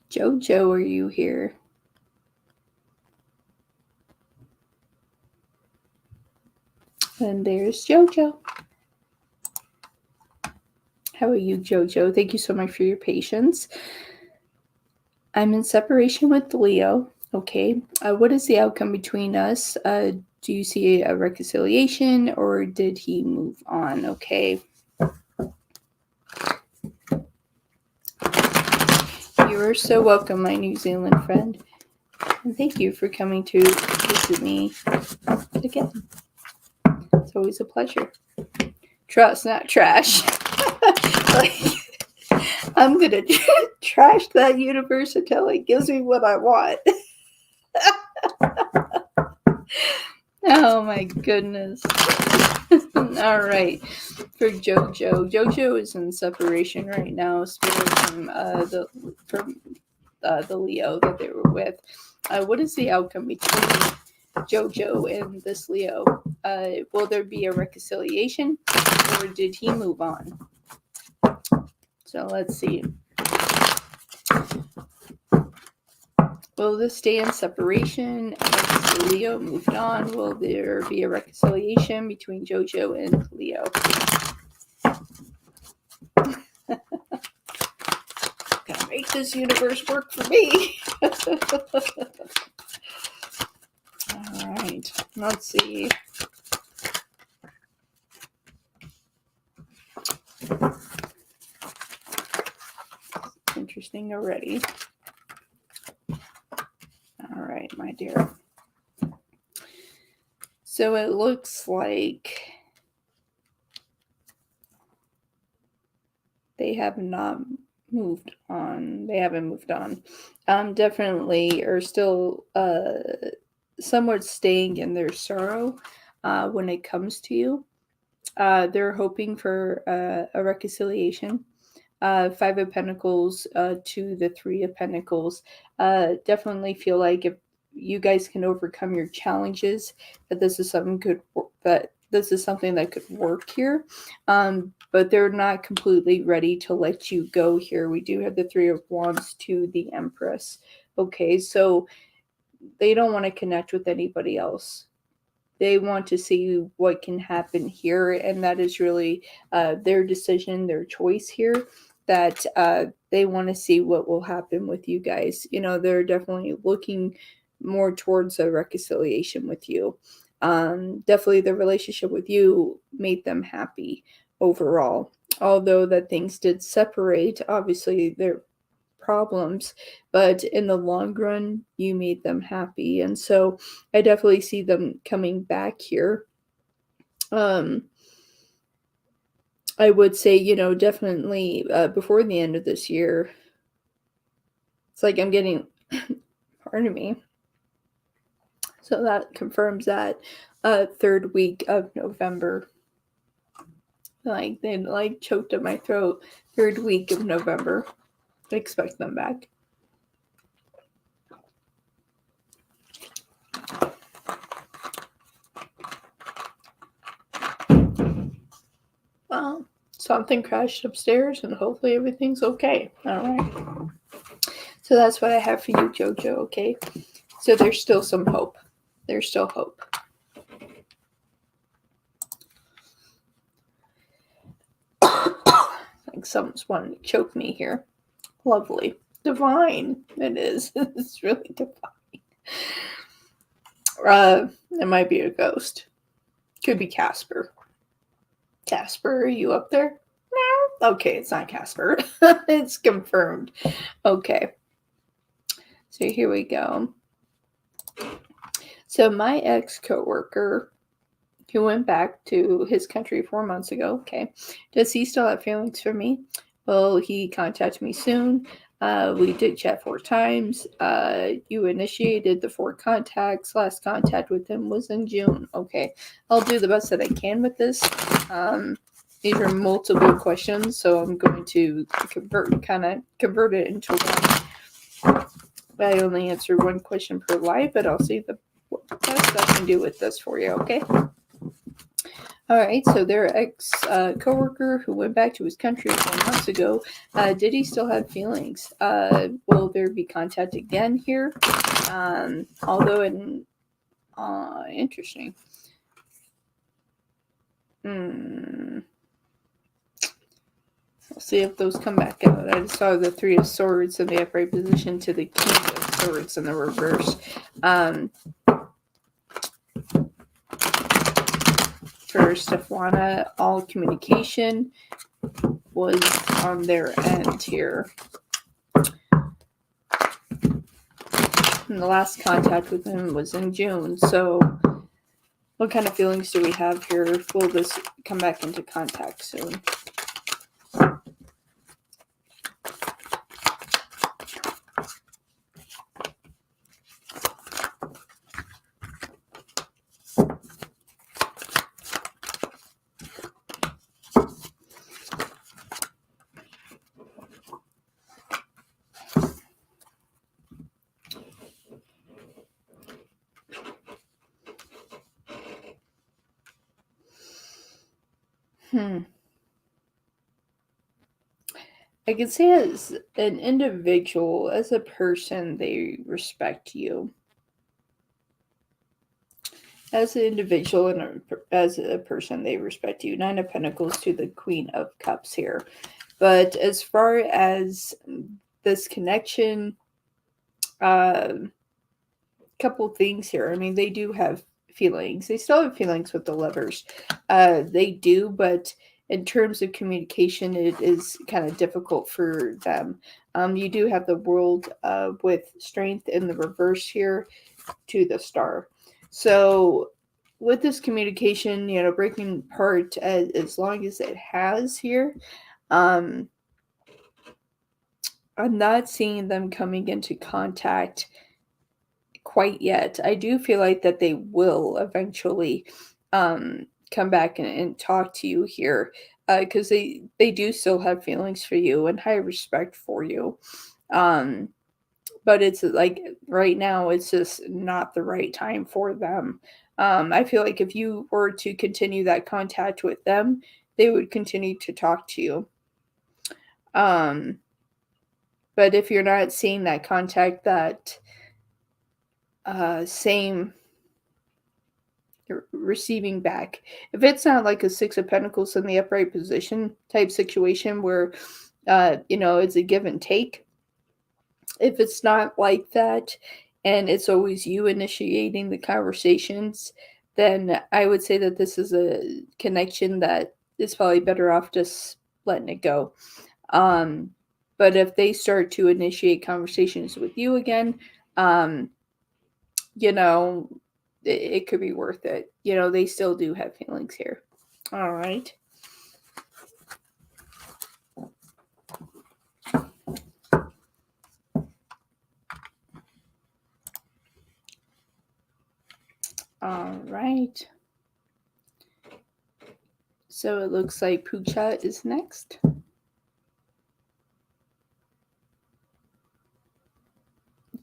Jojo, are you here? And there's Jojo. How are you, Jojo? Thank you so much for your patience. I'm in separation with Leo. Okay. What is the outcome between us? Do you see a reconciliation or did he move on? Okay. You are so welcome, my New Zealand friend. And thank you for coming to visit me again. It's always a pleasure. Trust, not trash. Like, I'm going to trash that universe until it gives me what I want. Oh my goodness. All right. For Jojo. Jojo is in separation right now. Spirit from the Leo that they were with. What is the outcome between Jojo and this Leo? Will there be a reconciliation or did he move on? So let's see. Will this stay in separation? Has Leo moved on? Will there be a reconciliation between Jojo and Leo? Gotta make this universe work for me. All right, let's see. Interesting already. All right, my dear. So it looks like they have not moved on. They haven't moved on. Definitely are still somewhat staying in their sorrow when it comes to you. They're hoping for a reconciliation. Five of Pentacles to the Three of Pentacles. Definitely feel like if you guys can overcome your challenges, that this is something good. That this is something that could work here. But they're not completely ready to let you go here. We do have the Three of Wands to the Empress. Okay, so they don't want to connect with anybody else. They want to see what can happen here, and that is really their decision, their choice here. That they want to see what will happen with you guys. You know, they're definitely looking more towards a reconciliation with you. Definitely the relationship with you made them happy overall. Although that things did separate, obviously there are problems, but in the long run, you made them happy. And so I definitely see them coming back here. I would say, you know, definitely before the end of this year. It's like I'm getting, pardon me. So that confirms that third week of November. Like they like choked up my throat. Third week of November. I expect them back. Well, something crashed upstairs and hopefully everything's okay. All right. So that's what I have for you, Jojo, okay? So there's still some hope. There's still hope. Like someone's wanting to choke me here. Lovely. Divine. It is. It's really divine. It might be a ghost. Could be Casper. Casper, are you up there? No. Okay, it's not Casper. It's confirmed. Okay. So here we go. So my ex-coworker who went back to his country 4 months ago, okay, does he still have feelings for me? Well, he contacted me soon. We did chat 4 times. You initiated the 4 contacts. Last contact with him was in June. Okay, I'll do the best that I can with this. These are multiple questions, so I'm going to convert it into one. I only answer one question per live, but I'll see the best I can do with this for you, okay? All right, so their ex-coworker who went back to his country 4 months ago, did he still have feelings? Will there be contact again here? Interesting. We'll see if those come back out. I just saw the 3 of Swords in the upright position to the King of Swords in the reverse. For Stefana, all communication was on their end here. And the last contact with him was in June. So what kind of feelings do we have here? Will this come back into contact soon? I can say as an individual, as a person, they respect you. As an individual and as a person, they respect you. 9 of Pentacles to the Queen of Cups here. But as far as this connection, couple things here. I mean, they do have feelings. They still have feelings with the Lovers. They do, but in terms of communication, it is kind of difficult for them. You do have the World with Strength in the reverse here to the Star. So with this communication, breaking apart as long as it has here, I'm not seeing them coming into contact quite yet. I do feel like that they will eventually come back and talk to you here, because they do still have feelings for you and high respect for you. But it's like right now, it's just not the right time for them. I feel like if you were to continue that contact with them, they would continue to talk to you. But if you're not seeing that contact, that same receiving back, if it's not like a 6 of Pentacles in the upright position type situation where it's a give and take, if it's not like that and it's always you initiating the conversations, then I would say that this is a connection that is probably better off just letting it go. But if they start to initiate conversations with you again, it could be worth it. They still do have feelings here. All right. All right. So it looks like Poocha is next.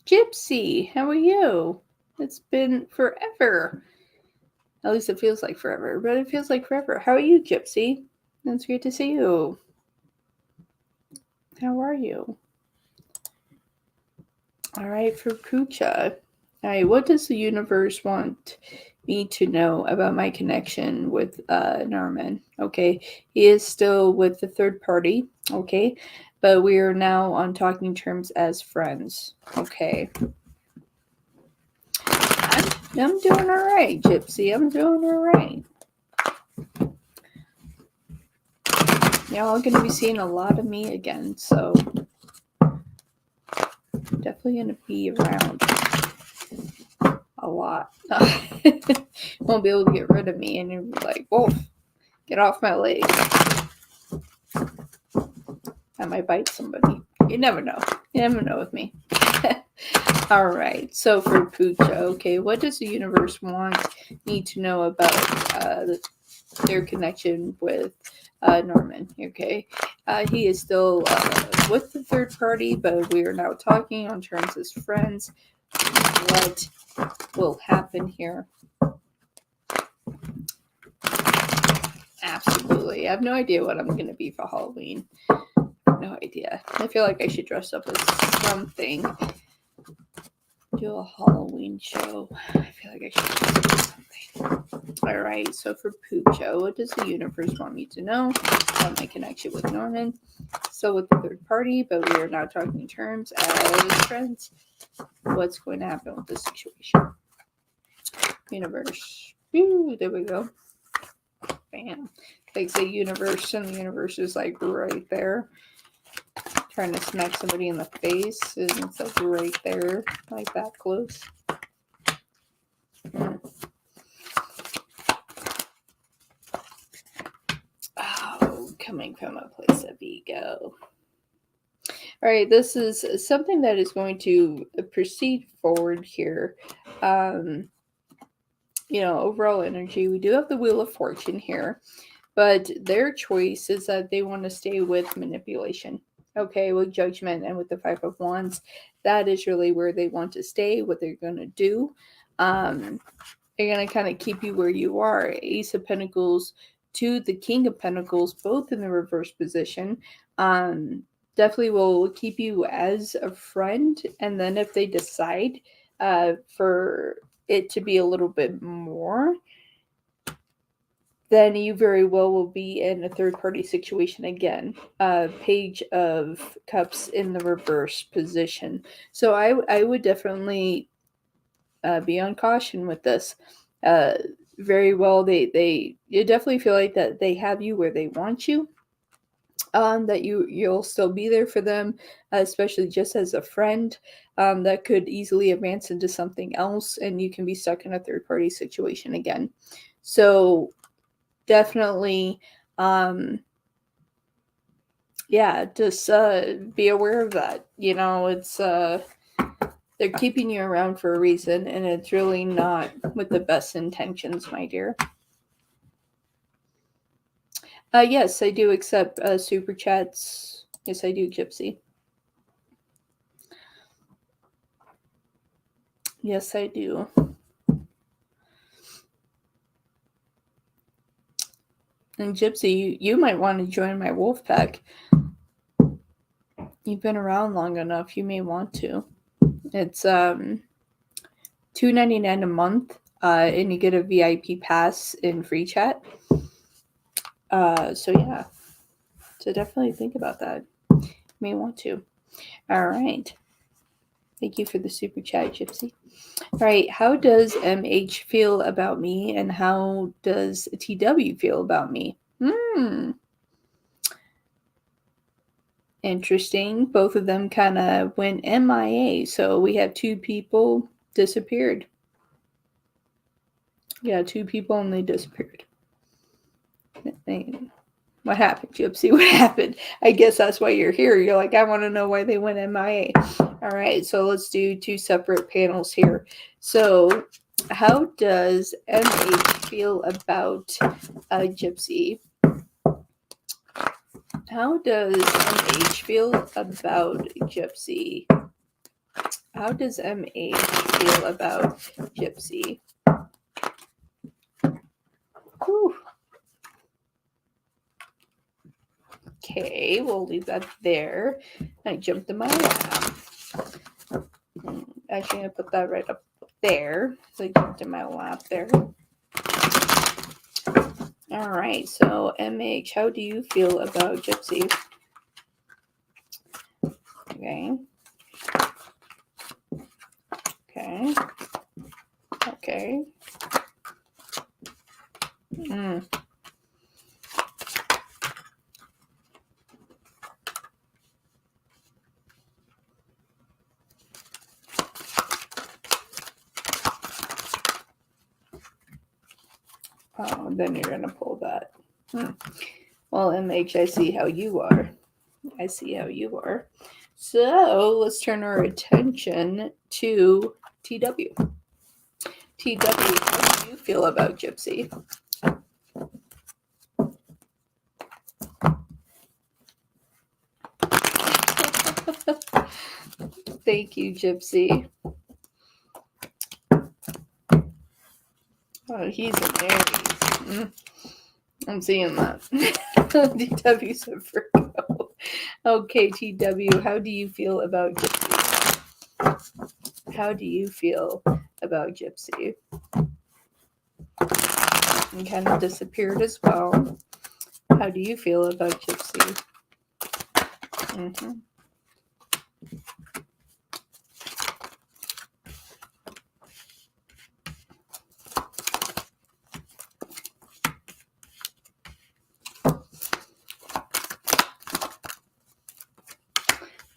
Gypsy, how are you? It's been forever. At least it feels like forever, but it feels like forever. How are you, Gypsy? It's great to see you. How are you? All right, for Kucha. All right, what does the universe want me to know about my connection with Norman? Okay, he is still with the third party. Okay, but we are now on talking terms as friends. Okay, I'm doing all right, Gypsy. I'm doing all right. Y'all gonna be seeing a lot of me again, so definitely gonna be around a lot. Won't be able to get rid of me, and you'll be like, "Wolf, get off my leg." I might bite somebody. You never know. You never know with me. All right. So for Poocha, okay, what does the universe want me to know about their connection with Norman? Okay, he is still with the third party, but we are now talking on terms as friends. What will happen here? Absolutely. I have no idea what I'm going to be for Halloween. No idea. I feel like I should dress up as something. Do a Halloween show. I feel like I should dress up as something. Alright, so for Poocho, what does the universe want me to know about my connection with Norman? Still with the third party, but we are now talking terms as friends. What's going to happen with this situation? Universe. Ooh, there we go. Bam. Takes the universe, and the universe is like right there. Trying to smack somebody in the face, and it's like right there, like that close. Oh, coming from a place of ego. All right, this is something that is going to proceed forward here. Overall energy. We do have the Wheel of Fortune here, but their choice is that they want to stay with manipulation. Okay, with Judgment and with the Five of Wands, that is really where they want to stay, what they're going to do. They're going to kind of keep you where you are. Ace of Pentacles to the King of Pentacles, both in the reverse position. Definitely will keep you as a friend. And then if they decide for it to be a little bit more, then you very well will be in a third party situation again. Page of Cups in the reverse position. So I would definitely be on caution with this. Very well, you definitely feel like that they have you where they want you. That you'll still be there for them, especially just as a friend. That could easily advance into something else, and you can be stuck in a third party situation again. So definitely just be aware of that. It's they're keeping you around for a reason, and it's really not with the best intentions, my dear. Yes, I do accept super chats. Yes, I do, Gypsy. Yes, I do. And Gypsy, you might want to join my wolf pack. You've been around long enough. You may want to. It's $2.99 a month, and you get a VIP pass in free chat. So yeah, so definitely think about that. You may want to. All right. Thank you for the super chat, Gypsy. All right. How does MH feel about me, and how does TW feel about me? Interesting. Both of them kind of went MIA. So we have two people disappeared. Yeah, two people and they disappeared. What happened, Gypsy? What happened? I guess that's why you're here. You're like, I want to know why they went MIA. All right, so let's do two separate panels here. So how does MH feel about Gypsy? How does MH feel about Gypsy? How does MH feel about Gypsy? Whew. Okay, we'll leave that there. I jumped in my lap. actually going to put that right up there. So you can do my lap there. All right. So MH, how do you feel about Gypsy? Okay. Okay. Okay. Oh, then you're going to pull that. Well, MH, I see how you are. I see how you are. So let's turn our attention to TW. TW, how do you feel about Gypsy? Thank you, Gypsy. Oh, he's an Aries. I'm seeing that. TW's a Virgo. Okay, TW, how do you feel about Gypsy? How do you feel about Gypsy? And kind of disappeared as well. How do you feel about Gypsy?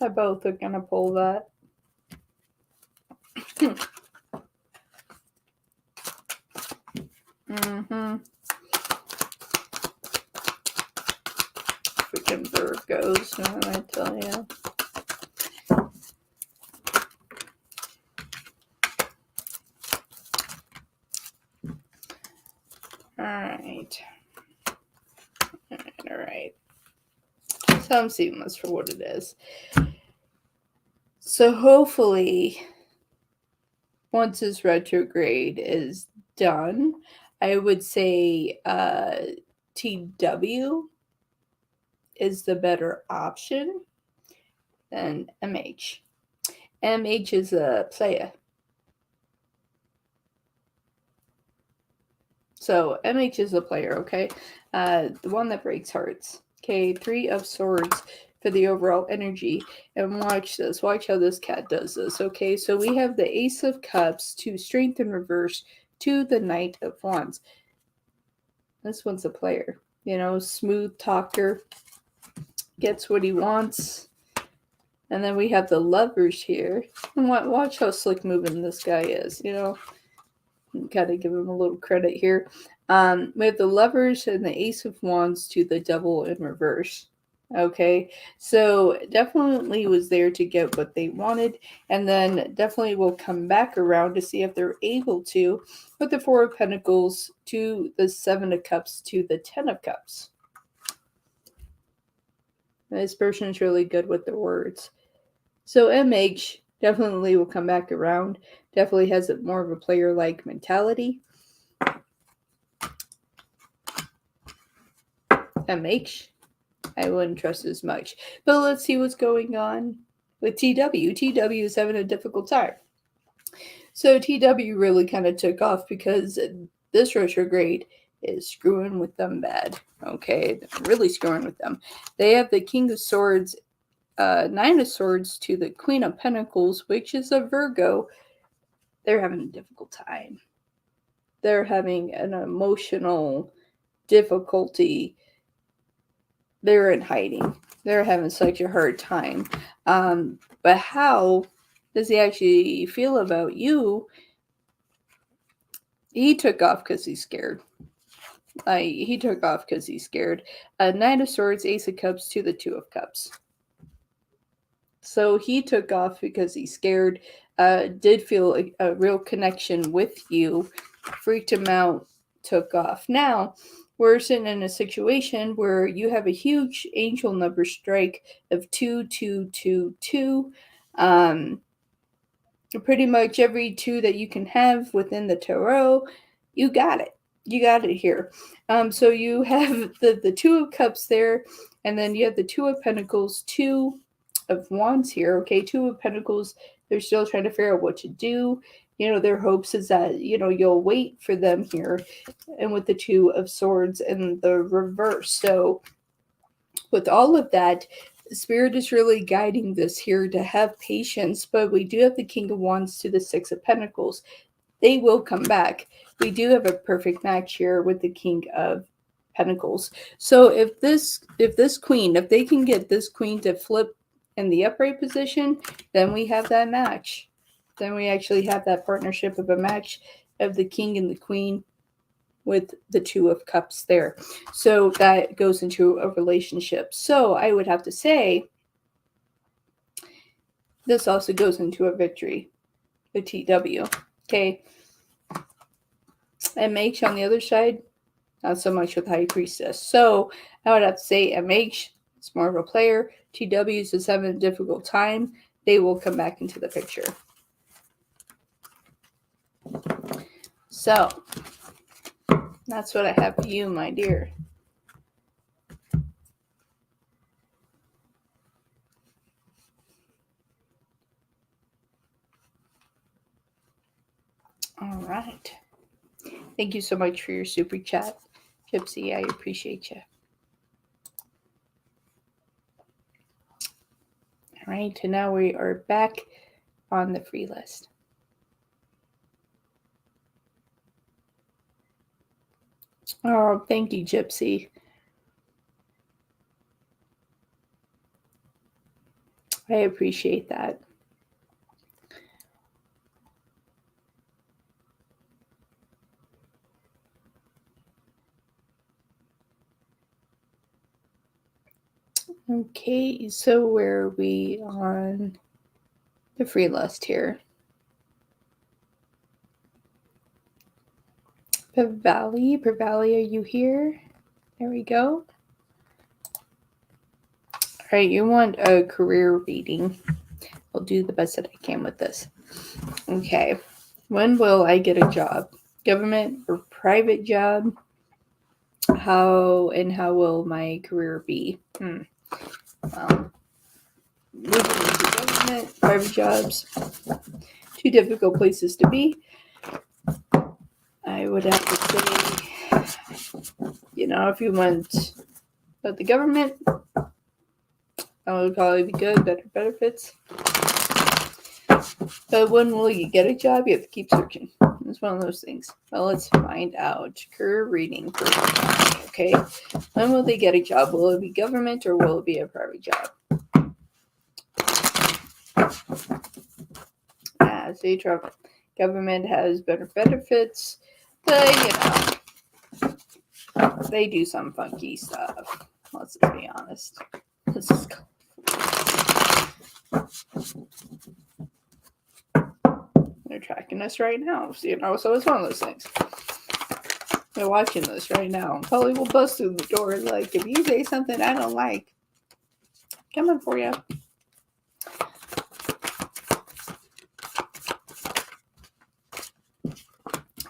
I both are going to pull that. Freaking Virgos, what did I tell you? All right. So I'm seeing this for what it is. So hopefully, once this retrograde is done, I would say TW is the better option than MH. MH is a player. So MH is a player, okay? The one that breaks hearts. Okay, 3 of Swords for the overall energy. And watch this. Watch how this cat does this, okay? So we have the Ace of Cups to Strength in reverse to the Knight of Wands. This one's a player. You know, smooth talker. Gets what he wants. And then we have the Lovers here. And watch how slick moving this guy is, you know? Gotta give him a little credit here. We have the Lovers and the Ace of Wands to the Devil in reverse. Okay, so definitely was there to get what they wanted, and then definitely will come back around to see if they're able to with the 4 of Pentacles to the 7 of Cups to the 10 of Cups. This person is really good with the words. So MH definitely will come back around. Definitely has more of a player-like mentality. MH, I wouldn't trust as much. But let's see what's going on with TW. TW is having a difficult time. So TW really kind of took off because this retrograde is screwing with them bad. Okay, really screwing with them. They have the King of Swords, 9 of Swords to the Queen of Pentacles, which is a Virgo. They're having a difficult time. They're having an emotional difficulty. They're in hiding. They're having such a hard time. But how does he actually feel about you? He took off because he's scared. He took off because he's scared. 9 of Swords, Ace of Cups to the 2 of Cups. So he took off because he's scared. Did feel a real connection with you. Freaked him out. Took off. Now, we're sitting in a situation where you have a huge angel number strike of 2222. Pretty much every 2 that you can have within the tarot, you got it. You got it here. So you have the 2 of Cups there, and then you have the 2 of Pentacles, 2 of Wands here. Okay, 2 of Pentacles They're still trying to figure out what to do. Their hopes is that, you'll wait for them here. And with the Two of Swords and the reverse. So with all of that, Spirit is really guiding this here to have patience, but we do have the King of Wands to the Six of Pentacles. They will come back. We do have a perfect match here with the King of Pentacles. So if they can get this queen to flip in the upright position, then we have that match. Then we actually have that partnership of a match of the king and the queen with the Two of Cups there. So that goes into a relationship. So I would have to say this also goes into a victory, the TW. Okay. MH on the other side, not so much with High Priestess. So I would have to say MH is more of a player. TWs is having a difficult time. They will come back into the picture. So that's what I have for you, my dear. All right. Thank you so much for your super chat, Gypsy. I appreciate you. All right, and now we are back on the free list. Oh, thank you, Gypsy. I appreciate that. Okay, so where are we on the free list here? Pavali, are you here? There we go. All right, you want a career reading. I'll do the best that I can with this. Okay, when will I get a job? Government or private job? How will my career be? Well, moving into government, private jobs, two difficult places to be. I would have to say, if you went with the government, that would probably be good, better benefits. But when will you get a job? You have to keep searching. It's one of those things. Well, let's find out. Career reading for okay. When will they get a job? Will it be government or will it be a private job? Say government has better benefits, but they do some funky stuff. Let's just be honest. This is they're tracking us right now. So it's one of those things. They're watching this right now. Probably will bust through the door. Like, if you say something I don't like, coming for you.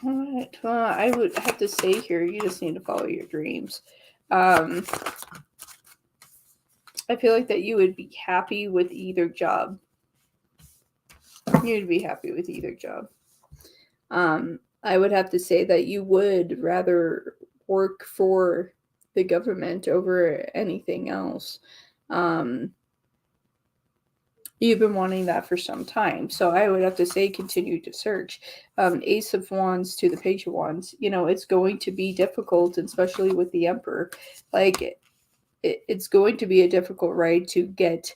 All right. Well, I would have to say here, you just need to follow your dreams. I feel like that you would be happy with either job. You'd be happy with either job. I would have to say that you would rather work for the government over anything else. You've been wanting that for some time. So I would have to say continue to search. Ace of Wands to the Page of Wands. It's going to be difficult, especially with the Emperor. Like, it's going to be a difficult ride to get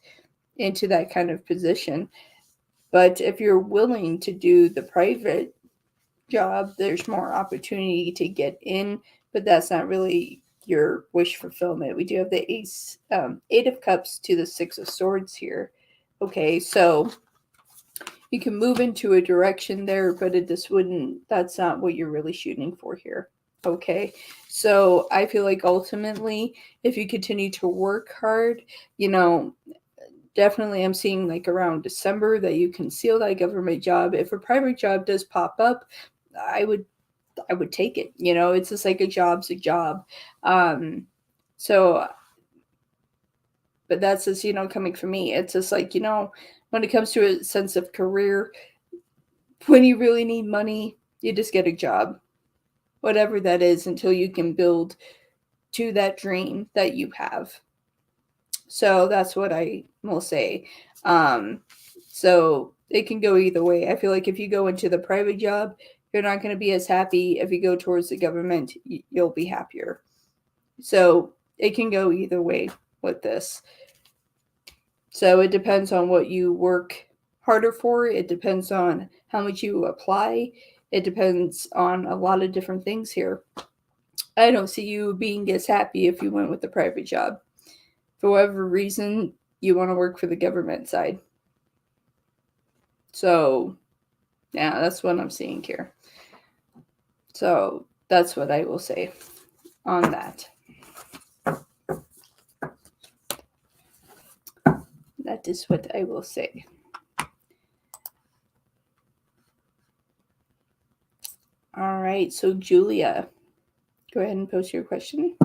into that kind of position. But if you're willing to do the private job, there's more opportunity to get in, but that's not really your wish fulfillment. We do have the Eight of Cups to the Six of Swords here. Okay, so you can move into a direction there, but that's not what you're really shooting for here. Okay, so I feel like ultimately, if you continue to work hard, definitely I'm seeing like around December that you can seal that government job. If a private job does pop up, I would take it. It's just like a job's a job. So But that's just, coming from me. It's just like, when it comes to a sense of career, when you really need money, you just get a job, whatever that is, until you can build to that dream that you have. So that's what I will say. So it can go either way. I feel like if you go into the private job, you're not going to be as happy. If you go towards the government, you'll be happier. So it can go either way with this. So it depends on what you work harder for. It depends on how much you apply. It depends on a lot of different things here. I don't see you being as happy if you went with the private job. For whatever reason, you want to work for the government side. So, yeah, that's what I'm seeing here. So, that's what I will say on that. That is what I will say. All right, so Julia, go ahead and post your question.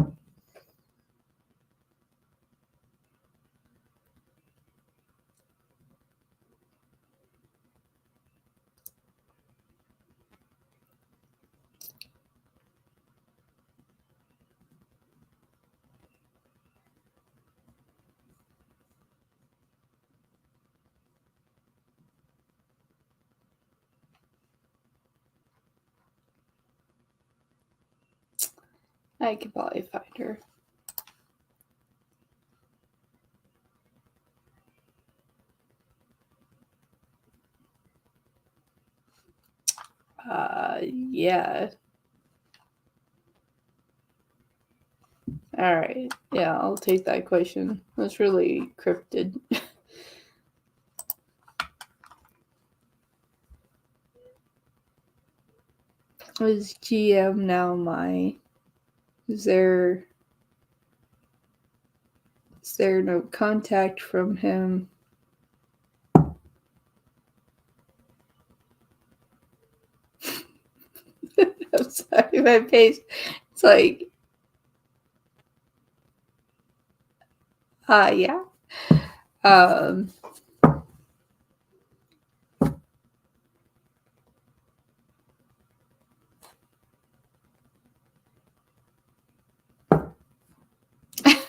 I could probably find her. Yeah. All right. Yeah, I'll take that question. That's really cryptid. Is GM now my? Is there no contact from him? I'm sorry, my face. It's like, yeah.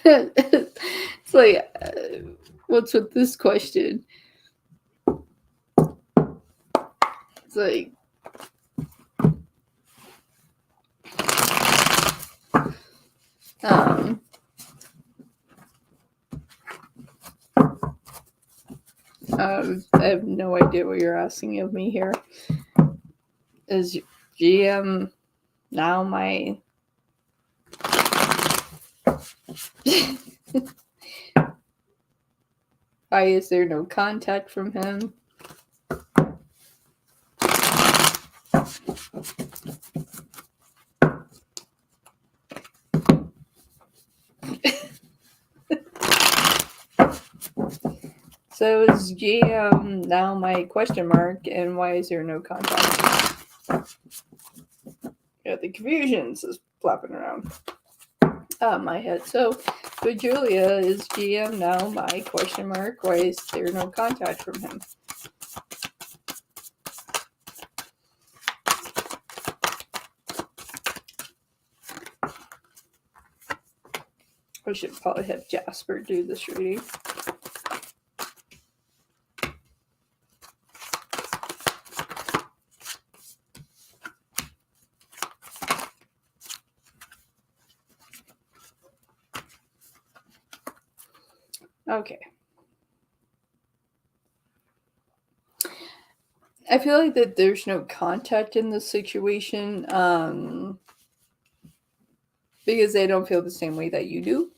It's like, what's with this question? It's like, I have no idea what you're asking of me here. Is GM now my? Why is there no contact from him? So is GM now my question mark, and why is there no contact? Yeah, the confusion's is flapping around my head. So, but Julia, is GM now my question mark? Why is there no contact from him? I should probably have Jasper do this reading. Okay. I feel like that there's no contact in this situation because they don't feel the same way that you do.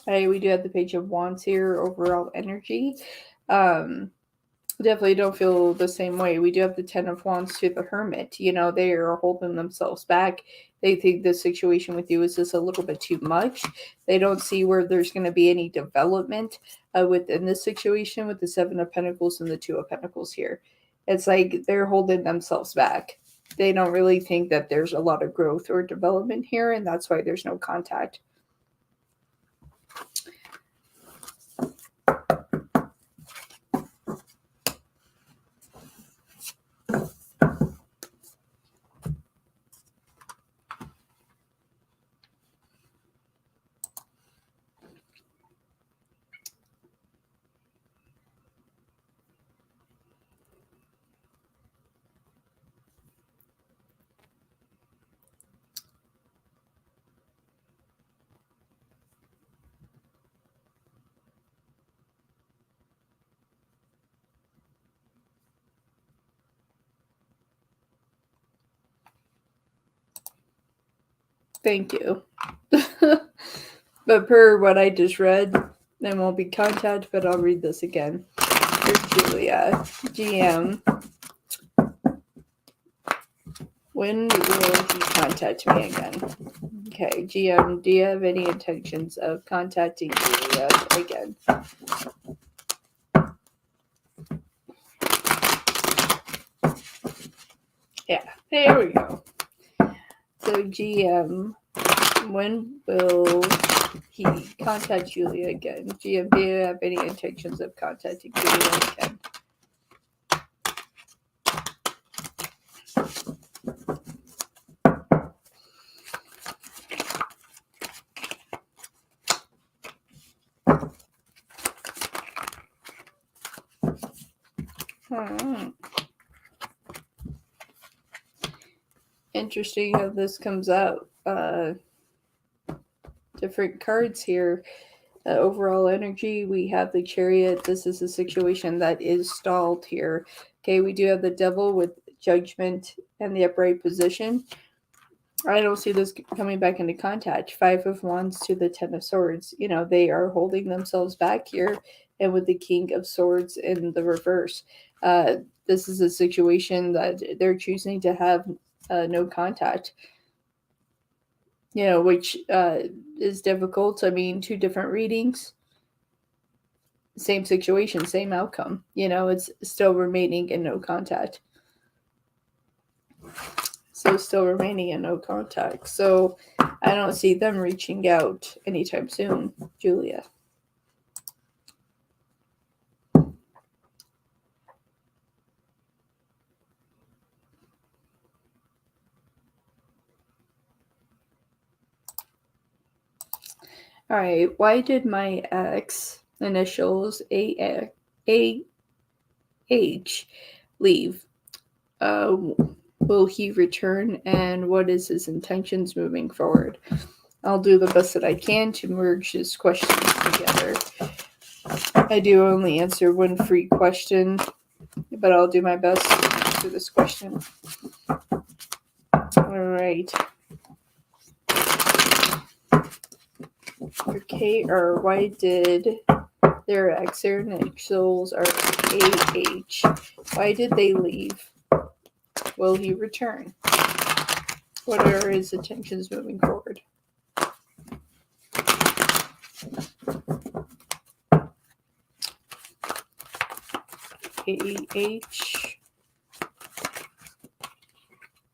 We do have the Page of Wands here, overall energy. Definitely don't feel the same way. We do have the Ten of Wands to the Hermit. They are holding themselves back. They think the situation with you is just a little bit too much. They don't see where there's going to be any development within this situation with the Seven of Pentacles and the Two of Pentacles here. It's like they're holding themselves back. They don't really think that there's a lot of growth or development here, and that's why there's no contact. Thank you. But per what I just read, there won't be contact, but I'll read this again. For Julia, GM, when will he contact me again? Okay, GM, do you have any intentions of contacting Julia again? Yeah, there we go. So GM, when will he contact Julia again? GM, do you have any intentions of contacting Julia again? Interesting how this comes out. Different cards here. Overall energy, we have the Chariot. This is a situation that is stalled here. Okay, we do have the Devil with Judgment and the upright position. I don't see this coming back into contact. 5 of Wands to the 10 of Swords. You know, they are holding themselves back here. And with the King of Swords in the reverse. This is a situation that they're choosing to have no contact. You know, which is difficult. I mean, 2 different readings. Same situation, same outcome. You know, it's still remaining in no contact. So still remaining in no contact. So I don't see them reaching out anytime soon, Julia. All right. Why did my ex initials AH leave? Will he return, and what is his intentions moving forward? I'll do the best that I can to merge his questions together. I do only answer one free question, but I'll do my best to answer this question. All right. Okay, or why did their ex initials are AH? Why did they leave? Will he return? What are his intentions moving forward? AH.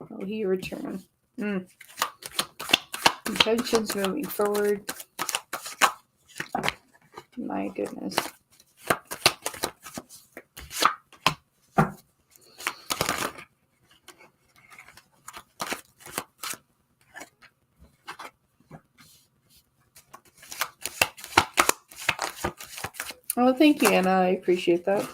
Will he return? Intentions moving forward. My goodness. Well, thank you, Anna. I appreciate that.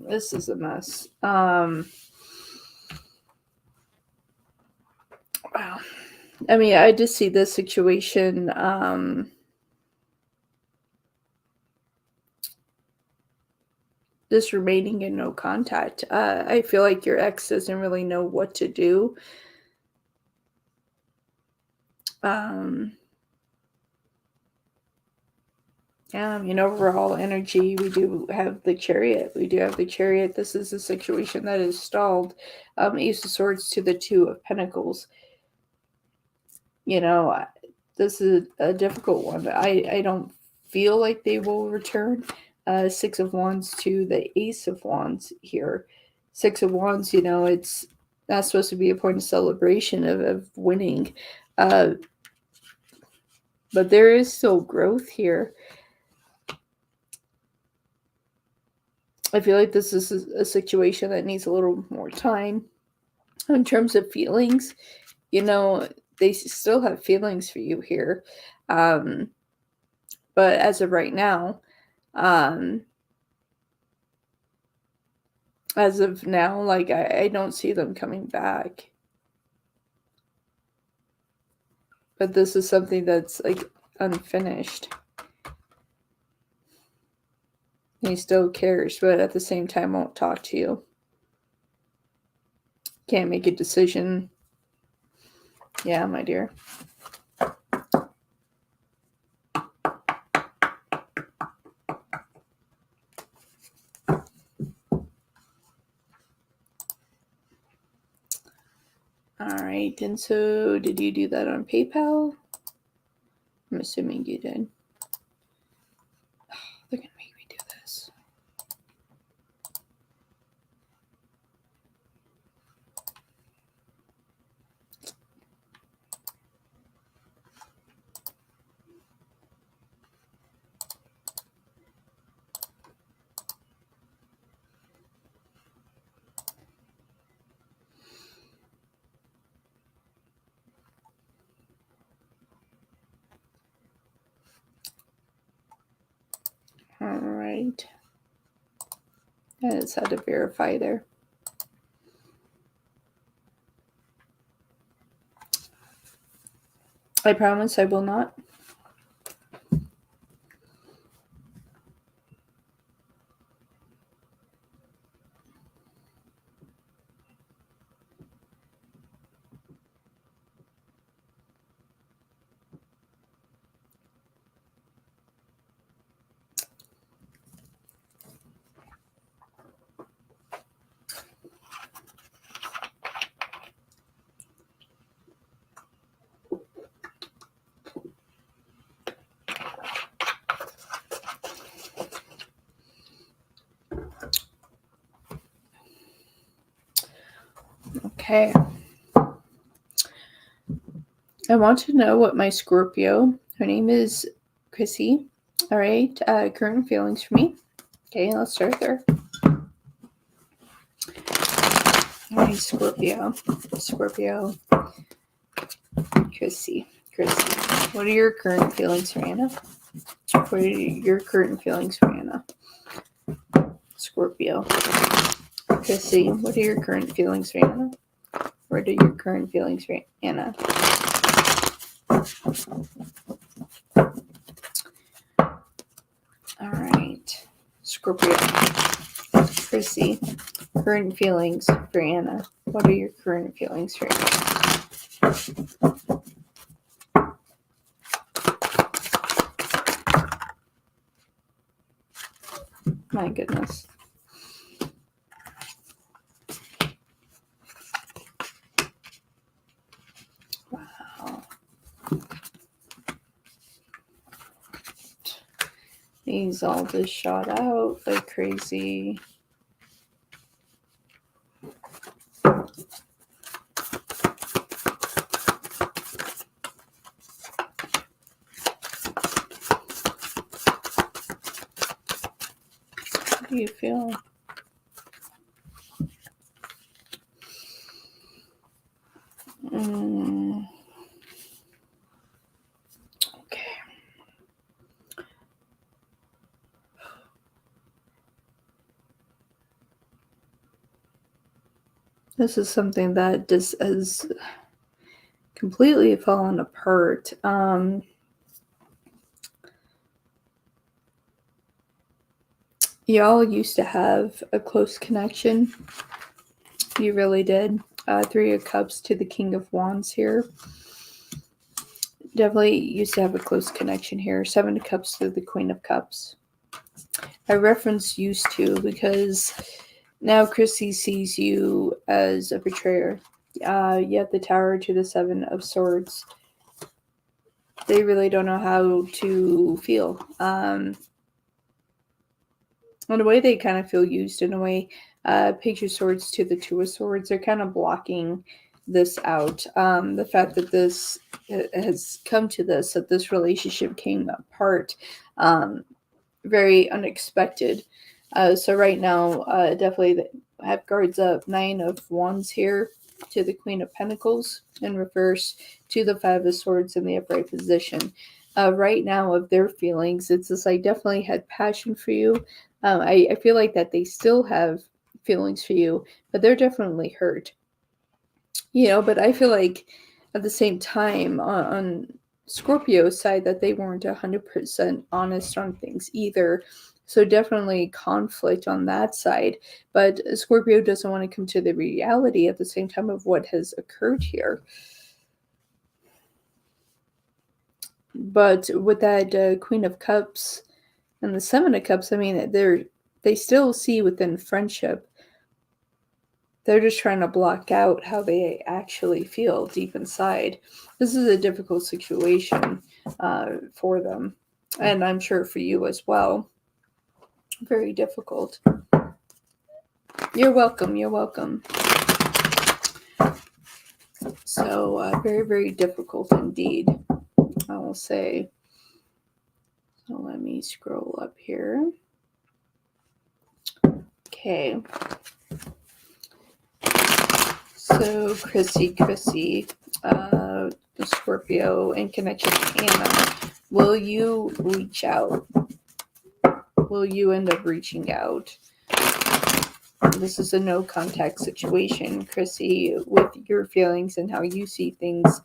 This is a mess. Wow. I mean, I just see this situation. Just remaining in no contact. I feel like your ex doesn't really know what to do. Overall energy, we do have the Chariot. This is a situation that is stalled. Ace of Swords to the 2 of Pentacles. You know, this is a difficult one. I don't feel like they will return. 6 of Wands to the Ace of Wands here. 6 of Wands, it's not supposed to be a point of celebration of winning. But there is still growth here. I feel like this is a situation that needs a little more time. In terms of feelings, they still have feelings for you here. But as of right now, I don't see them coming back. But this is something that's unfinished. He still cares, but at the same time won't talk to you. Can't make a decision. Yeah, my dear. Alright, and so did you do that on PayPal? I'm assuming you did. They're gonna make me do this. Alright. I just had to verify there. I promise I will not. Okay. I want to know what my Scorpio, her name is Chrissy. All right. Current feelings for me. Okay, let's start there. All right, Scorpio. Chrissy. What are your current feelings for Anna? What are your current feelings for Anna? Scorpio. Chrissy, what are your current feelings for Anna? What are your current feelings for Anna? All right. Scorpio. Chrissy, current feelings for Anna. What are your current feelings for Anna? My goodness. Wow. These all just shot out like crazy. How do you feel? Okay. This is something that just has completely fallen apart. Y'all used to have a close connection. You really did. Three of Cups to the King of Wands here. Definitely used to have a close connection here. Seven of Cups to the Queen of Cups. I reference used to because now Chrissy sees you as a betrayer. Yet the Tower to the Seven of Swords. They really don't know how to feel. In a way, they kind of feel used. In a way, Page of Swords to the Two of Swords. They're kind of blocking this out. The fact that this has come to this, that this relationship came apart, very unexpected. So right now, definitely have guards up. Nine of Wands here to the Queen of Pentacles in reverse to the Five of Swords in the upright position. Right now, of their feelings, it's this: I definitely had passion for you. I feel like that they still have feelings for you, but they're definitely hurt. But I feel like at the same time on Scorpio's side that they weren't 100% honest on things either. So definitely conflict on that side. But Scorpio doesn't want to come to the reality at the same time of what has occurred here. But with that Queen of Cups and the Seven of Cups, I mean, they still see within friendship. They're just trying to block out how they actually feel deep inside. This is a difficult situation for them, and I'm sure for you as well. Very difficult. You're welcome. You're welcome. So very, very difficult indeed, I will say. So let me scroll up here. Okay. So Chrissy, Scorpio, in connection to Anna, will you reach out? Will you end up reaching out? This is a no contact situation, Chrissy, with your feelings and how you see things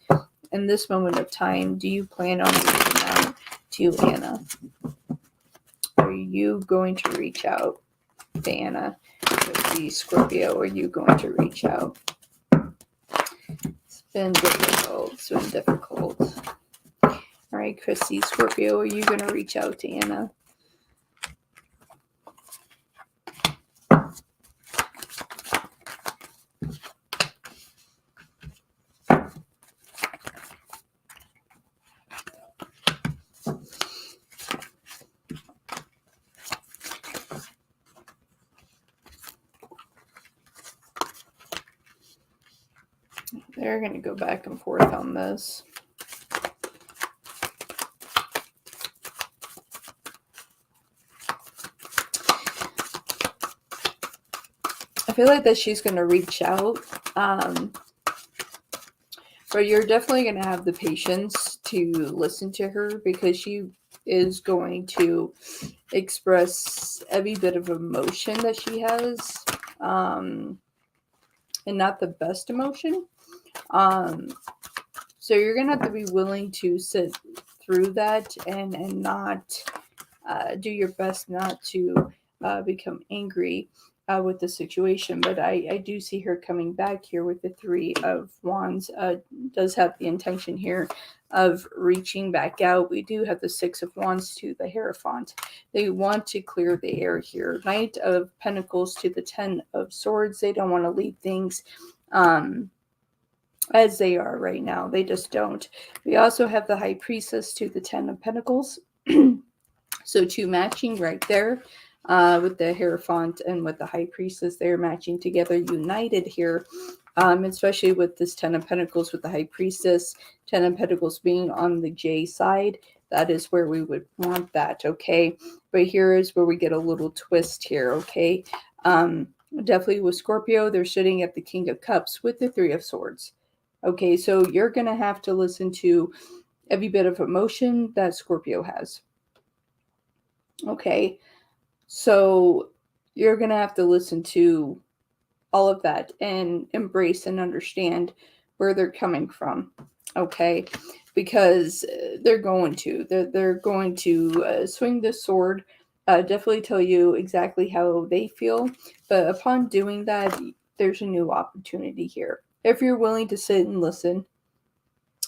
in this moment of time. Do you plan on reaching out to Anna? Are you going to reach out to Anna? Chrissy, Scorpio, are you going to reach out? It's been difficult. It's been difficult. All right, Chrissy, Scorpio, are you going to reach out to Anna? They're going to go back and forth on this. I feel like that she's going to reach out. But you're definitely going to have the patience to listen to her because she is going to express every bit of emotion that she has. And not the best emotion. So you're going to have to be willing to sit through that and not do your best not to become angry with the situation. But I do see her coming back here with the Three of Wands. Does have the intention here of reaching back out. We do have the Six of Wands to the Hierophant. They want to clear the air here. Knight of Pentacles to the Ten of Swords. They don't want to leave things as they are right now. They just don't. We also have the High Priestess to the Ten of Pentacles. So two matching right there with the Hierophant and with the High Priestess. They're matching together, united here, especially with this Ten of Pentacles with the High Priestess. Ten of Pentacles being on the J side. That is where we would want that, okay? But here is where we get a little twist here, okay? Definitely with Scorpio, they're sitting at the King of Cups with the Three of Swords. Okay, so you're going to have to listen to every bit of emotion that Scorpio has. Okay, so you're going to have to listen to all of that and embrace and understand where they're coming from. Okay, because they're going to swing the sword, definitely tell you exactly how they feel. But upon doing that, there's a new opportunity here. If you're willing to sit and listen,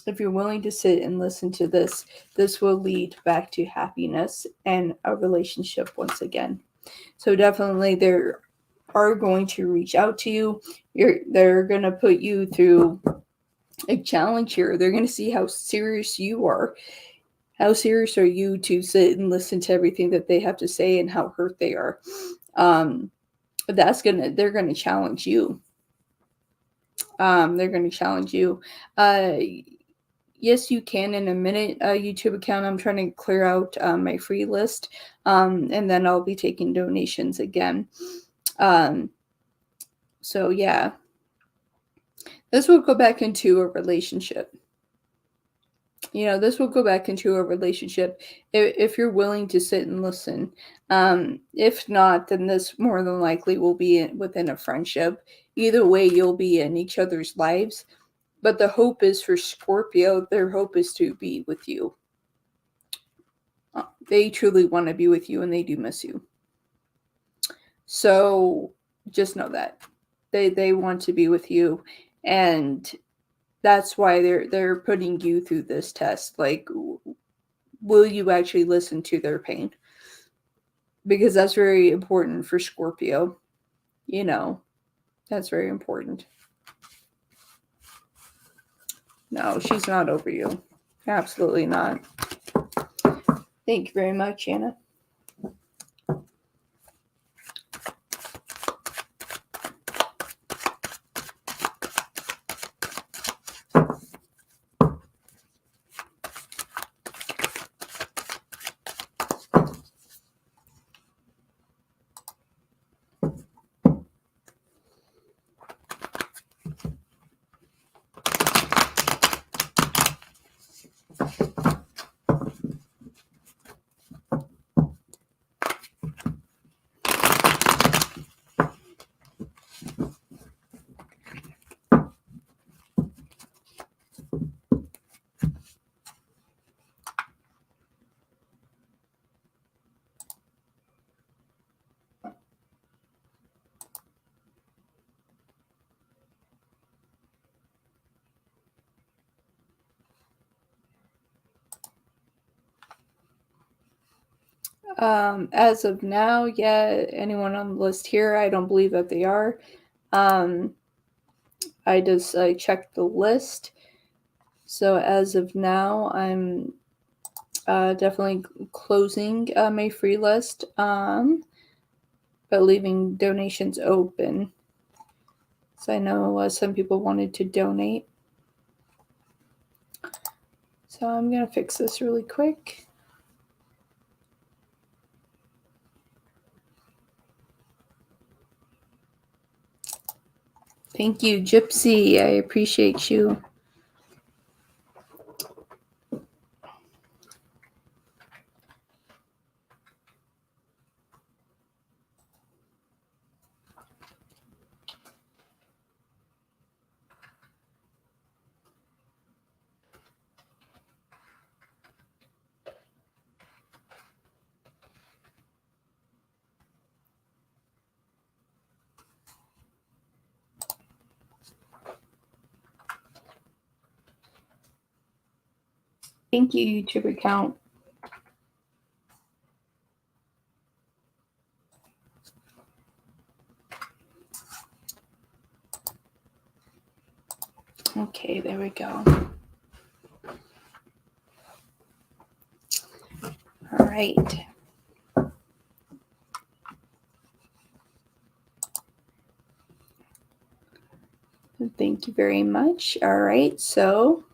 to this, this will lead back to happiness and a relationship once again. So definitely they are going to reach out to you. They're going to put you through a challenge here. They're going to see how serious you are. How serious are you to sit and listen to everything that they have to say and how hurt they are? They're going to challenge you. They're going to challenge you. Yes, you can in a minute. YouTube account. I'm trying to clear out my free list, and then I'll be taking donations again. So yeah, this will go back into a relationship. This will go back into a relationship if you're willing to sit and listen. If not, then this more than likely will be within a friendship. Either way, you'll be in each other's lives. But the hope is for Scorpio, their hope is to be with you. they truly want to be with you and they do miss you. So just know that they want to be with you, and that's why they're putting you through this test. Like, will you actually listen to their pain? Because that's very important for Scorpio. You know, that's very important. No, she's not over you. Absolutely not. Thank you very much, Anna. As of now, yeah, anyone on the list here, I don't believe that they are. I just checked the list. So as of now, I'm definitely closing my free list, but leaving donations open. So I know some people wanted to donate. So I'm going to fix this really quick. Thank you, Gypsy. I appreciate you. Thank you, YouTube account. Okay, there we go. All right. Thank you very much. All right, so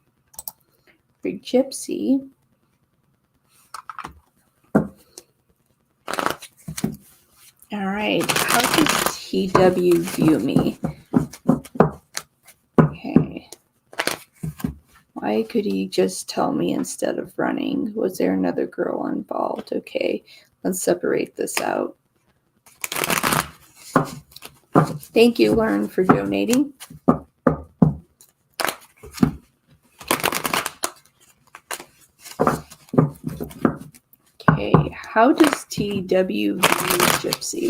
for Gypsy, all right, how does TW view me? Okay. Why could he just tell me instead of running? Was there another girl involved? Okay, let's separate this out. Thank you, Lauren, for donating. Okay, how does TW view Gypsy?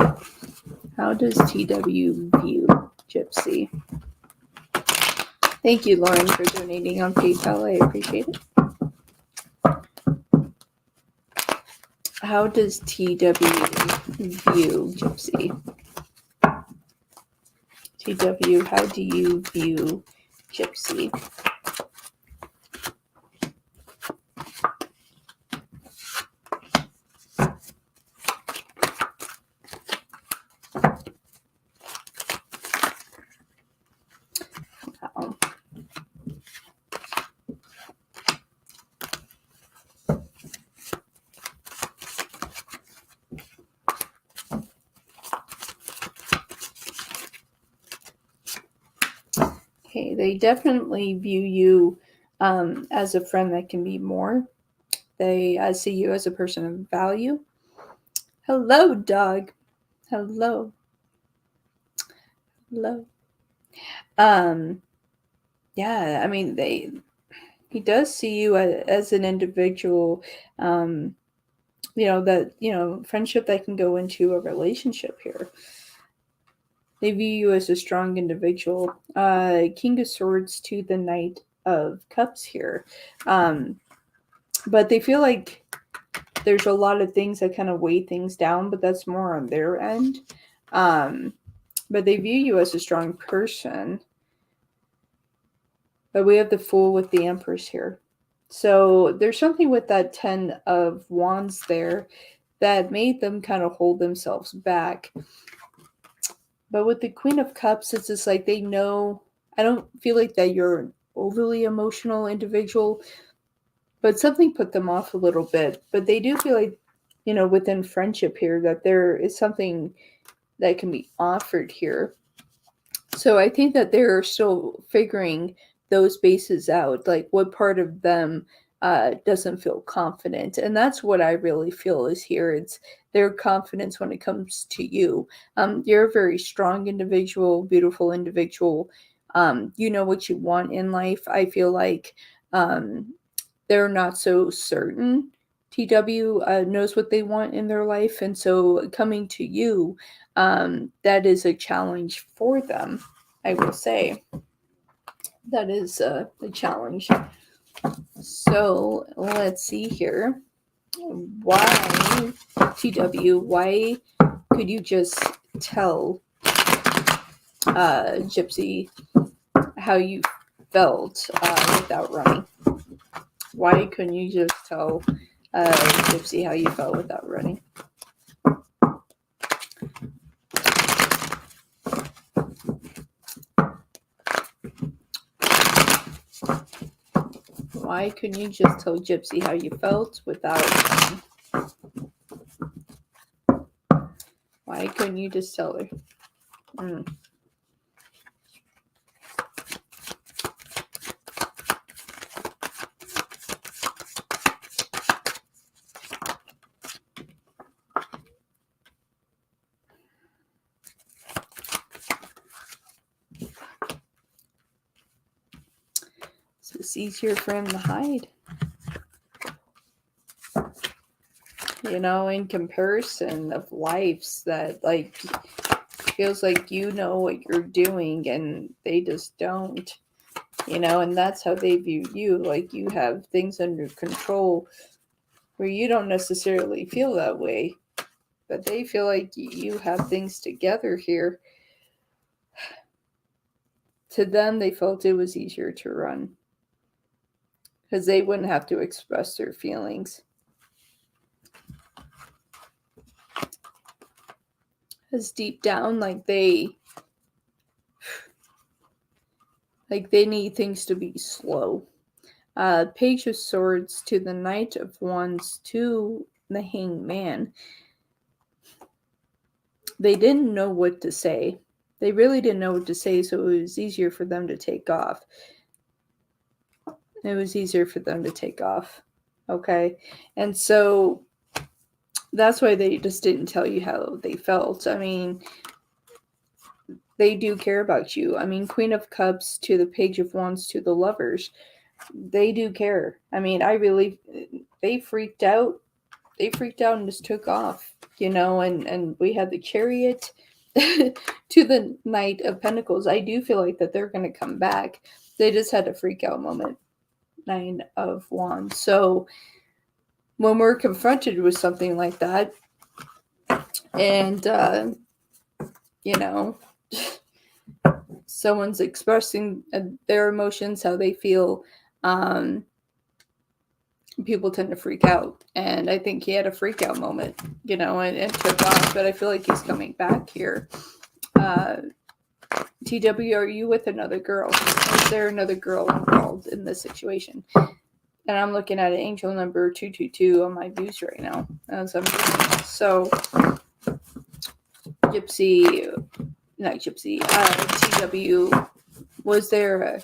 How does TW view Gypsy? Thank you, Lauren, for donating on PayPal. I appreciate it. How does TW view Gypsy? TW, how do you view Gypsy? Wow. Okay, they definitely view you as a friend that can be more. They see you as a person of value. Hello, dog. Hello. Hello. Yeah, I mean, he does see you as an individual friendship that can go into a relationship here. They view you as a strong individual. King of Swords to the Knight of Cups here. But they feel like there's a lot of things that kind of weigh things down, but that's more on their end. But they view you as a strong person. But we have the Fool with the Empress here. So there's something with that 10 of Wands there that made them kind of hold themselves back. But with the Queen of Cups, it's just like they know. I don't feel like that you're an overly emotional individual, but something put them off a little bit. But they do feel like, within friendship here, that there is something that can be offered here. So I think that they're still figuring those bases out, like what part of them doesn't feel confident. And that's what I really feel is here. It's their confidence when it comes to you. You're a very strong individual, beautiful individual. You know what you want in life. I feel like they're not so certain. TW knows what they want in their life. And so coming to you, that is a challenge for them, I will say. That is a challenge. So let's see here. Why, TW, why could you just tell Gypsy how you felt without running? Why couldn't you just tell Gypsy how you felt without running? Why couldn't you just tell Gypsy how you felt without running? Why couldn't you just tell her? So it's easier for him to hide. In comparison of lives that feels like you know what you're doing and they just don't. And that's how they view you. Like you have things under control where you don't necessarily feel that way. But they feel like you have things together here. To them, they felt it was easier to run. Because they wouldn't have to express their feelings. Because deep down, they need things to be slow. Page of Swords to the Knight of Wands to the Hanged Man. They didn't know what to say. They really didn't know what to say, so it was easier for them to take off. Okay? And so that's why they just didn't tell you how they felt. I mean, they do care about you. I mean, Queen of Cups to the Page of Wands to the Lovers. They do care. I mean, they freaked out. They freaked out and just took off, and we had the Chariot to the Knight of Pentacles. I do feel like that they're going to come back. They just had a freak out moment. 9 of Wands. So when we're confronted with something like that, and, someone's expressing their emotions, how they feel, people tend to freak out. And I think he had a freak out moment, and took off. But I feel like he's coming back here. TW, are you with another girl? Is there another girl involved in this situation? And I'm looking at angel number 222 on my views right now as I'm doing this. So, TW, was there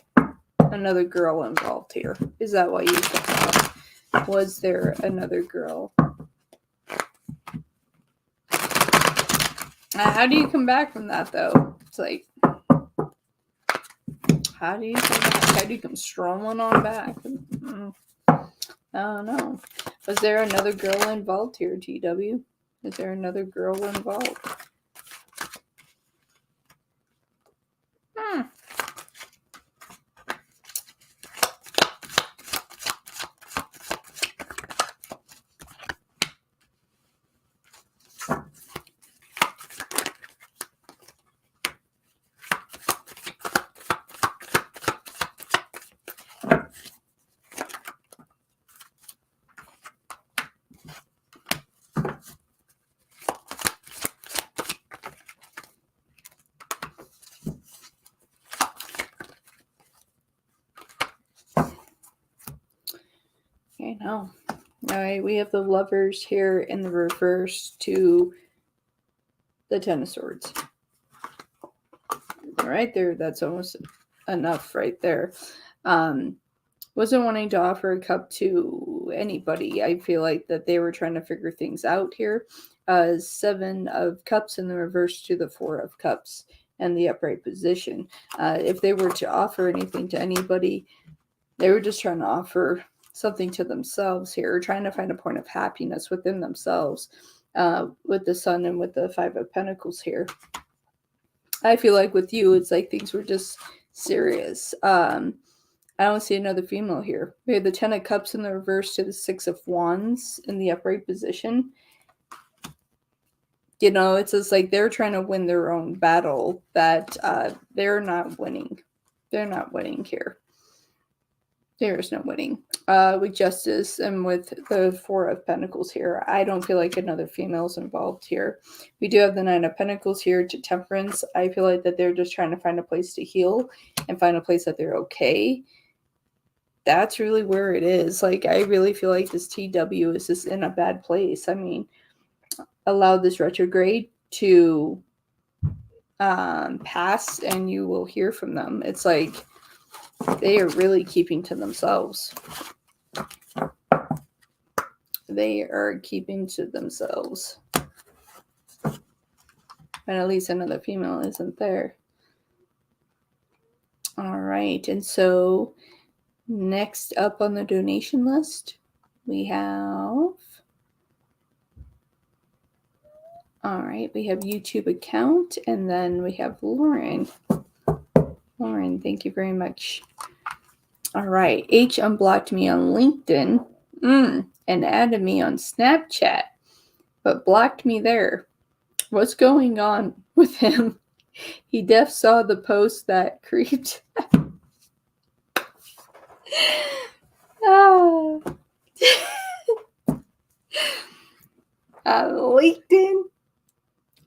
another girl involved here? Is that why you took off? Was there another girl? How do you come back from that, though? It's like, how do you come back? How do you come strolling on back? I don't know. Was there another girl involved here, GW? Is there another girl involved? Okay, no. All right, we have the Lovers here in the reverse to the Ten of Swords. Right there, that's almost enough right there. Wasn't wanting to offer a cup to anybody. I feel like that they were trying to figure things out here. 7 of Cups in the reverse to the 4 of Cups and the upright position. If they were to offer anything to anybody, they were just trying to offer something to themselves here, trying to find a point of happiness within themselves with the Sun and with the 5 of Pentacles here. I feel like with you, it's like things were just serious. I don't see another female here. We have the 10 of Cups in the reverse to the 6 of Wands in the upright position. You know, it's just like they're trying to win their own battle that they're not winning. They're not winning here. There is no winning. With Justice and with the 4 of Pentacles here, I don't feel like another female is involved here. We do have the 9 of Pentacles here to Temperance. I feel like that they're just trying to find a place to heal and find a place that they're okay. That's really where it is. Like, I really feel like this TW is just in a bad place. I mean, allow this retrograde to pass and you will hear from them. It's like they are really keeping to themselves. They are keeping to themselves. And at least another female isn't there. All right. And so next up on the donation list, we have... All right, we have YouTube account, and then we have Lauren. Lauren, thank you very much. All right, H unblocked me on LinkedIn and added me on Snapchat, but blocked me there. What's going on with him? He def saw the post that creeped. LinkedIn.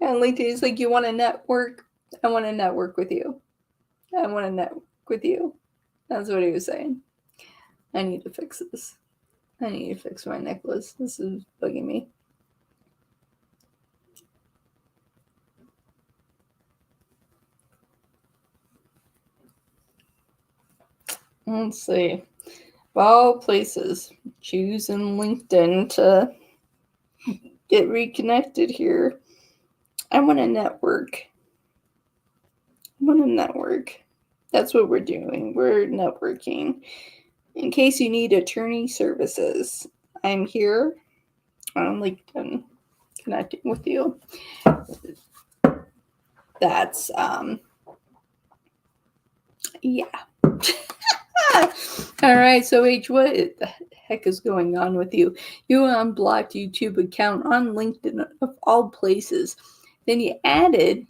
And LinkedIn is like, you want to network? I want to network with you. I want to network with you. That's what he was saying. I need to fix this. I need to fix my necklace. This is bugging me. Let's see. Of all places, choosing LinkedIn to get reconnected here. I want to network. I want to network. That's what we're doing. We're networking. In case you need attorney services, I'm here on LinkedIn connecting with you. That's, yeah. All right, so H, what the heck is going on with you? You unblocked YouTube account on LinkedIn of all places. Then you added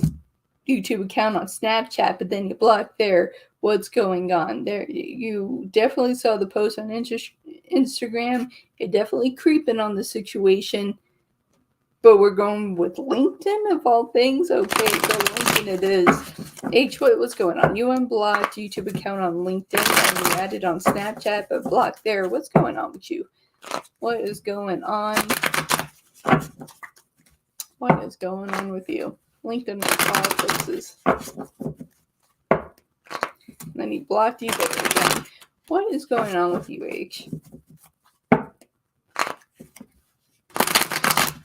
YouTube account on Snapchat, but then you blocked there. What's going on there? You definitely saw the post on Instagram. You're definitely creeping on the situation. But we're going with LinkedIn of all things? Okay, so LinkedIn it is. H, what's going on? You unblocked YouTube account on LinkedIn and you added on Snapchat, but blocked there. What's going on with you? What is going on? What is going on with you? LinkedIn of all places. And then he blocked you there again. What is going on with you, H?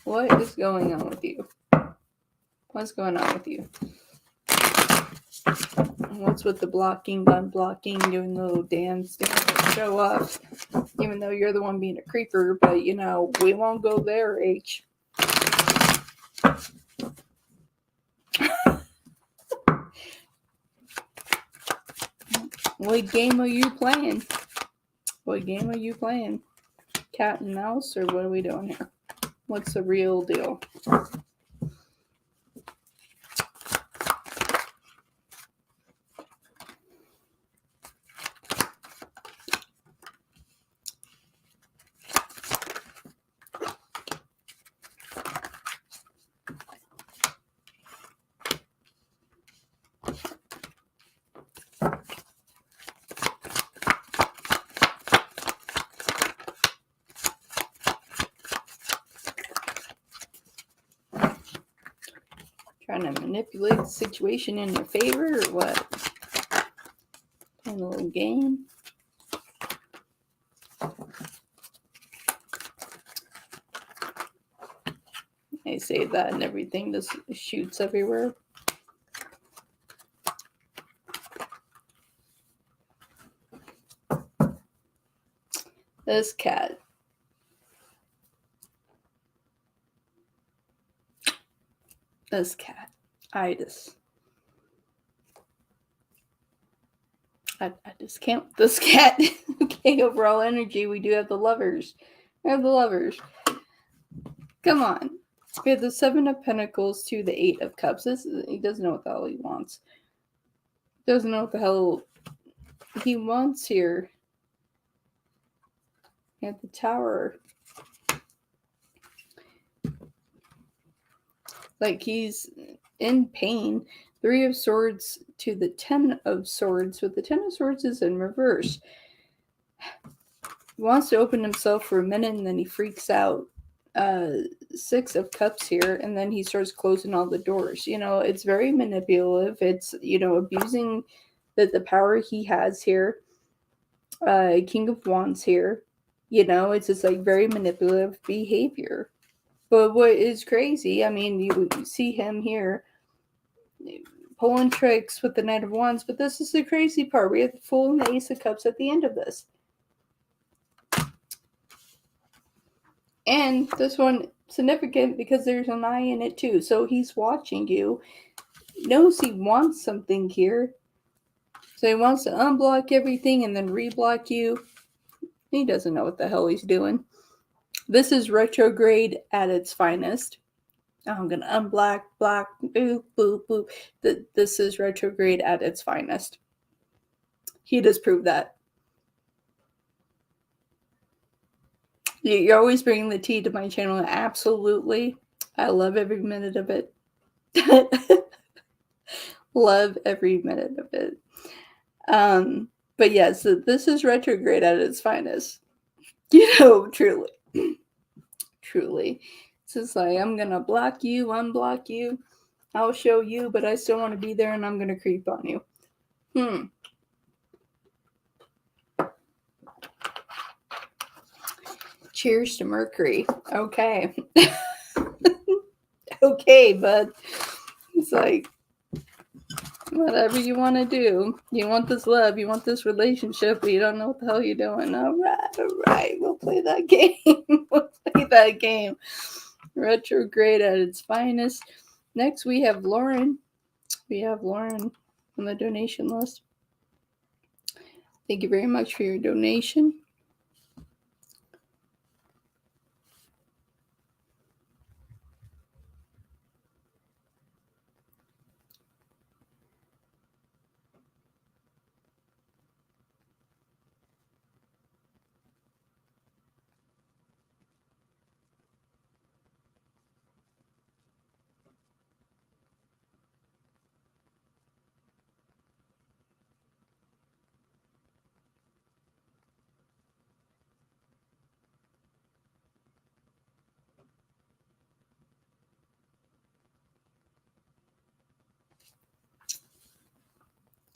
What is going on with you? What's going on with you? What's with the blocking, unblocking, doing the little dance, show off, even though you're the one being a creeper, but we won't go there, H. What game are you playing? What game are you playing? Cat and mouse, or what are we doing here? What's the real deal? Trying to manipulate the situation in your favor, or what? Playing a little game. I save that and everything just shoots everywhere. This cat. This cat. I just can't with this cat. Okay, overall energy, we do have the lovers. We have the lovers. Come on. We have the 7 of Pentacles to the 8 of Cups. He doesn't know what the hell he wants. Doesn't know what the hell he wants here. At the Tower. Like he's in pain. 3 of Swords to the 10 of Swords. But the 10 of Swords is in reverse. He wants to open himself for a minute and then he freaks out. 6 of Cups here, and then he starts closing all the doors. It's very manipulative. It's, abusing the power he has here. King of Wands here. It's just like very manipulative behavior. But what is crazy, I mean, you see him here pulling tricks with the Knight of Wands, but this is the crazy part. We have the Fool and the Ace of Cups at the end of this. And this one significant because there's an eye in it too. So he's watching you. Knows he wants something here. So he wants to unblock everything and then reblock you. He doesn't know what the hell he's doing. This is retrograde at its finest. I'm going to unblock, block, boop, boop, boop. This is retrograde at its finest. He does prove that. You're always bringing the tea to my channel. Absolutely. I love every minute of it. Love every minute of it. But yeah, so this is retrograde at its finest. Truly. Truly. It's just like, I'm going to block you, unblock you. I'll show you, but I still want to be there and I'm going to creep on you. Cheers to Mercury. Okay. Okay, bud. It's like, whatever you want to do. You want this love, you want this relationship, but you don't know what the hell you're doing. All right. We'll play that game. Retrograde at its finest. Next, we have Lauren. On the donation list. Thank you very much for your donation.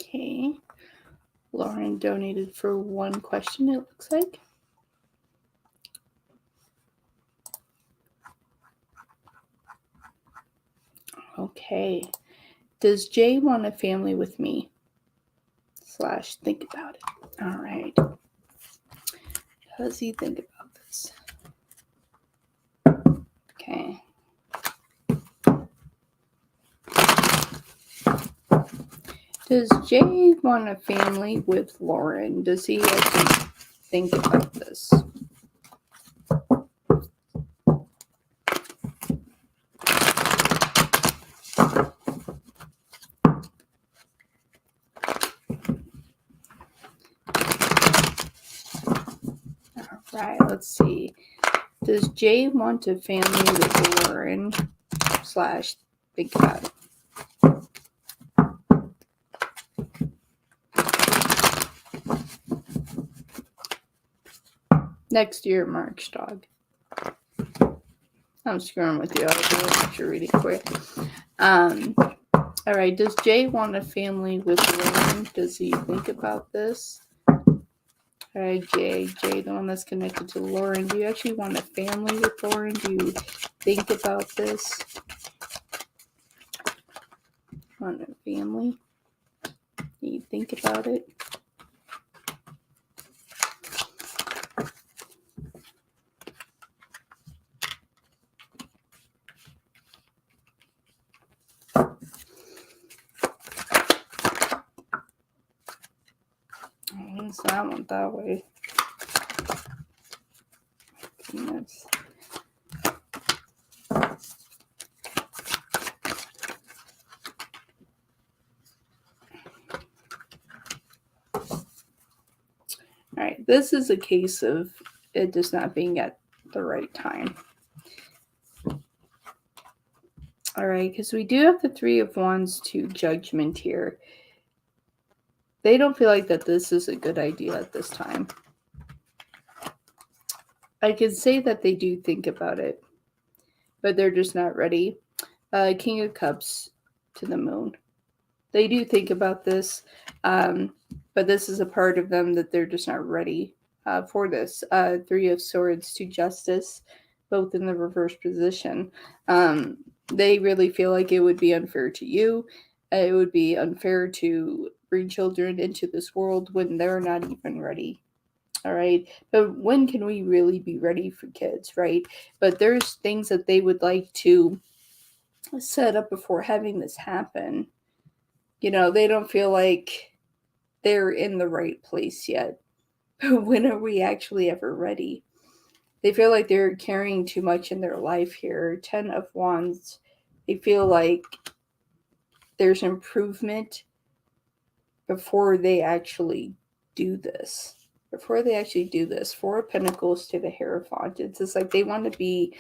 Okay. Lauren donated for 1 question, it looks like. Okay. Does Jay want a family with me? / think about it. All right. Does he think about this? Okay. Does Jay want a family with Lauren? Does he actually think about this? All right, let's see. Does Jay want a family with Lauren / think about it? Next year, March, dog. I'm screwing with you. I'll do an extra reading quick. All right. Does Jay want a family with Lauren? Does he think about this? All right, Jay, the one that's connected to Lauren. Do you actually want a family with Lauren? Do you think about this? Want a family? Do you think about it? So that one that way. Goodness. All right, this is a case of it just not being at the right time. All right, because we do have the Three of Wands to Judgment here. They don't feel like that this is a good idea at this time. I could say that they do think about it, but they're just not ready. King of Cups to the Moon. They do think about this, but this is a part of them that they're just not ready for this. Three of Swords to Justice, both in the reverse position. They really feel like it would be unfair to you. It would be unfair to bring children into this world when they're not even ready. All right. But when can we really be ready for kids, right? But there's things that they would like to set up before having this happen. You know, they don't feel like they're in the right place yet. But when are we actually ever ready? They feel like they're carrying too much in their life here. 10 of Wands. They feel like there's improvement before they actually do this. Four of Pentacles to the Hierophant. It's just like they want to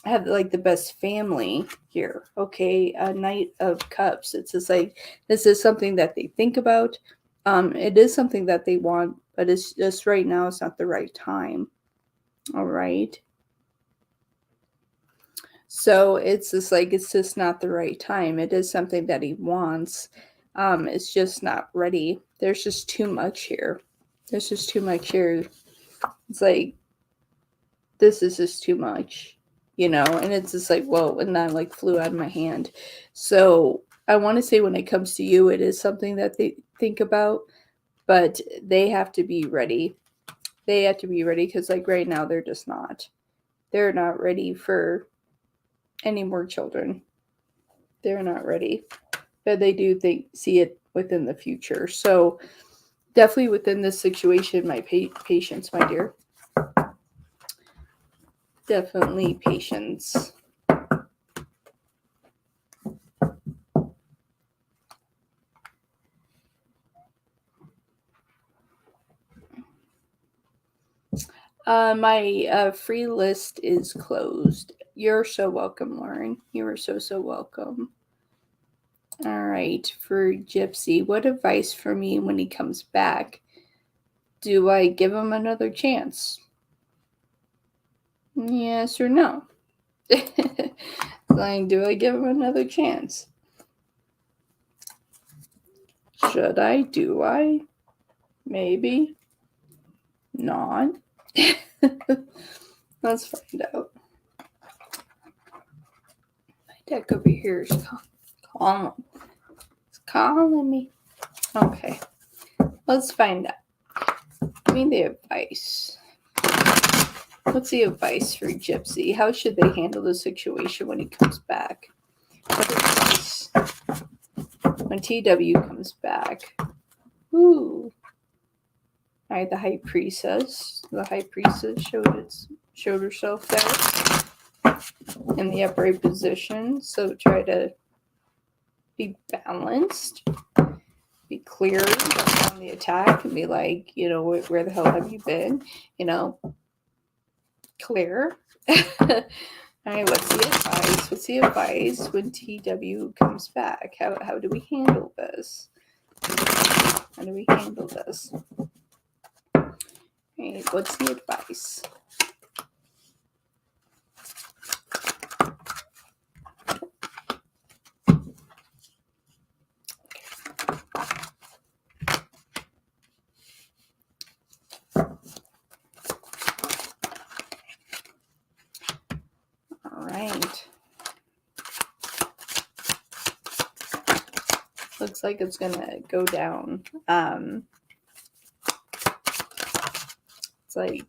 have like the best family here. Okay, a Knight of Cups. It's just like this is something that they think about. It is something that they want, but it's just right now it's not the right time. All right. So it's just not the right time. It is something that he wants. It's just not ready. There's just too much here. It's like, this is just too much, you know? And it's just like, whoa, and that like flew out of my hand. So I want to say when it comes to you, it is something that they think about, but they have to be ready. They have to be ready because like right now they're just not. They're not ready for any more children. They're not ready. But they do see it within the future. So definitely within this situation, my patience, my dear. Definitely patience. My free list is closed. You're so welcome, Lauren. You are so welcome. All right, for Gypsy, what advice for me when he comes back? Do I give him another chance? Yes or no? Like, do I give him another chance? Should I? Do I? Maybe. Not. Let's find out. My deck over here is calm. calling me. Okay, let's find out. Give me the advice. What's the advice for Gypsy? How should they handle the situation when he comes back? What advice when TW comes back? Ooh. Alright, the High Priestess. The High Priestess showed herself there in the upright position. So try to be balanced, be clear on the attack, and be like, where the hell have you been? Clear. Alright, what's the advice? What's the advice when TW comes back? How do we handle this? How do we handle this? Alright, what's the advice? Alright. Looks like it's gonna go down. It's like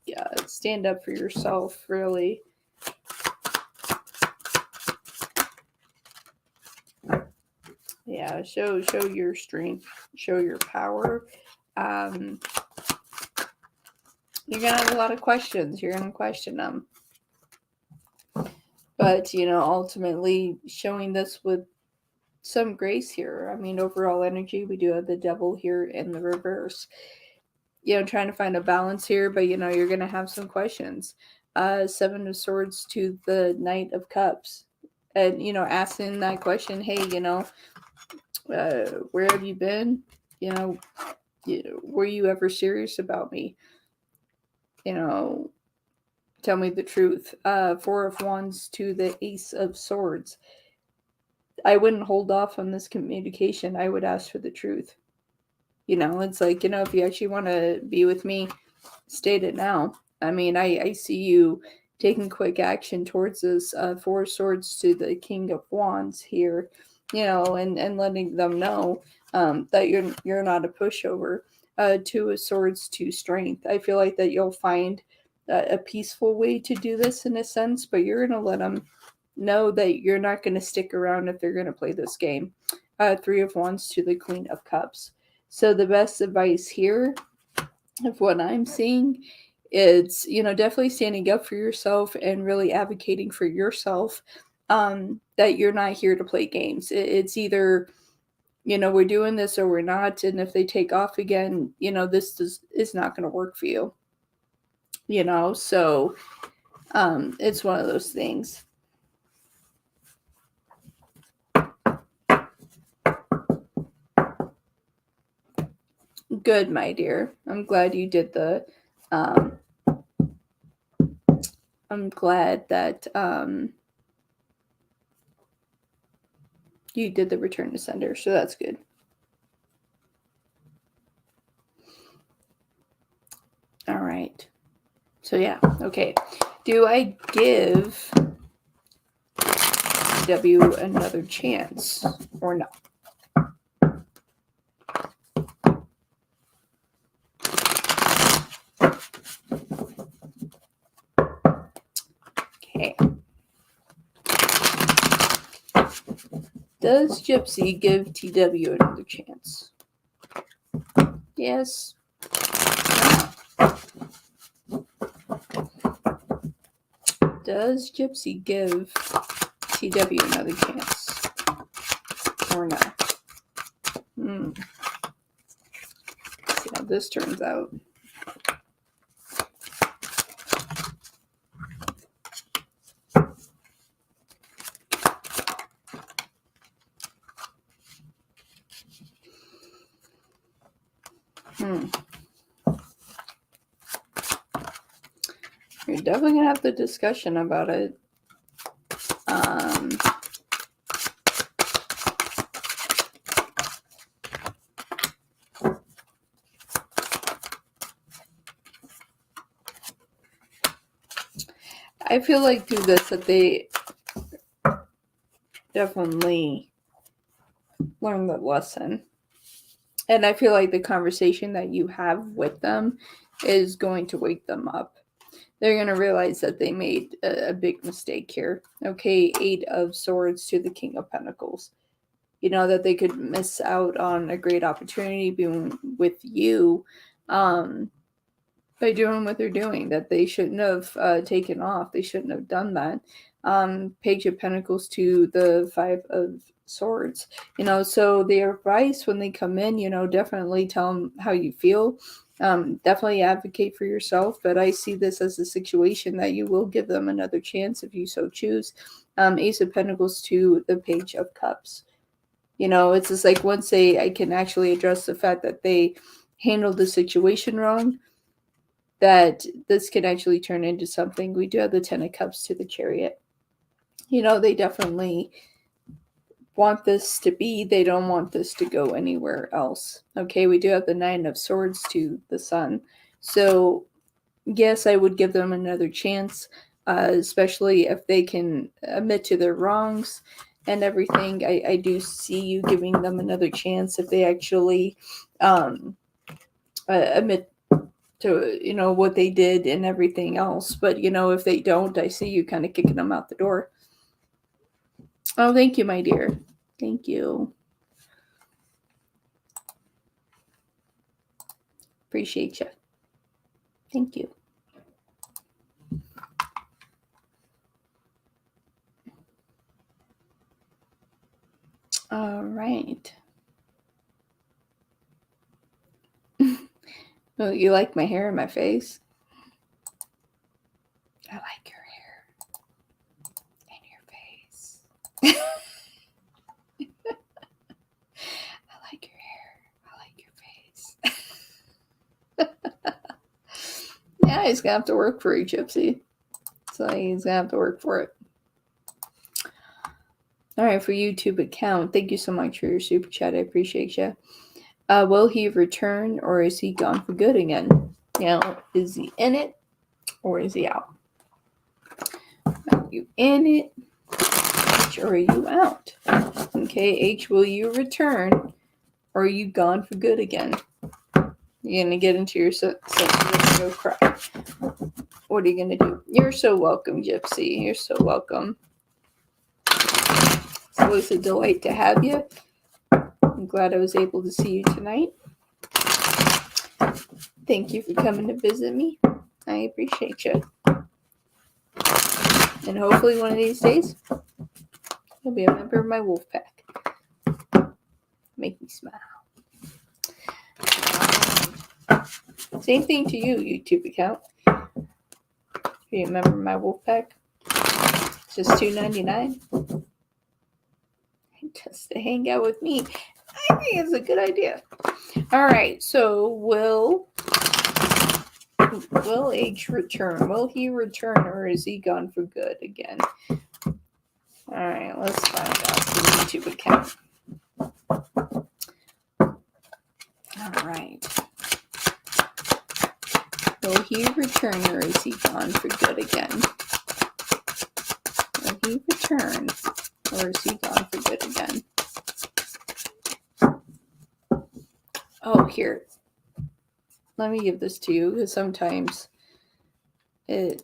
stand up for yourself, really. Yeah, show your strength, show your power. You're gonna have a lot of questions. You're gonna question them, but ultimately showing this with some grace here. I mean, overall energy, we do have the Devil here in the reverse. Trying to find a balance here, but you're gonna have some questions. Seven of Swords to the Knight of Cups, and asking that question, hey, where have you been? Were you ever serious about me? Tell me the truth. Four of Wands to the Ace of Swords. I wouldn't hold off on this communication. I would ask for the truth. It's like, if you actually want to be with me, state it now. I mean, I see you taking quick action towards this. Four of Swords to the King of Wands here, and letting them know that you're not a pushover. Two of Swords to Strength. I feel like that you'll find a peaceful way to do this in a sense, but you're going to let them know that you're not going to stick around if they're going to play this game. Three of Wands to the Queen of Cups. So the best advice here of what I'm seeing, it's, definitely standing up for yourself and really advocating for yourself, that you're not here to play games. It's either, we're doing this or we're not. And if they take off again, this is not going to work for you. So it's one of those things. Good, my dear. I'm glad you did the I'm glad that you did the return to sender, so that's good. All right. So yeah, okay. Do I give W another chance or no? Okay. Does Gypsy give TW another chance? Yes. Does Gypsy give TW another chance? Or no? Let's see how this turns out. You're definitely going to have the discussion about it. I feel like through this that they definitely learn the lesson. And I feel like the conversation that you have with them is going to wake them up. They're going to realize that they made a big mistake here. Okay, 8 of Swords to the King of Pentacles. That they could miss out on a great opportunity being with you by doing what they're doing, that they shouldn't have taken off. They shouldn't have done that. Page of Pentacles to the 5 of Swords. So their advice when they come in, definitely tell them how you feel. Definitely advocate for yourself, but I see this as a situation that you will give them another chance if you so choose. Ace of Pentacles to the Page of Cups. It's just like once I can actually address the fact that they handled the situation wrong, that this can actually turn into something. We do have the 10 of Cups to the Chariot. They definitely want this to be. They don't want this to go anywhere else. Okay, we do have the 9 of Swords to the Sun. So, yes, I would give them another chance, especially if they can admit to their wrongs and everything. I do see you giving them another chance if they actually admit to what they did and everything else. But if they don't, I see you kind of kicking them out the door. Oh, thank you, my dear. Thank you. Appreciate you. Thank you. All right. Oh, you like my hair and my face? I like your hair and your face. I like your hair. I like your face. Yeah, he's gonna have to work for you, Gypsy. So he's gonna have to work for it. All right, for YouTube account, thank you so much for your super chat. I appreciate you. Will he return or is he gone for good again? Is he in it or is he out? Are you in it? H, or are you out? Okay, H, will you return or are you gone for good again? You're going to get into your senses and go cry. What are you going to do? You're so welcome, Gypsy. You're so welcome. It's always a delight to have you. I'm glad I was able to see you tonight. Thank you for coming to visit me. I appreciate you. And hopefully one of these days, you'll be a member of my wolf pack. Make me smile. Same thing to you, YouTube account. If you remember my wolf pack, it's just $2.99. Just to hang out with me. I think it's a good idea. All right, so will H return? Will he return or is he gone for good again? All right, let's find out the YouTube account. All right. Will he return or is he gone for good again? Will he return or is he gone for good again? Oh, here. Let me give this to you because sometimes it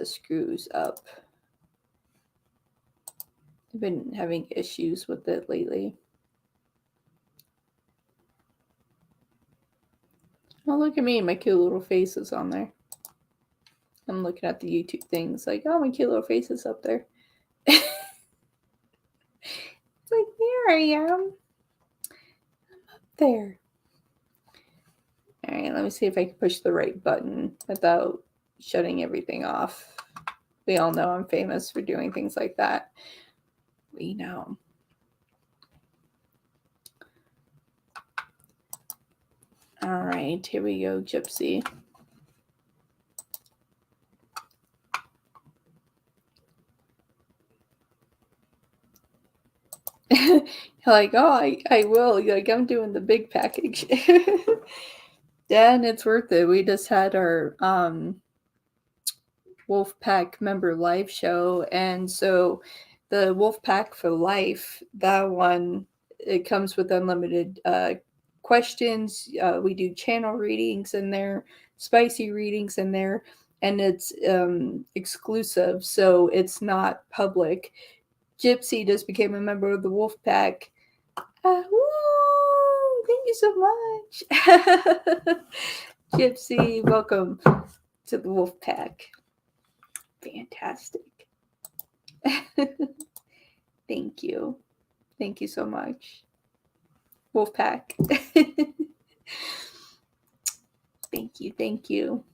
screws up. I've been having issues with it lately. Oh, look at me. My cute little face is on there. I'm looking at the YouTube things like, oh, my cute little face is up there. It's like, there I am. I'm up there. All right, let me see if I can push the right button without shutting everything off. We all know I'm famous for doing things like that. We know. All right, here we go, Gypsy. You're like, oh, I will. You're like, I'm doing the big package. Yeah, and it's worth it. We just had our Wolfpack member live show, and so the Wolfpack for Life, that one it comes with unlimited questions. We do channel readings in there, spicy readings in there, and it's exclusive, so it's not public. Gypsy just became a member of the wolf pack. Woo! Thank you so much. Gypsy, welcome to the wolf pack. Fantastic. Thank you. Thank you so much. Wolf pack. Thank you. Thank you.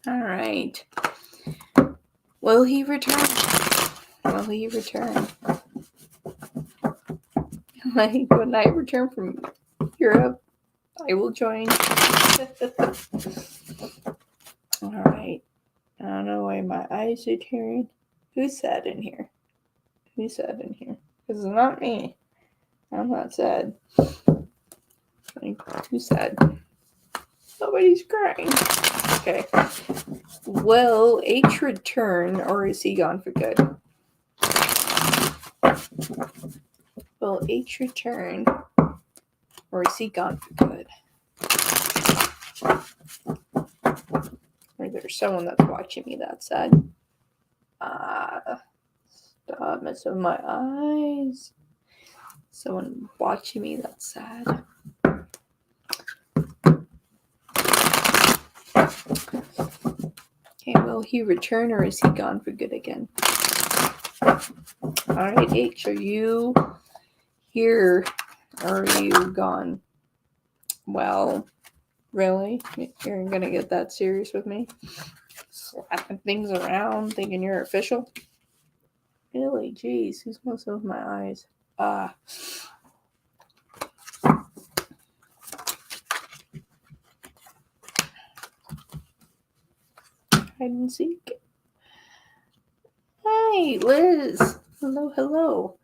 All right. Will he return? Will he return? Like, when I return from Europe, I will join. All right. I don't know why my eyes are tearing. Who's sad in here? Who's sad in here? Because it's not me. I'm not sad. Like, who's sad? Nobody's crying. Okay. Will H return, or is he gone for good? Will H return, or is he gone for good? Or there's someone that's watching me that's sad. Stop messing with my eyes. Someone watching me that's sad. Okay, will he return, or is he gone for good again? Alright, H, are you here, or are you gone? Well, really? You're gonna get that serious with me? Slapping things around, thinking you're official? Really? Jeez, who's messing with my eyes? Hide and seek. Hey, Liz. Hello, hello.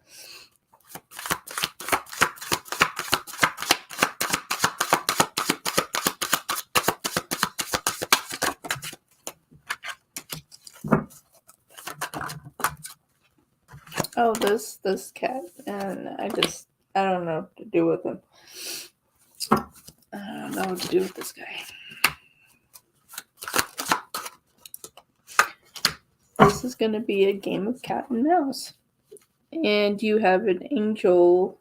Oh, this cat, and I don't know what to do with him. I don't know what to do with this guy. This is going to be a game of cat and mouse. And you have an angel.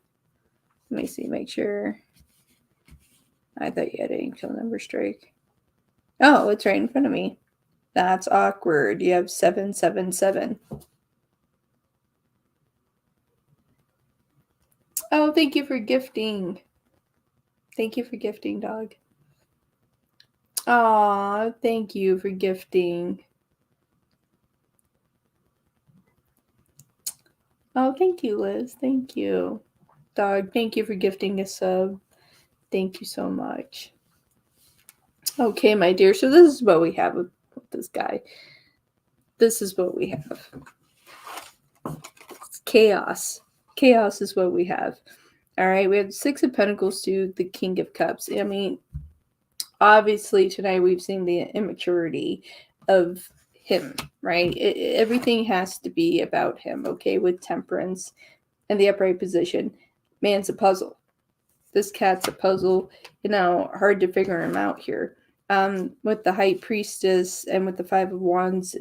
Let me see, make sure. I thought you had an angel number strike. Oh, it's right in front of me. That's awkward. You have 777. Oh, thank you for gifting. Thank you for gifting, dog. Aw, thank you for gifting. Oh, thank you, Liz. Thank you. Dog, thank you for gifting a sub. Thank you so much. Okay, my dear. So this is what we have with this guy. This is what we have. It's chaos. Chaos is what we have. All right, we have 6 of Pentacles to the King of Cups. I mean, obviously tonight we've seen the immaturity of him, right? Everything has to be about him, okay? With Temperance and the upright position. Man's a puzzle. This cat's a puzzle. Hard to figure him out here. With the High Priestess and with the 5 of Wands,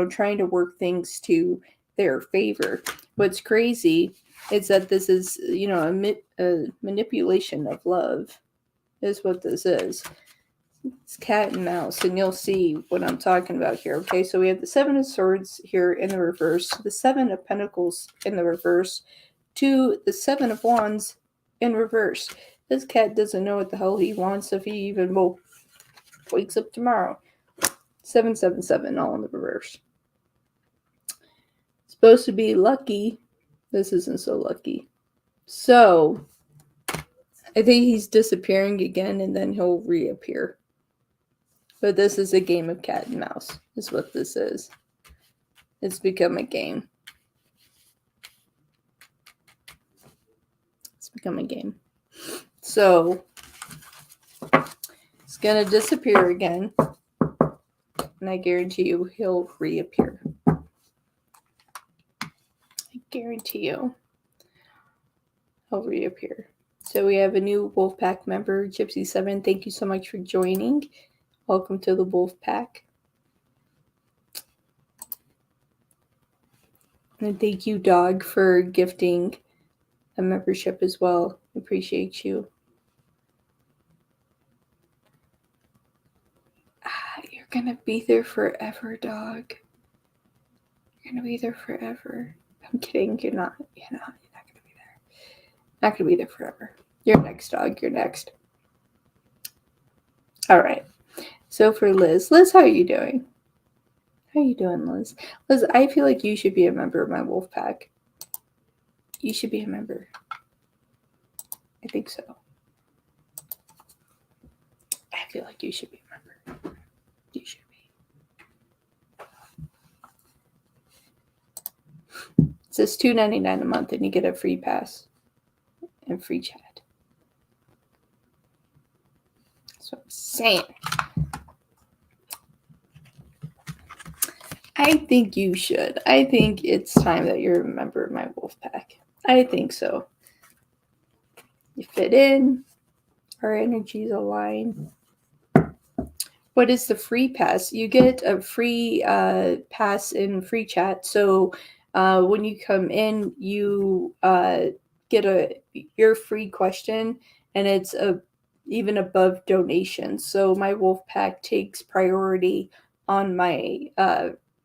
trying to work things to their favor. What's crazy is that this is, a manipulation of love is what this is. It's cat and mouse, and you'll see what I'm talking about here. Okay, so we have the 7 of Swords here in the reverse, the 7 of Pentacles in the reverse, to the 7 of Wands in reverse. This cat doesn't know what the hell he wants if he even wakes up tomorrow. 777 all in the reverse. Supposed to be lucky. This isn't so lucky. So, I think he's disappearing again and then he'll reappear. But this is a game of cat and mouse, is what this is. It's become a game. It's become a game. So, it's going to disappear again. And I guarantee you he'll reappear. I guarantee you. I'll reappear. So we have a new Wolfpack member, Gypsy7. Thank you so much for joining. Welcome to the Wolfpack. And thank you, Dog, for gifting a membership as well. Appreciate you. You're gonna be there forever, Dog. You're gonna be there forever. I'm kidding. You're not. You're not gonna be there. Not gonna be there forever. You're next, Dog. You're next. All right. So for Liz, how are you doing? How are you doing, Liz? Liz, I feel like you should be a member of my Wolfpack. You should be a member. I think so. I feel like you should be a member. You should be. It says $2.99 a month, and you get a free pass and free chat. That's what I'm saying. I think you should. I think it's time that you're a member of my Wolfpack. I think so. You fit in. Our energies align. What is the free pass? You get a free pass in free chat. So when you come in, you get your free question, and it's even above donations. So my Wolfpack takes priority on my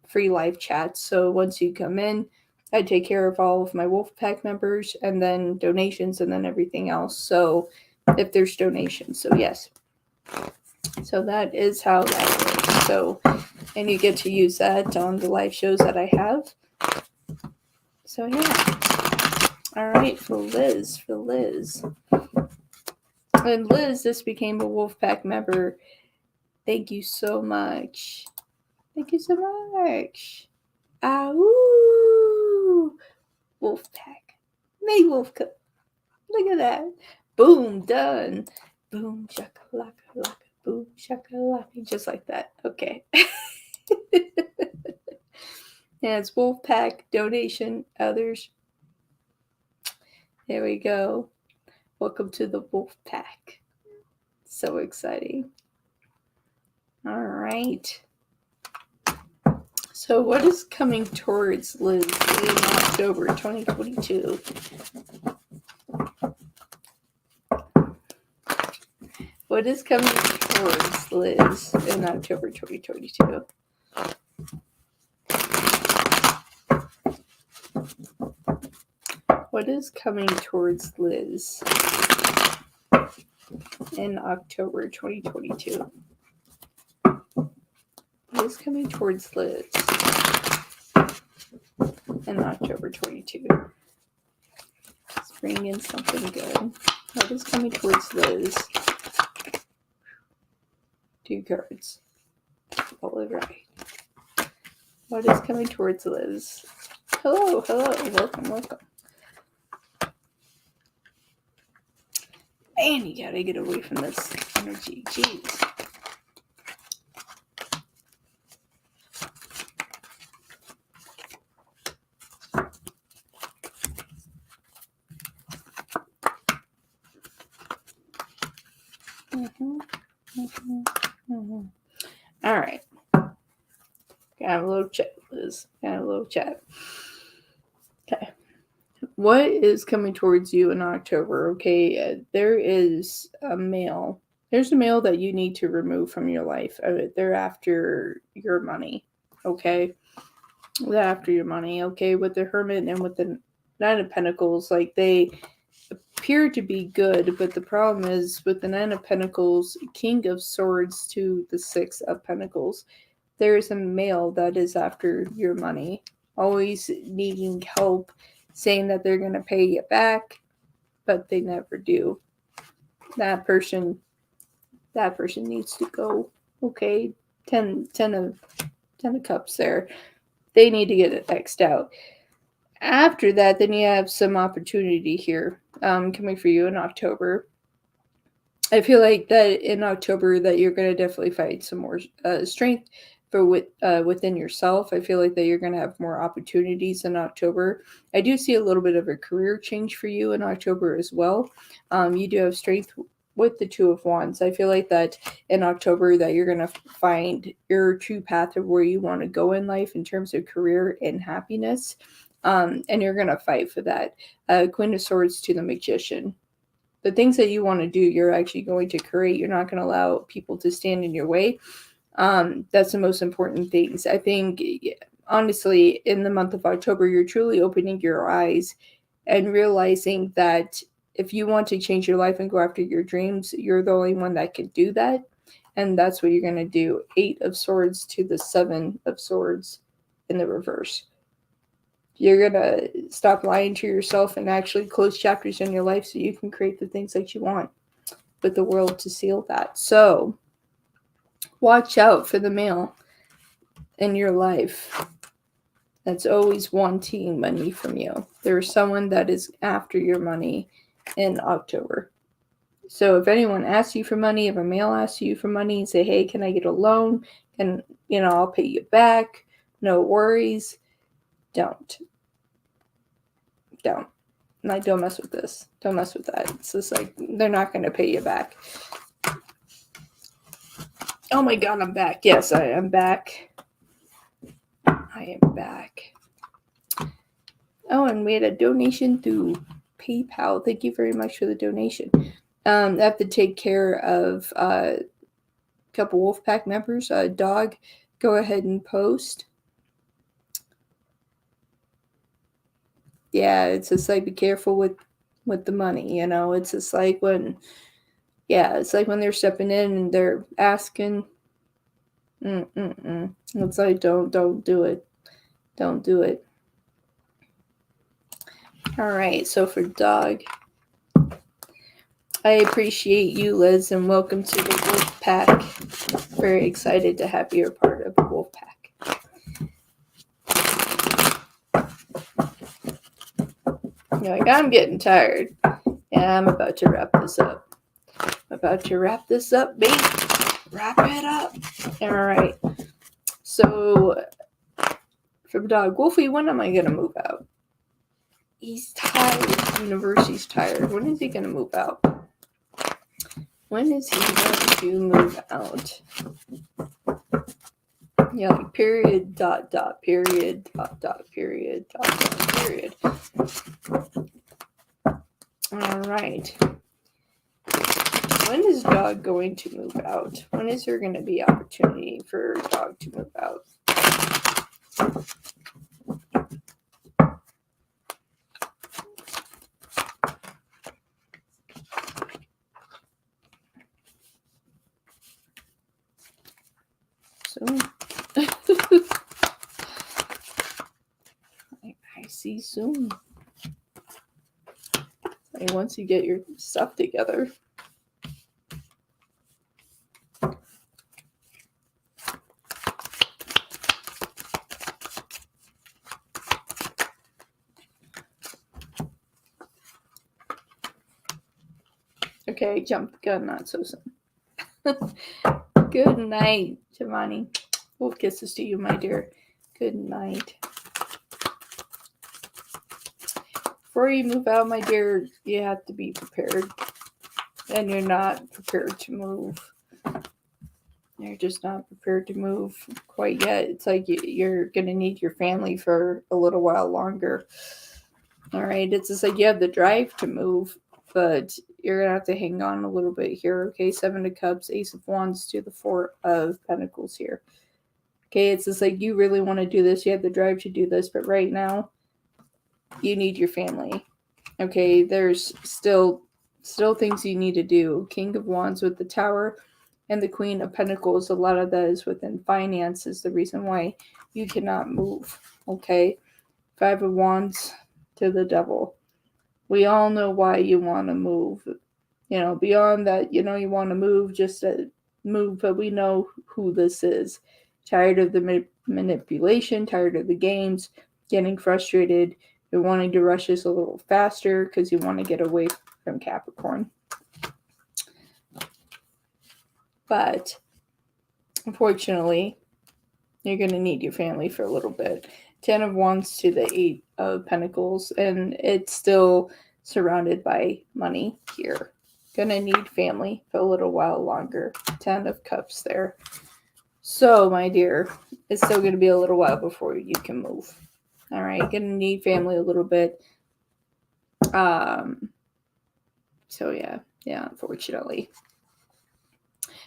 free live chats. So once you come in, I take care of all of my Wolfpack members, and then donations, and then everything else. So if there's donations, so yes. So that is how that works. So, and you get to use that on the live shows that I have. So yeah. All right, for Liz. And Liz, this became a Wolfpack member. Thank you so much. Thank you so much. Woo! Wolfpack. May Wolf Cup. Look at that. Boom, done. Boom, shakalaka, laka, boom, shakalaka. Just like that. Okay. Yeah, it's Wolfpack, donation, others. There we go. Welcome to the Wolfpack. So exciting. All right. So what is coming towards Liz in October 2022? What is coming towards Liz in October 2022? What is coming towards Liz in October 2022? What is coming towards Liz in October 22? Let's bring in something good. What is coming towards Liz? 2 cards. All right. What is coming towards Liz? Hello. Welcome. Man, you gotta get away from this energy. Jeez. All right. Got a little chat, Liz. Okay. What is coming towards you in October? Okay, there is a male. There's a male that you need to remove from your life. They're after your money. Okay? They're after your money. Okay? With the Hermit and with the Nine of Pentacles, like they appear to be good, but the problem is with the Nine of Pentacles, King of Swords to the Six of Pentacles, there is a male that is after your money, always needing help, saying that they're going to pay you back, but they never do. That person needs to go. Okay, 10 of cups there. They need to get it X'd out. After that, then you have some opportunity here coming for you in October. I feel like that in October that you're going to definitely find some more strength, within yourself. I feel like that you're going to have more opportunities in October. I do see a little bit of a career change for you in October as well. You do have strength with the Two of Wands. I feel like that in October that you're going to find your true path of where you want to go in life in terms of career and happiness. And you're going to fight for that. Queen of Swords to the Magician. The things that you want to do, you're actually going to create. You're not going to allow people to stand in your way. That's the most important things. I think, honestly, in the month of October, you're truly opening your eyes and realizing that if you want to change your life and go after your dreams, you're the only one that can do that. And that's what you're going to do. 8 of Swords to the 7 of Swords in the reverse. You're going to stop lying to yourself and actually close chapters in your life so you can create the things that you want with the world to seal that. So watch out for the male in your life that's always wanting money from you. There's someone that is after your money in October. So if anyone asks you for money, if a male asks you for money and say, hey, can I get a loan? And, I'll pay you back. No worries. Don't. Like, don't mess with this. Don't mess with that. It's just like, they're not going to pay you back. Oh my God, I'm back. Yes, I am back. I am back. Oh, and we had a donation through PayPal. Thank you very much for the donation. I have to take care of a couple Wolfpack members. Dog, go ahead and post. Yeah, it's just like, be careful with the money, It's just like it's like when they're stepping in and they're asking. It's like, don't do it. Don't do it. All right, so for Dog, I appreciate you, Liz, and welcome to the Wolf Pack. Very excited to have you a part of the Wolf Pack. You're like, I'm getting tired. Yeah, I'm about to wrap this up. Babe. Wrap it up. All right. So, from Dog, Wolfie, when am I going to move out? He's tired. University's tired. When is he going to move out? When is he going to move out? Yeah, like period, period, period, period. All right. When is Dog going to move out? When is there going to be opportunity for Dog to move out? Soon. I see soon. Like, once you get your stuff together. Okay, jump the gun, not so soon. Good night, Giovanni. Wolf kisses to you, my dear. Good night. Before you move out, my dear, you have to be prepared. And you're not prepared to move. You're just not prepared to move quite yet. It's like you're going to need your family for a little while longer. All right, it's just like you have the drive to move, but you're going to have to hang on a little bit here. Okay, 7 of Cups, Ace of Wands to the 4 of Pentacles here. Okay, it's just like you really want to do this. You have the drive to do this, but right now, you need your family. Okay, there's still things you need to do. King of Wands with the Tower and the Queen of Pentacles. A lot of that is within finance is the reason why you cannot move. Okay, 5 of Wands to the Devil. We all know why you want to move. Beyond that, you want to move just to move, but we know who this is. Tired of the manipulation, tired of the games, getting frustrated. You're wanting to rush this a little faster because you want to get away from Capricorn. But unfortunately, You're going to need your family for a little bit. 10 of Wands to the 8 of Pentacles, and it's still surrounded by money here. Going to need family for a little while longer. 10 of Cups there. So, my dear, it's still going to be a little while before you can move. All right, going to need family a little bit. So yeah, unfortunately.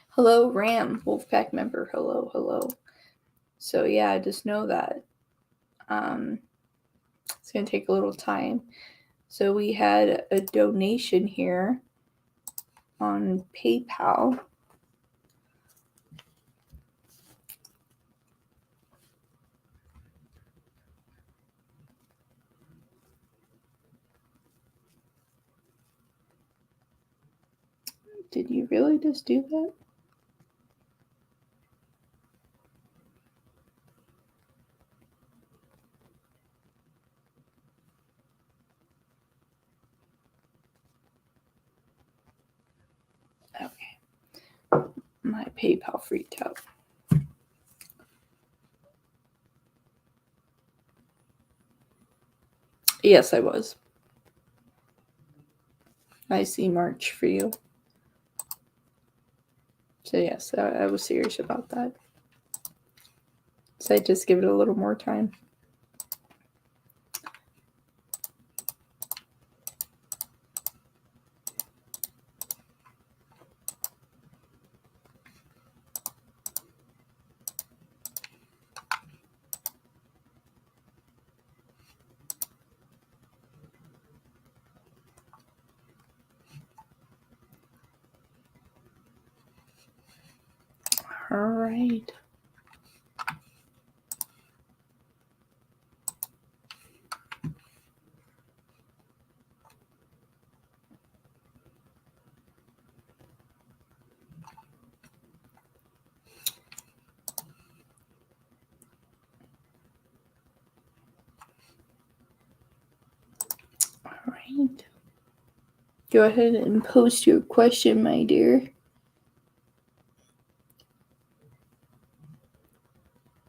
Hello, Ram, Wolfpack member. Hello. So yeah, just know that it's going to take a little time. So we had a donation here on PayPal. Did you really just do that? Okay. My PayPal freaked out. Yes, I was. I see March for you. So yes, I was serious about that. So I just give it a little more time. All right. All right. Go ahead and post your question, my dear.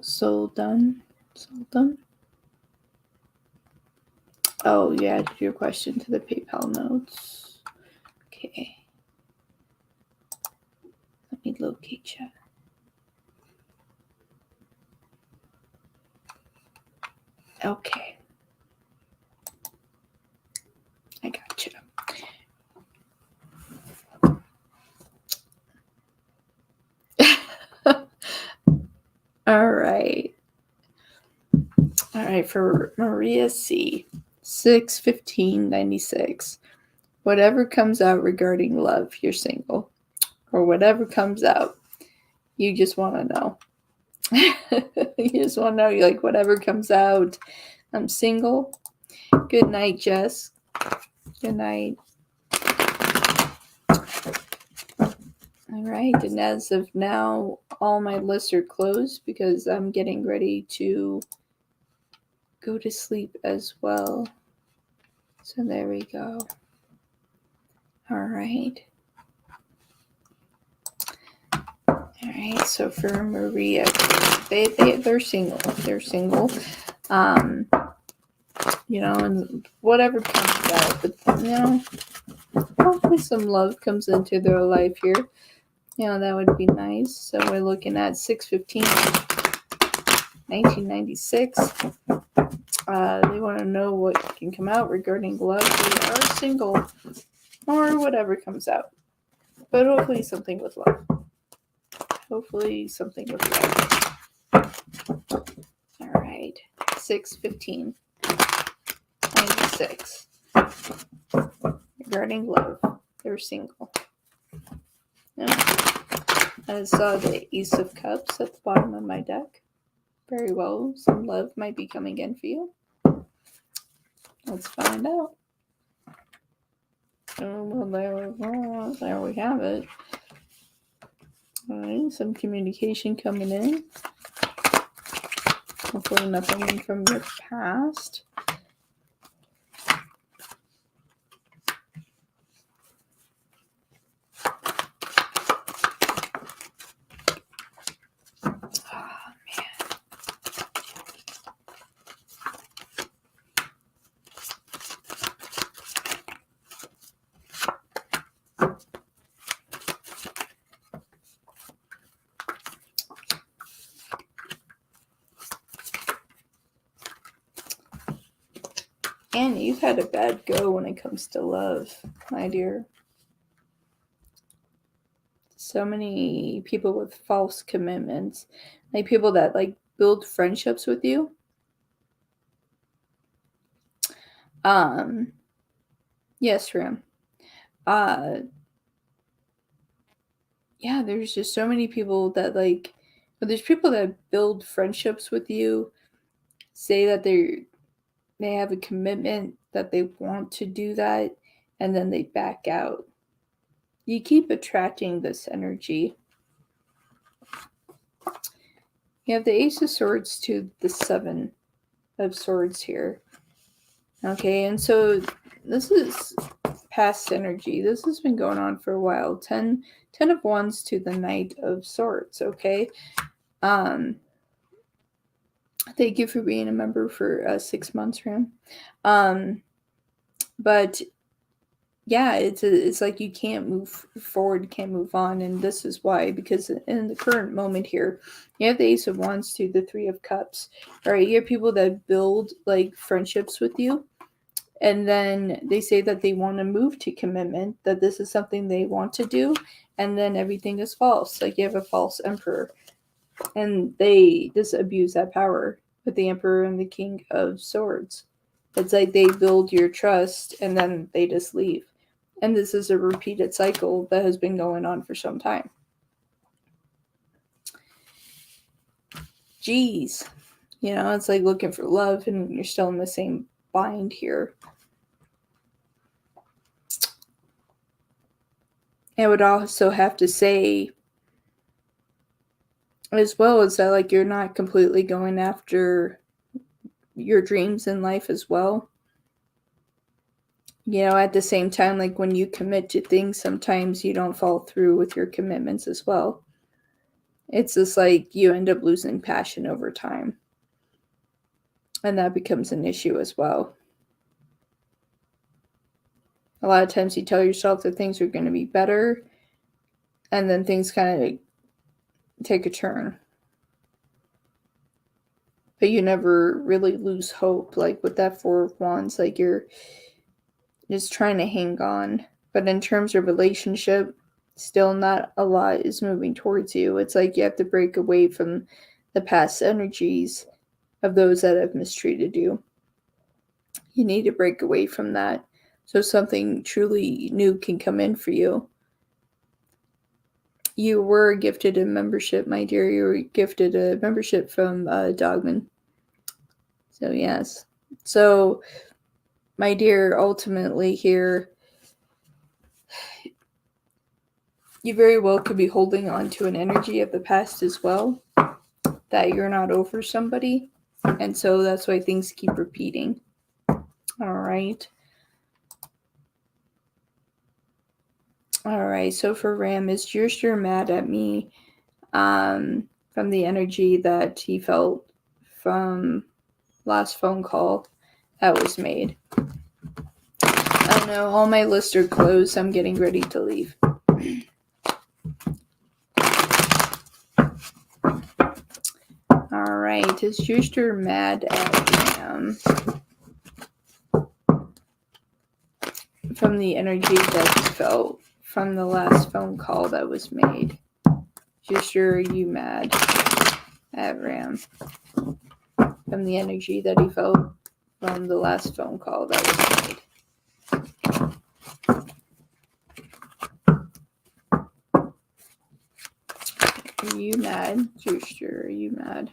Soul done. Oh, you added your question to the PayPal notes. Okay. Let me locate you. Okay. I got you. All right. All right, for Maria C. 6/15/96. Whatever comes out regarding love, you're single. Or whatever comes out, you just want to know. You just want to know. You're like, whatever comes out, I'm single. Good night, Jess. Good night. All right, and as of now, all my lists are closed because I'm getting ready to go to sleep as well. So there we go. All right. All right, so for Maria, they're single. They're single. You know, and whatever comes out, but you know, hopefully some love comes into their life here. You know, that would be nice. So we're looking at 6/15/1996. They want to know what can come out regarding love. They are single, or whatever comes out. But hopefully something with love. Hopefully something with love. All right. 6/15/96. Regarding love. They're single. Yeah. I saw the Ace of Cups at the bottom of my deck. Very well. Some love might be coming in for you. Let's find out. Oh, well, there we have it. All right, some communication coming in. Hopefully nothing from your past. Oh, man. And you've had a bad go when it comes to love, my dear. So many people with false commitments, like people that like build friendships with you. Yes, Ram. Uh, yeah, there's just so many people that like, but there's people that build friendships with you, say that they have a commitment that they want to do that, and then they back out. You keep attracting this energy. You have the Ace of Swords to the Seven of Swords here. Okay, and so this is past energy. This has been going on for a while. Ten of Wands to the Knight of Swords. Okay. Thank you for being a member for 6 months, Ram. But yeah, it's like you can't move forward, can't move on, and this is why, because in the current moment here, you have the Ace of Wands to the Three of Cups. All right, you have people that build like friendships with you, and then they say that they want to move to commitment, that this is something they want to do, and then everything is false. Like you have a false emperor, and they just abuse that power with the Emperor and the King of Swords. It's like they build your trust and then they just leave. And this is a repeated cycle that has been going on for some time. Jeez. You know, it's like looking for love and you're still in the same bind here. I would also have to say, as well, as that like you're not completely going after your dreams in life as well. You know, at the same time, like when you commit to things, sometimes you don't follow through with your commitments as well. It's just like you end up losing passion over time. And that becomes an issue as well. A lot of times you tell yourself that things are going to be better, and then things kind of take a turn. But you never really lose hope. Like with that Four of Wands, like you're just trying to hang on. But in terms of relationship, still not a lot is moving towards you. It's like you have to break away from the past energies of those that have mistreated you. You need to break away from that so something truly new can come in for you. You were gifted a membership, my dear. You were gifted a membership from Dogman. So, yes. So, my dear, ultimately here, you very well could be holding on to an energy of the past as well, that you're not over somebody. And so that's why things keep repeating. All right. All right. So for Ram, is you're sure mad at me from the energy that he felt from last phone call that was made. Oh no, all my lists are closed. I'm getting ready to leave. All right. Is Juster mad at Ram from the energy that he felt from the last phone call that was made? Juster, are you mad at Ram from the energy that he felt from the last phone call that was made? Are you mad? Juster, are you mad?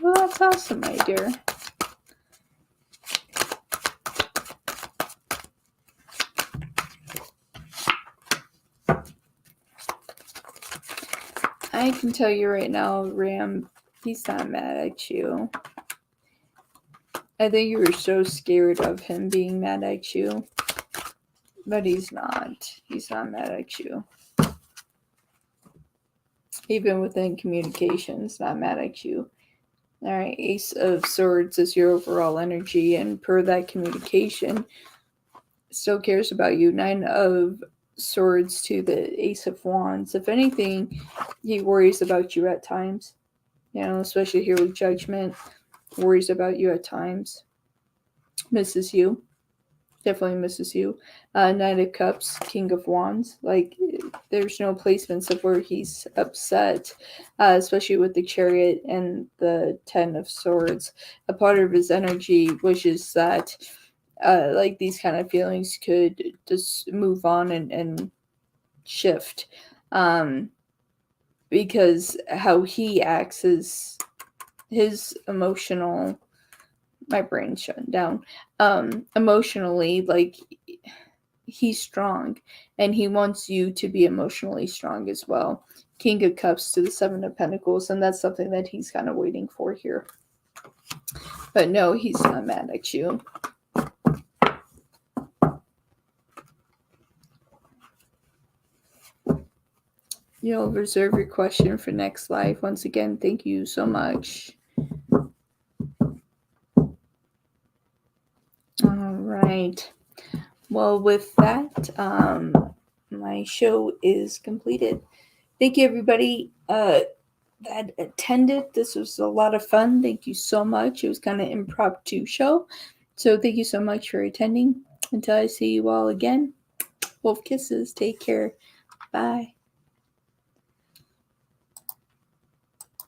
Well, that's awesome, my dear. I can tell you right now, Ram, he's not mad at you. I think you were so scared of him being mad at you. But he's not. He's not mad at you. Even within communications, not mad at you. All right, Ace of Swords is your overall energy, and per that communication, still cares about you. 9 of Swords to the Ace of Wands. If anything, he worries about you at times. Especially here with Judgment, worries about you at times. Misses you. Definitely misses you. Knight of Cups, King of Wands. Like, there's no placements of where he's upset, especially with the Chariot and the 10 of Swords. A part of his energy wishes that, like, these kind of feelings could just move on and shift. Because how he acts is his emotional. My brain's shutting down. Emotionally, like, he's strong, and he wants you to be emotionally strong as well. King of Cups to the 7 of Pentacles, and that's something that he's kind of waiting for here. But no, he's not mad at you. You'll reserve your question for next live. Once again, thank you so much. All right. Well, with that, my show is completed. Thank you, everybody that attended. This was a lot of fun. Thank you so much. It was kind of impromptu show. So thank you so much for attending. Until I see you all again, wolf kisses. Take care. Bye.